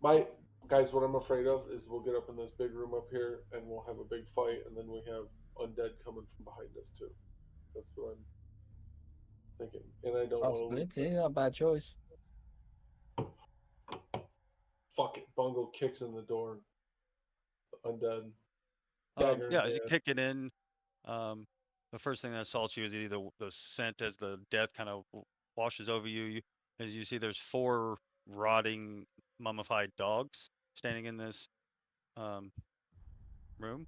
my guys, what I'm afraid of is we'll get up in this big room up here and we'll have a big fight, and then we have undead coming from behind us too. That's what I'm thinking, and I don't want to lose. Possibility, not a bad choice. Fuck it, Bungo kicks in the door. Undead. Yeah, as you kick it in, the first thing that assaults you is either the scent as the death kind of washes over you. As you see, there's 4 rotting, mummified dogs standing in this room.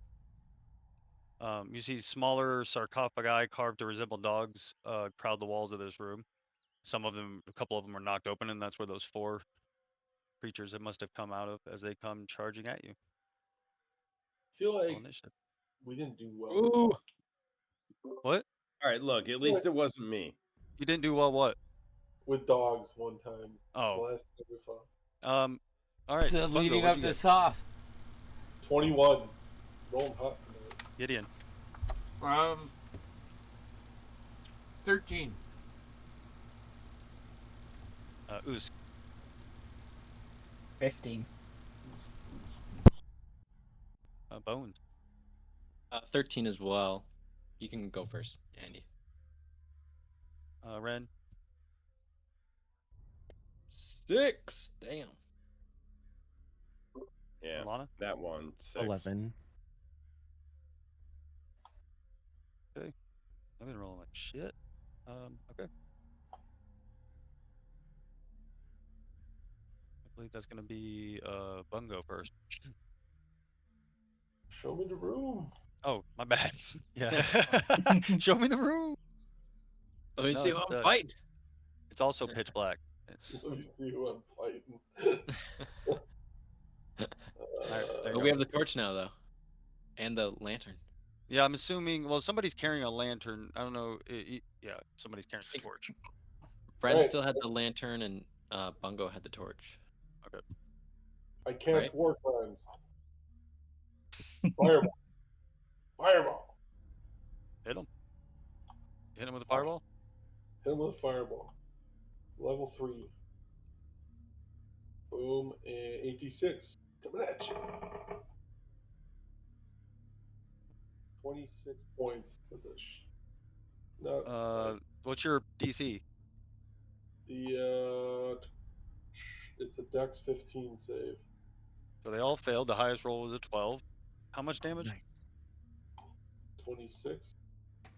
You see smaller sarcophagi carved to resemble dogs crowd the walls of this room. A couple of them are knocked open, and that's where those 4 creatures that must have come out of as they come charging at you. Feel Roll like initiative. we didn't do well. Ooh. What? All right, look. At least it wasn't me. You didn't do well. What? With dogs one time. Oh. Last time we fought. All right. So Bungo, leading what'd up you to get? sauce. 21. Rolling hot tonight. Gideon. 13. Usk. 15. Bones. 13 as well. You can go first, Andy. Ren. 6. Damn. Yeah, Alana. that one. 6. 11. I've been rolling like shit. Okay. I believe that's gonna be Bungo first. Show me the room. Oh, my bad. Yeah. Show me the room. Let me No, see who I'm fighting. It's also pitch black. Let me see who I'm fighting. Alright, there you Oh, go. we have the torch now, though. And the lantern. Yeah, I'm assuming. Well, somebody's carrying a lantern. I don't know. Yeah, somebody's carrying a torch. Fred Right. still had the lantern, and Bungo had the torch. Okay. I cast Right. war crimes. Fireball. Fireball. Hit him. Hit him with a fireball. Hit him with a fireball. Level 3. Boom, and 86. Coming at you. 26 points. That's a no. What's your DC? It's a Dex 15 save. So they all failed. The highest roll was a 12. How much damage? Nice. 26.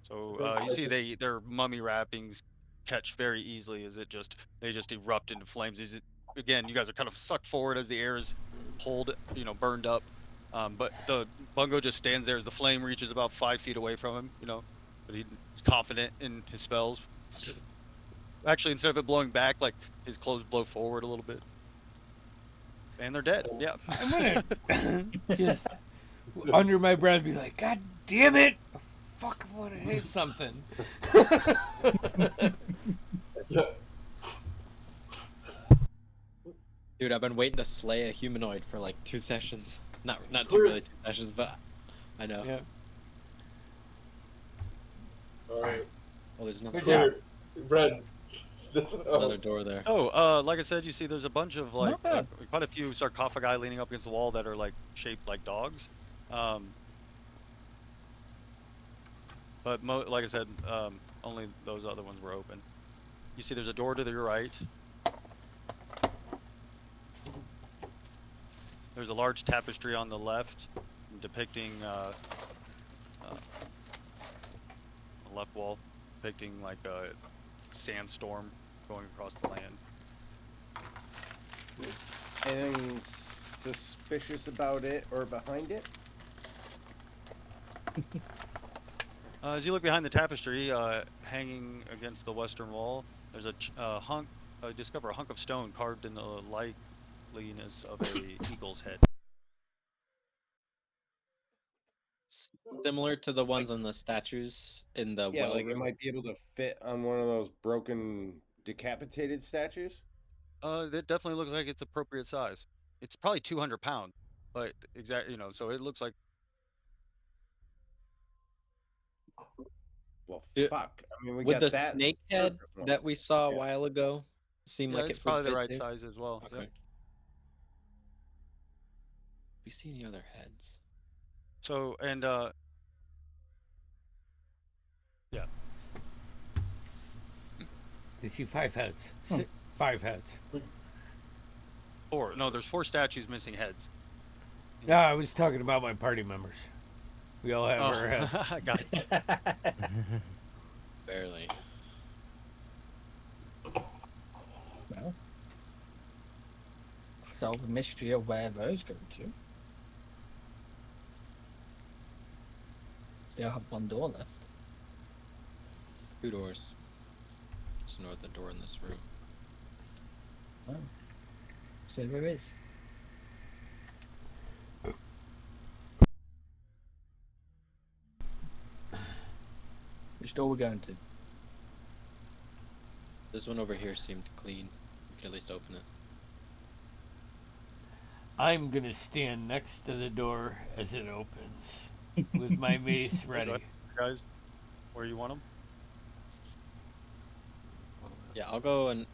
So I you see just- their mummy wrappings catch very easily as they just erupt into flames. Again, you guys are kind of sucked forward as the air is pulled, burned up. But the Bungo just stands there as the flame reaches about 5 feet away from him, you know, but he's confident in his spells. Actually, instead of it blowing back, like his clothes blow forward a little bit. And they're dead. Yeah. I'm gonna just under my breath be like, God damn it! I fucking want to hit something. Dude, I've been waiting to slay a humanoid for like 2 sessions. Not too Clear. really 2 sessions, but I know. Yeah. All right. Oh, there's another Good job. Red. another door there. Oh, like I said, you see there's a bunch of like Not bad. quite a few sarcophagi leaning up against the wall that are like shaped like dogs. But like I said, only those other ones were open. You see there's a door to your right. There's a large tapestry on the left depicting the left wall depicting like a sandstorm going across the land. Anything suspicious about it or behind it? As you look behind the tapestry, hanging against the western wall, there's a hunk. Discover a hunk of stone carved in the likeliness of a eagle's head. Similar to the ones on the statues in the Yeah, well like it room. might be able to fit on one of those broken, decapitated statues. That definitely looks like it's appropriate size. It's probably 200 pounds, but exactly, you know, so it looks like. Well, Yeah. fuck. I mean, we Would got the that. snake head one. that we saw a Yeah. while ago seem Yeah, like it's it would probably the fit right too? size as well. Okay. Yep. Do we see any other heads? So and yeah, You see 5 heads. 5 heads. there's 4 statues missing heads. No, I was talking about my party members. We all have our heads. I got it. Barely. Well, solve the mystery of where those go to. Still have one door left. 2 doors. Just ignore the door in this room. Oh. So there is. Which door we're going to? This one over here seemed clean. We could at least open it. I'm gonna stand next to the door as it opens with my mace ready. Guys, where you want them? Yeah, I'll go and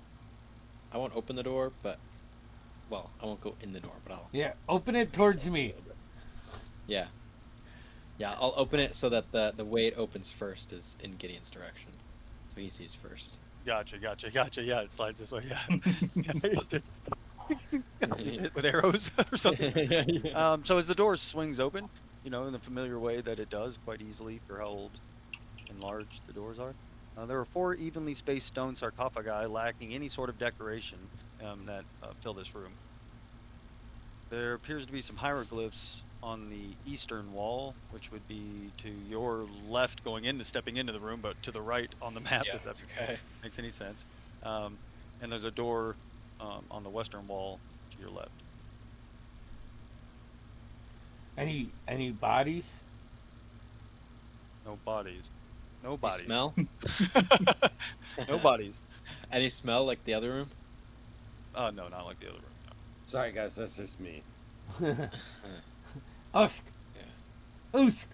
I won't open the door, but well, I won't go in the door, but I'll Yeah, open it towards a me. little bit. Yeah. Yeah, I'll open it so that the way it opens first is in Gideon's direction. So he sees first. Gotcha. Yeah, it slides this way. Yeah. Just hit with arrows or something. So as the door swings open, you know, in the familiar way that it does quite easily for how old and large the doors are, there are 4 evenly spaced stone sarcophagi lacking any sort of decoration that fill this room. There appears to be some hieroglyphs on the eastern wall, which would be to your left stepping into the room, but to the right on the map, Yeah, if that okay. makes any sense. And there's a door on the western wall to your left. Any bodies? No bodies. No Any bodies. smell? No bodies. Any smell like the other room? No, not like the other room. No. Sorry, guys, that's just me. Usk. Yeah. Usk.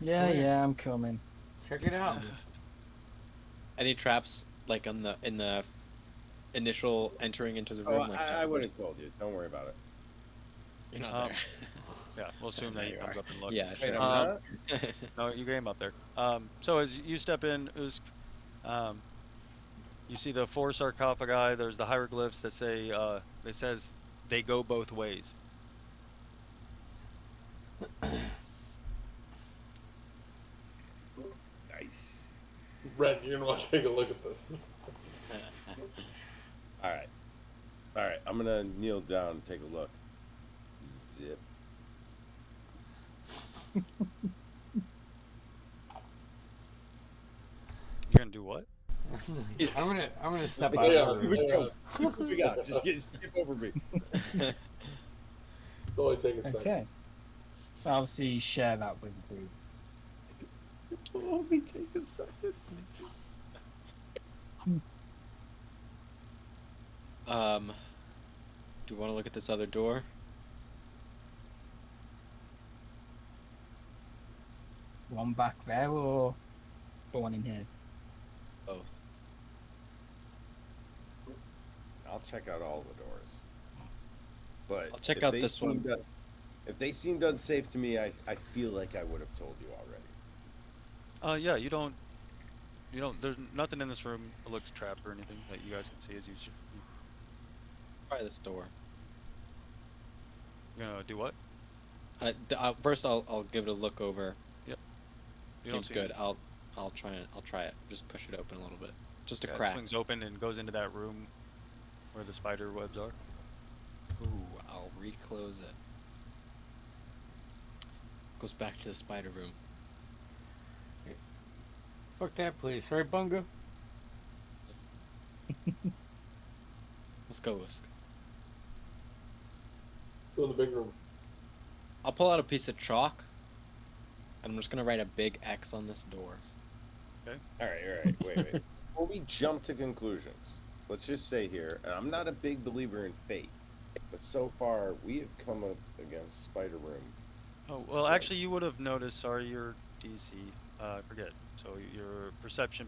Yeah, Oh, yeah. yeah, I'm coming. Check it out. Any traps like in the initial entering into the Oh, room? Like I would have told you. Don't worry about it. You're not Um, there. Yeah, we'll assume that There he you comes are. up and looks. Yeah, Wait, sure. I'm not? No, you came up there. So as you step in, Usk, you see the 4 sarcophagi. There's the hieroglyphs that say, it says, they go both ways. Nice. Red, you're gonna want to take a look at this. All right. All right, I'm gonna kneel down and take a look. Zip. You're gonna do what? I'm gonna step Like, out yeah, of the keep room. it going. Keep moving on. Just skip over me. It'll only take a second. Okay. So obviously share that with the group. It'll only take a second. Do you want to look at this other door? One back there or the one in here? Both. I'll check out all the doors. But I'll check if out they this one. seemed if they seemed unsafe to me, I feel like I would have told you already. Yeah, you don't. There's nothing in this room that looks trapped or anything that you guys can see as you. Try this door. You're gonna do what? First, I'll give it a look over. Yep. You don't Seems see good. it. I'll try it. Just push it open a little bit. Just a Yeah, it crack. swings open and goes into that room where the spider webs are. Ooh, I'll reclose it. Goes back to the spider room. Fuck that place, right, Bunga? Let's go, Whisk. Go in the big room. I'll pull out a piece of chalk, and I'm just gonna write a big X on this door. All right. Wait. Before we jump to conclusions, let's just say here, and I'm not a big believer in fate, but so far we have come up against Spider Room. Oh well, actually, you would have noticed. Sorry, your DC. I forget. So your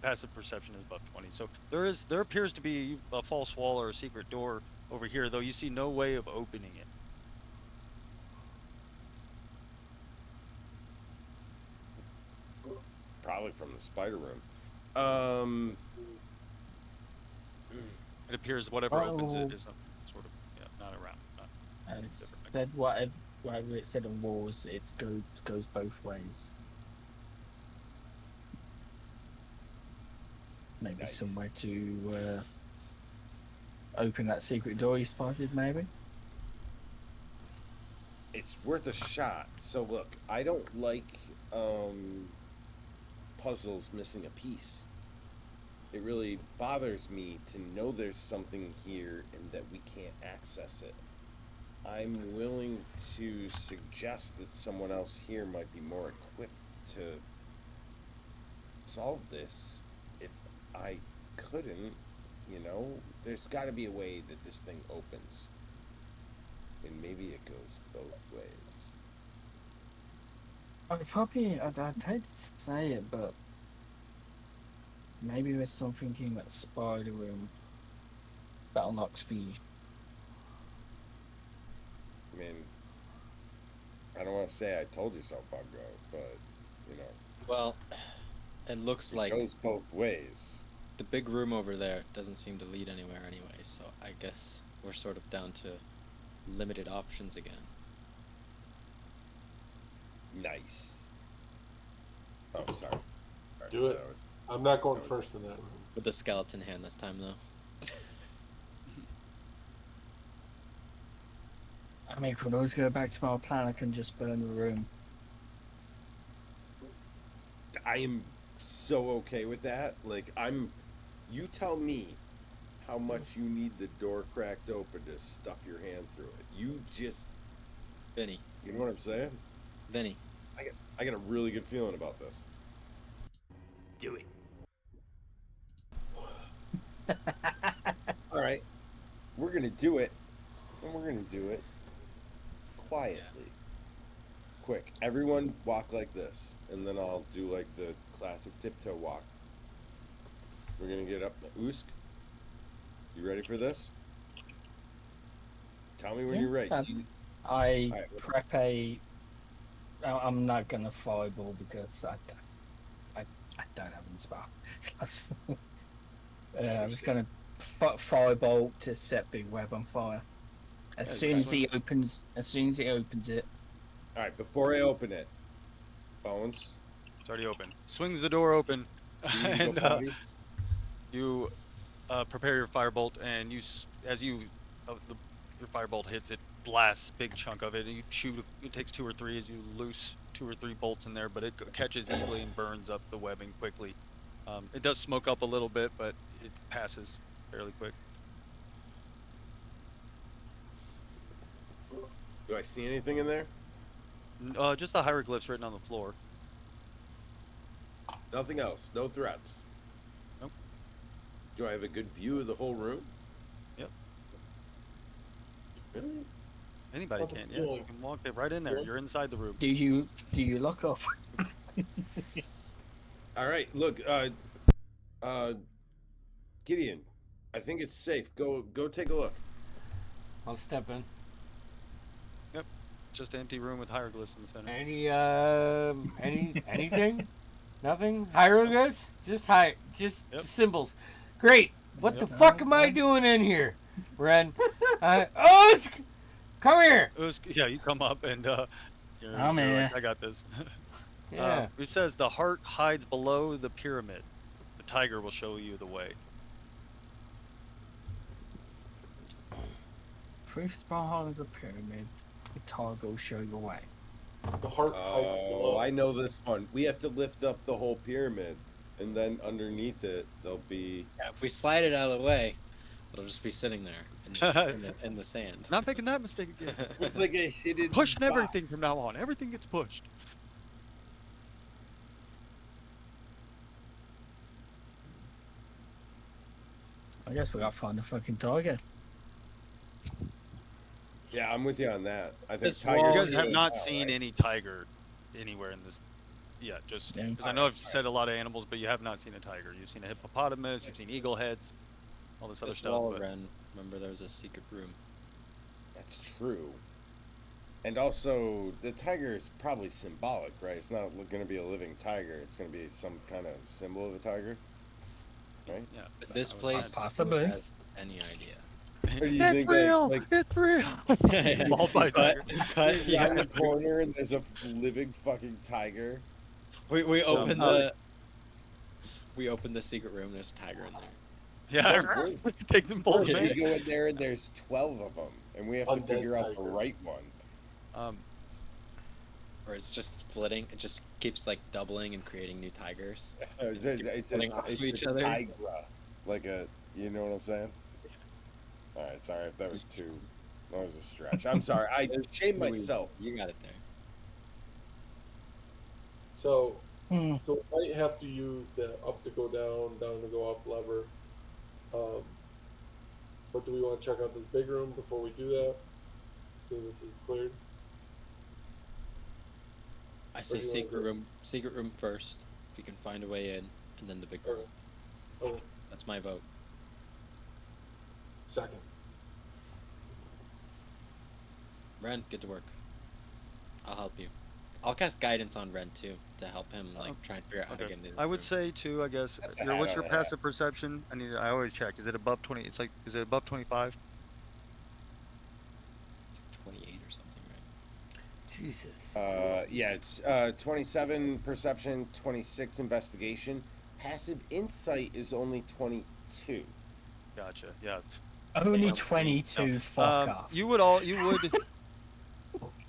passive perception is above 20. So there appears to be a false wall or a secret door over here, though you see no way of opening it. Probably from the Spider Room. It appears whatever opens Oh. it is sort of not around. And different thing. instead, whatever it said on walls, it goes both ways. Maybe Nice. somewhere to open that secret door you spotted, maybe? It's worth a shot. So look, I don't like puzzles missing a piece. It really bothers me to know there's something here and that we can't access it. I'm willing to suggest that someone else here might be more equipped to solve this. If I couldn't, there's got to be a way that this thing opens. And maybe it goes both ways. I'd hate to say it, but maybe there's something in that spider room that unlocks for you. I mean, I don't want to say I told you so, Bungo, but, Well, it looks like it goes both ways. the big room over there doesn't seem to lead anywhere anyway, so I guess we're sort of down to limited options again. Nice. Oh, sorry. Do it. That was- I'm not going first in that room. With the skeleton hand this time, though. I mean, if we always go back to my plan, I can just burn the room. I am so okay with that. Like, you tell me how much you need the door cracked open to stuff your hand through it. You just, Vinny. you know what I'm saying? Vinny. I got a really good feeling about this. Do it. All right. We're going to do it. And we're going to do it quietly. Quick. Everyone walk like this. And then I'll do like the classic tiptoe walk. We're going to get up. Usk, you ready for this? Tell me when Yeah, you're ready. I Alright, prep a. I'm not gonna fireball because I don't have any spark. I'm just gonna fireball to set Big Web on fire. As soon as he opens it. All right, before I open it, Bones, It's already open. Swings the door open, you need to go and potty? you prepare your firebolt, and as you your firebolt hits it, blasts big chunk of it, and you shoot. It takes 2 or 3 as you loose 2 or 3 bolts in there, but it catches easily and burns up the webbing quickly. It does smoke up a little bit, but it passes fairly quick. Do I see anything in there? Just the hieroglyphs written on the floor. Nothing else. No threats. Nope. Do I have a good view of the whole room? Yep. Really? Anybody Well, the can, yeah. You ceiling. can walk right in there. You're inside the room. Do you lock up? All right. Look, Gideon, I think it's safe. Go take a look. I'll step in. Just an empty room with hieroglyphs in the center. Anything? Nothing? Hieroglyphs? Just Yep. symbols. Great. What the Yep. fuck am I doing in here, Ren? Usk! Come here. Yeah, you come up and I'm you're here. like, I got this. Yeah. It says the heart hides below the pyramid. The tiger will show you the way. Proof behind the pyramid. The tiger will show you the way. The heart hides Oh, below. I know this one. We have to lift up the whole pyramid, and then underneath it there'll be. Yeah, if we slide it out of the way, it'll just be sitting there in the sand. Not making that mistake again. With like a hidden. Pushing box. everything from now on. Everything gets pushed. I guess we gotta find the fucking tiger. Yeah, I'm with you on that. I think This tiger. wall You guys have here not now, seen right? any tiger anywhere in this yet. Just Yeah. because I know I've said a lot of animals, but you have not seen a tiger. You've seen a hippopotamus. You've seen eagle heads. All this other This stuff. wall, But Ren, remember there was a secret room. That's true. And also, the tiger is probably symbolic, right? It's not going to be a living tiger. It's going to be some kind of symbol of a tiger, right? yeah. But this I would place, find- Possibly. who has any idea? Or do you It's think real. like It's real. Mauled by a tiger. Cut, you're yeah. around the corner and there's a living fucking tiger? We open No. we open the secret room. There's a tiger in there. Yeah. No, Take them both. First, we man. go in there and there's 12 of them, and we have to Undead figure out the tiger. right one. Or it's just splitting. It just keeps like doubling and creating new tigers. It's pulling off it's each a other. tigra, like a, you know what I'm saying? All right, sorry if that was that was a stretch. I'm sorry. I shamed myself. You got it there. So, Hmm. so we might have to use the up to go down, down to go up lever. But do we want to check out this big room before we do that? So this is cleared. I say do you wanna do? secret room first. If you can find a way in, and then the big room. Okay. Okay. That's my vote. Second. Ren, get to work. I'll help you. I'll cast guidance on Ren too to help him like try and figure out how to Okay. get into. I the would room. say too. I guess. That's a hat What's on your a hat. passive perception? I always check. Is it above 20? It's like. Is it above 25? It's like 28 or something, right? Jesus. Yeah, it's 27 perception, 26 investigation. Passive insight is only 22. Gotcha. Yeah. Only 22. Fuck off. You would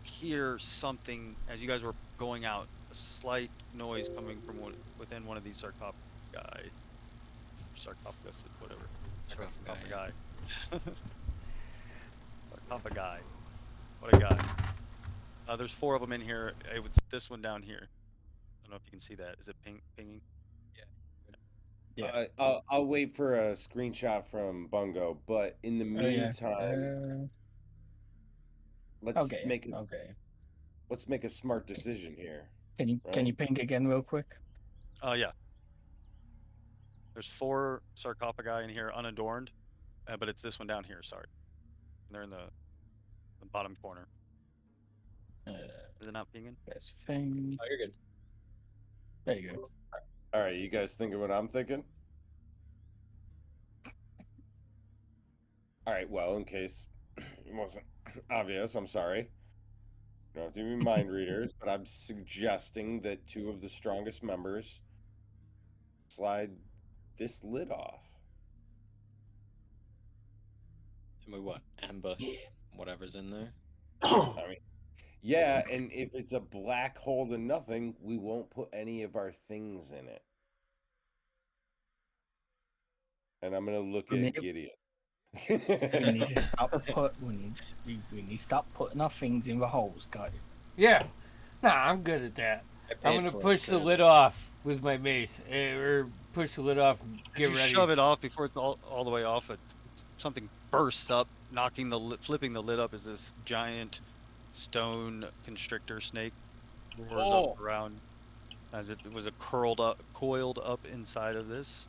hear something as you guys were going out. A slight noise coming from within one of these sarcophagi. Sarcophagus, whatever. Sarcophagi. Sarcophagi. What I got. There's 4 of them in here. This one down here. I don't know if you can see that. Is it pinging? Yeah. I'll wait for a screenshot from Bungo, but in the Oh, yeah. meantime, let's Okay. make a smart decision here. Can Right. you ping again real quick? Yeah. There's 4 sarcophagi in here unadorned, but it's this one down here. Sorry, and they're in the bottom corner. Is it not pinging? Best thing. Oh, you're good. There you go. All right, you guys thinking what I'm thinking? All right, well, in case it wasn't obvious, I'm sorry. You don't have to be mind readers, but I'm suggesting that 2 of the strongest members slide this lid off. We what? Ambush whatever's in there. I mean, yeah, and if it's a black hole to nothing, we won't put any of our things in it. And I'm gonna look We at need- Gideon. We need to stop we need to stop putting our things in the holes, guys. Yeah. Nah, I'm good at that. I I'm paid gonna for it, push the clearly. lid off with my mace, or push the lid off and If get you ready. shove it off before it's all the way off, something bursts up, flipping the lid up as this giant stone constrictor snake roars up around, as it was coiled up inside of this.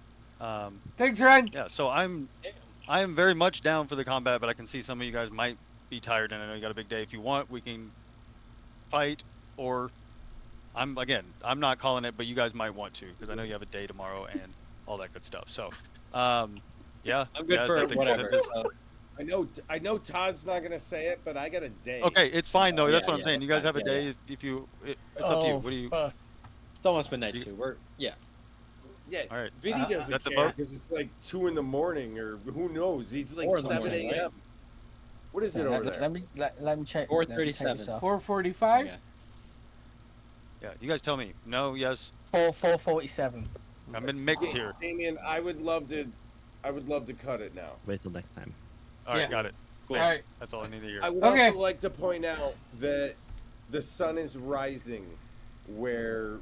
Thanks, Ren. Yeah, so I am very much down for the combat, but I can see some of you guys might be tired, and I know you got a big day. If you want, we can fight, or I'm not calling it, but you guys might want to, because I know you have a day tomorrow and all that good stuff. So, yeah, I'm good guys, for I think whatever. this- So, I know Todd's not gonna say it, but I got a day. Okay, it's fine though. That's Yeah, what I'm yeah, saying. You that's guys have a fine. Yeah, day. If you, it's up to you. What do you? fuck. it's almost midnight You- too. We're Yeah, All right. Vinny Is doesn't that the care vote? because it's like 2 in the morning, or who knows? It's like 4 in the 7 morning, a.m. right? What is it over there? Let me check. 4:37. 4:45. yeah. Yeah, you guys tell me. No, yes. 4:47. I'm in mixed here. Damien, I would love to cut it now. Wait till next time. All right, Yeah. got it. Cool. All right. That's all I need to hear. I would Okay. also like to point out that the sun is rising where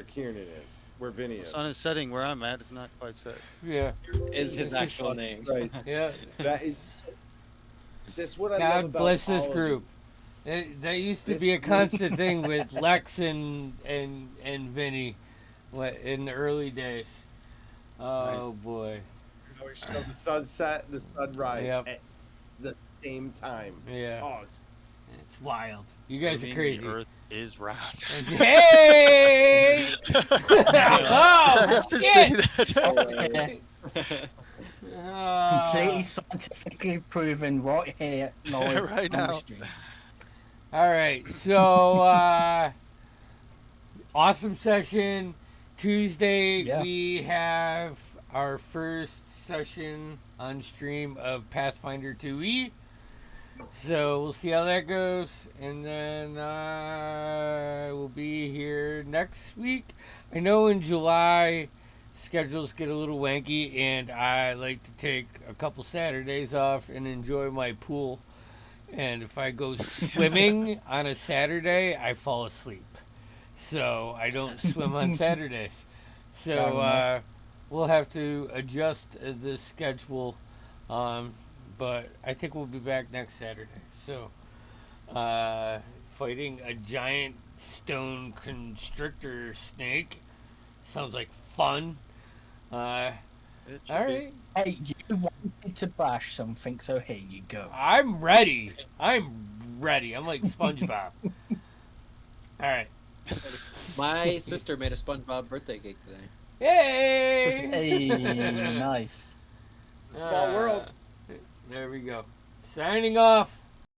Kieran is, where Vinny The is. sun is setting where I'm at. It's not quite set. Yeah. Is his actual name. Christ. Yeah. That's what I love God about bless this all of group. That used to This be a group. constant thing with Lex and Vinny in the early days. Oh boy. you. We show the sunset, the sunrise Yep. at the same time. Yeah. Oh, It's wild. You guys Meaning are crazy. The Earth is round. Hey! Oh Just to shit! say that. Completely scientifically proven right here, live Right on the now. stream. All right, so awesome session. Tuesday Yeah. we have our first session on stream of Pathfinder 2E. So we'll see how that goes, and then we'll be here next week. I know in July schedules get a little wanky, and I like to take a couple Saturdays off and enjoy my pool. And if I go swimming on a Saturday, I fall asleep. So I don't swim on Saturdays. Fair So enough. we'll have to adjust the schedule. But I think we'll be back next Saturday. So fighting a giant stone constrictor snake sounds like fun. All It should be. right. Hey, you wanted to bash something, so here you go. I'm ready. I'm like SpongeBob. All right. My sister made a SpongeBob birthday cake today. Yay! Hey, nice. it's a small world. There we go. Signing off.